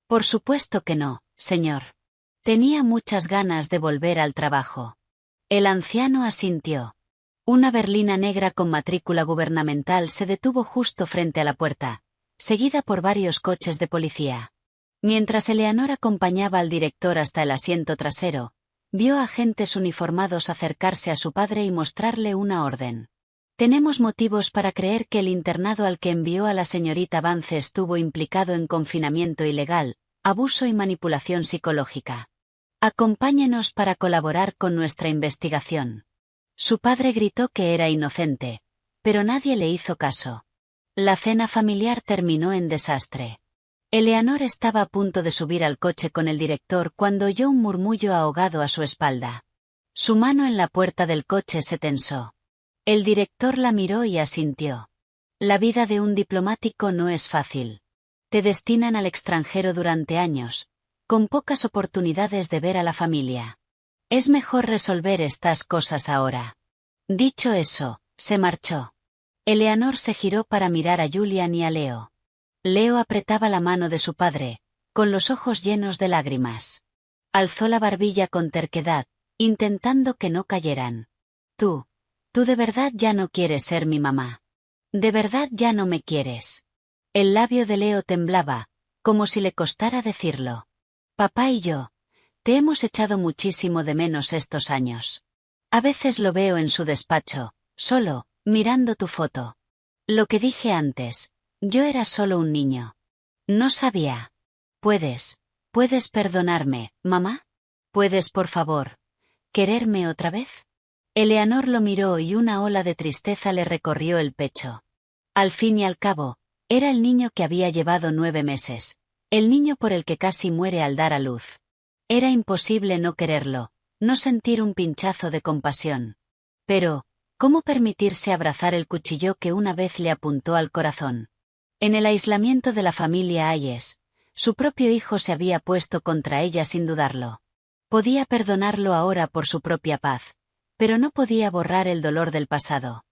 Por supuesto que no, señor. Tenía muchas ganas de volver al trabajo. El anciano asintió. Una berlina negra con matrícula gubernamental se detuvo justo frente a la puerta, seguida por varios coches de policía. Mientras Eleanor acompañaba al director hasta el asiento trasero, vio a agentes uniformados acercarse a su padre y mostrarle una orden. Tenemos motivos para creer que el internado al que envió a la señorita Vance estuvo implicado en confinamiento ilegal, abuso y manipulación psicológica. Acompáñenos para colaborar con nuestra investigación. Su padre gritó que era inocente, pero nadie le hizo caso. La cena familiar terminó en desastre. Eleanor estaba a punto de subir al coche con el director cuando oyó un murmullo ahogado a su espalda. Su mano en la puerta del coche se tensó. El director la miró y asintió. La vida de un diplomático no es fácil. Te destinan al extranjero durante años, con pocas oportunidades de ver a la familia. Es mejor resolver estas cosas ahora. Dicho eso, se marchó. Eleanor se giró para mirar a Julian y a Leo. Leo apretaba la mano de su padre, con los ojos llenos de lágrimas. Alzó la barbilla con terquedad, intentando que no cayeran. Tú de verdad ya no quieres ser mi mamá. De verdad ya no me quieres. El labio de Leo temblaba, como si le costara decirlo. Papá y yo, te hemos echado muchísimo de menos estos años. A veces lo veo en su despacho, solo, mirando tu foto. Lo que dije antes, yo era solo un niño. No sabía. ¿Puedes perdonarme, mamá? ¿Puedes, por favor, quererme otra vez? Eleanor lo miró y una ola de tristeza le recorrió el pecho. Al fin y al cabo, era el niño que había llevado 9 meses, el niño por el que casi muere al dar a luz. Era imposible no quererlo, no sentir un pinchazo de compasión. Pero, ¿cómo permitirse abrazar el cuchillo que una vez le apuntó al corazón? En el aislamiento de la familia Hayes, su propio hijo se había puesto contra ella sin dudarlo. Podía perdonarlo ahora por su propia paz, pero no podía borrar el dolor del pasado.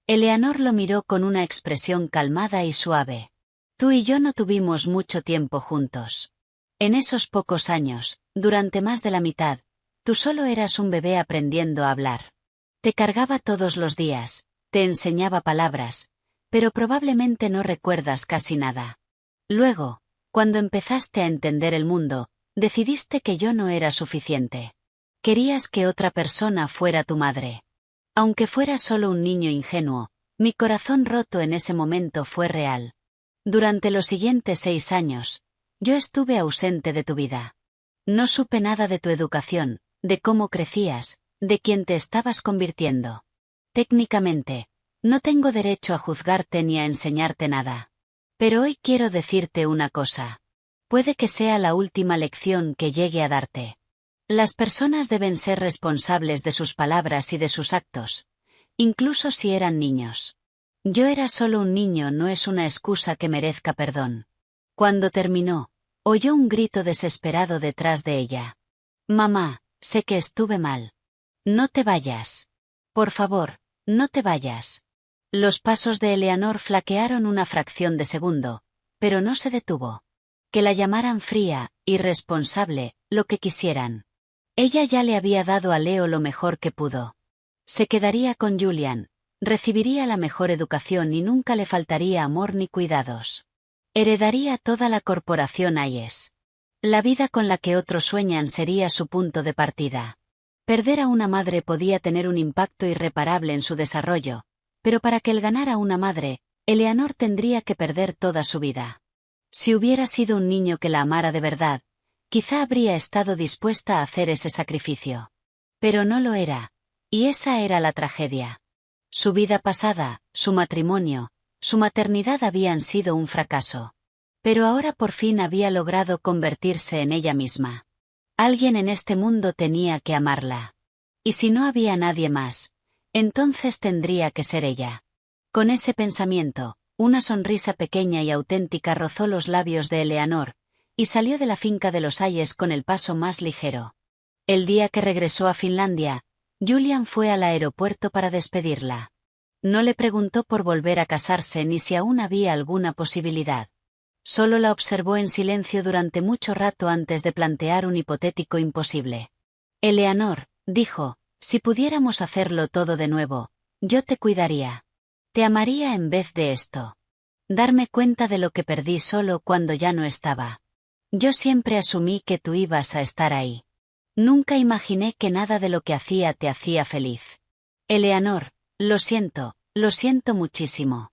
Eleanor lo miró con una expresión calmada y suave. Tú y yo no tuvimos mucho tiempo juntos. En esos pocos años, durante más de la mitad, tú solo eras un bebé aprendiendo a hablar. Te cargaba todos los días, te enseñaba palabras, pero probablemente no recuerdas casi nada. Luego, cuando empezaste a entender el mundo, decidiste que yo no era suficiente. Querías que otra persona fuera tu madre. Aunque fuera solo un niño ingenuo, mi corazón roto en ese momento fue real. Durante los siguientes 6 años, yo estuve ausente de tu vida. No supe nada de tu educación, de cómo crecías, de quién te estabas convirtiendo. Técnicamente, no tengo derecho a juzgarte ni a enseñarte nada. Pero hoy quiero decirte una cosa. Puede que sea la última lección que llegue a darte. Las personas deben ser responsables de sus palabras y de sus actos, incluso si eran niños. Yo era solo un niño no es una excusa que merezca perdón. Cuando terminó, oyó un grito desesperado detrás de ella. Mamá, sé que estuve mal. No te vayas. Por favor, no te vayas. Los pasos de Eleanor flaquearon una fracción de segundo, pero no se detuvo. Que la llamaran fría, irresponsable, lo que quisieran. Ella ya le había dado a Leo lo mejor que pudo. Se quedaría con Julian, recibiría la mejor educación y nunca le faltaría amor ni cuidados. Heredaría toda la corporación Hayes. La vida con la que otros sueñan sería su punto de partida. Perder a una madre podía tener un impacto irreparable en su desarrollo, pero para que él ganara una madre, Eleanor tendría que perder toda su vida. Si hubiera sido un niño que la amara de verdad, quizá habría estado dispuesta a hacer ese sacrificio. Pero no lo era, y esa era la tragedia. Su vida pasada, su matrimonio, su maternidad habían sido un fracaso. Pero ahora por fin había logrado convertirse en ella misma. Alguien en este mundo tenía que amarla. Y si no había nadie más, entonces tendría que ser ella. Con ese pensamiento, una sonrisa pequeña y auténtica rozó los labios de Eleanor, y salió de la finca de los Hayes con el paso más ligero. El día que regresó a Finlandia, Julian fue al aeropuerto para despedirla. No le preguntó por volver a casarse ni si aún había alguna posibilidad. Solo la observó en silencio durante mucho rato antes de plantear un hipotético imposible. Eleanor, dijo, si pudiéramos hacerlo todo de nuevo, yo te cuidaría. Te amaría en vez de esto. Darme cuenta de lo que perdí solo cuando ya no estaba. Yo siempre asumí que tú ibas a estar ahí. Nunca imaginé que nada de lo que hacía te hacía feliz. Eleanor, lo siento muchísimo.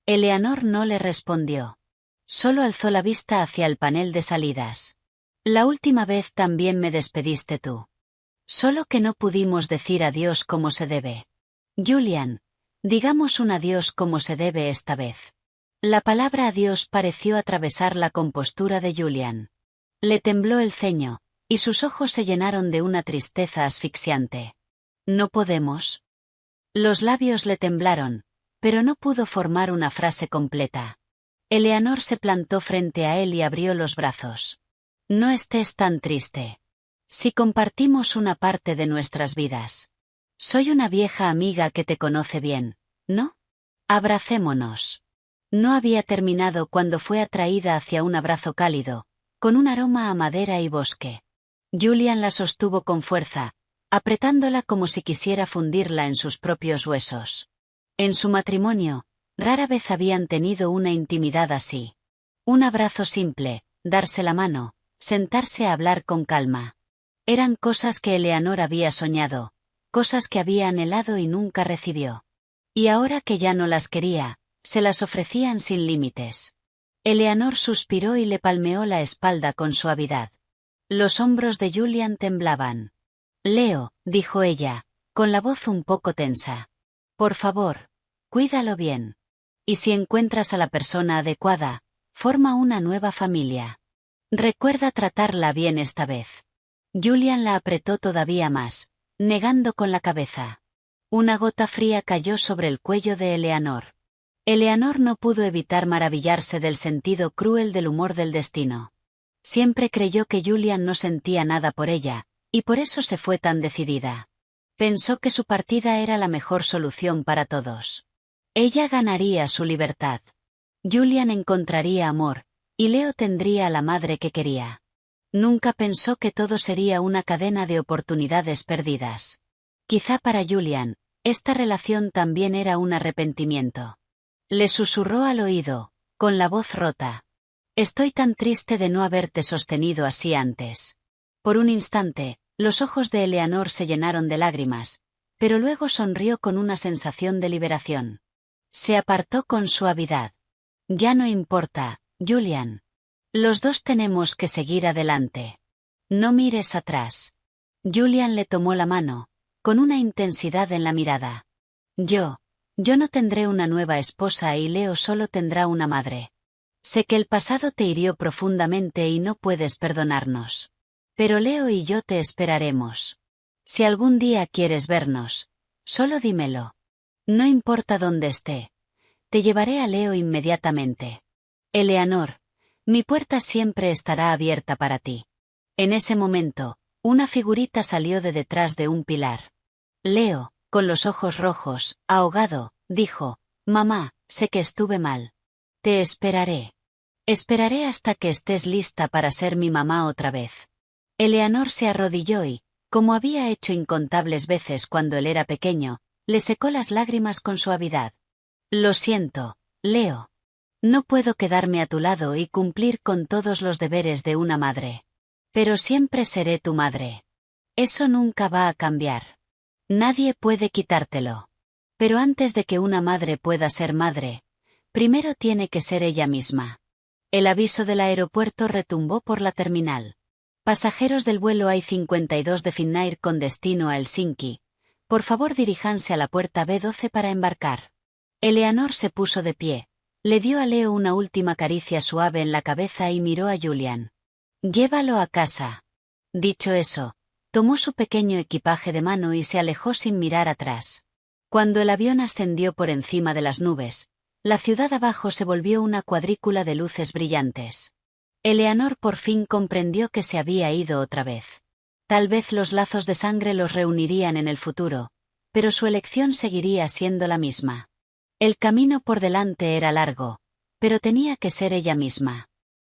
Eleanor no le respondió. Solo alzó la vista hacia el panel de salidas. La última vez también me despediste tú. Solo que no pudimos decir adiós como se debe. Julian, digamos un adiós como se debe esta vez. La palabra adiós pareció atravesar la compostura de Julian. Le tembló el ceño, y sus ojos se llenaron de una tristeza asfixiante. ¿No podemos? Los labios le temblaron, pero no pudo formar una frase completa. Eleanor se plantó frente a él y abrió los brazos. No estés tan triste. Si compartimos una parte de nuestras vidas. Soy una vieja amiga que te conoce bien, ¿no? Abracémonos. No había terminado cuando fue atraída hacia un abrazo cálido, con un aroma a madera y bosque. Julian la sostuvo con fuerza, apretándola como si quisiera fundirla en sus propios huesos. En su matrimonio, rara vez habían tenido una intimidad así. Un abrazo simple, darse la mano, sentarse a hablar con calma. Eran cosas que Eleanor había soñado, cosas que había anhelado y nunca recibió. Y ahora que ya no las quería, se las ofrecían sin límites. Eleanor suspiró y le palmeó la espalda con suavidad. Los hombros de Julian temblaban. Leo, dijo ella, con la voz un poco tensa. Por favor, cuídalo bien. Y si encuentras a la persona adecuada, forma una nueva familia. Recuerda tratarla bien esta vez. Julian la apretó todavía más, negando con la cabeza. Una gota fría cayó sobre el cuello de Eleanor. Eleanor no pudo evitar maravillarse del sentido cruel del humor del destino. Siempre creyó que Julian no sentía nada por ella, y por eso se fue tan decidida. Pensó que su partida era la mejor solución para todos. Ella ganaría su libertad. Julian encontraría amor, y Leo tendría a la madre que quería. Nunca pensó que todo sería una cadena de oportunidades perdidas. Quizá para Julian, esta relación también era un arrepentimiento. Le susurró al oído, con la voz rota. Estoy tan triste de no haberte sostenido así antes. Por un instante, los ojos de Eleanor se llenaron de lágrimas, pero luego sonrió con una sensación de liberación. Se apartó con suavidad. Ya no importa, Julian. Los dos tenemos que seguir adelante. No mires atrás. Julian le tomó la mano, con una intensidad en la mirada. Yo no tendré una nueva esposa y Leo solo tendrá una madre. Sé que el pasado te hirió profundamente y no puedes perdonarnos. Pero Leo y yo te esperaremos. Si algún día quieres vernos, solo dímelo. No importa dónde esté. Te llevaré a Leo inmediatamente. Eleanor, mi puerta siempre estará abierta para ti. En ese momento, una figurita salió de detrás de un pilar. Leo, con los ojos rojos, ahogado, dijo, «Mamá, sé que estuve mal. Te esperaré. Esperaré hasta que estés lista para ser mi mamá otra vez». Eleanor se arrodilló y, como había hecho incontables veces cuando él era pequeño, le secó las lágrimas con suavidad. «Lo siento, Leo. No puedo quedarme a tu lado y cumplir con todos los deberes de una madre. Pero siempre seré tu madre. Eso nunca va a cambiar. Nadie puede quitártelo. Pero antes de que una madre pueda ser madre, primero tiene que ser ella misma». El aviso del aeropuerto retumbó por la terminal. Pasajeros del vuelo I-52 de Finnair con destino a Helsinki. Por favor diríjanse a la puerta B12 para embarcar. Eleanor se puso de pie. Le dio a Leo una última caricia suave en la cabeza y miró a Julian. «Llévalo a casa». Dicho eso, tomó su pequeño equipaje de mano y se alejó sin mirar atrás. Cuando el avión ascendió por encima de las nubes, la ciudad abajo se volvió una cuadrícula de luces brillantes. Eleanor por fin comprendió que se había ido otra vez. Tal vez los lazos de sangre los reunirían en el futuro, pero su elección seguiría siendo la misma. El camino por delante era largo, pero tenía que ser ella misma.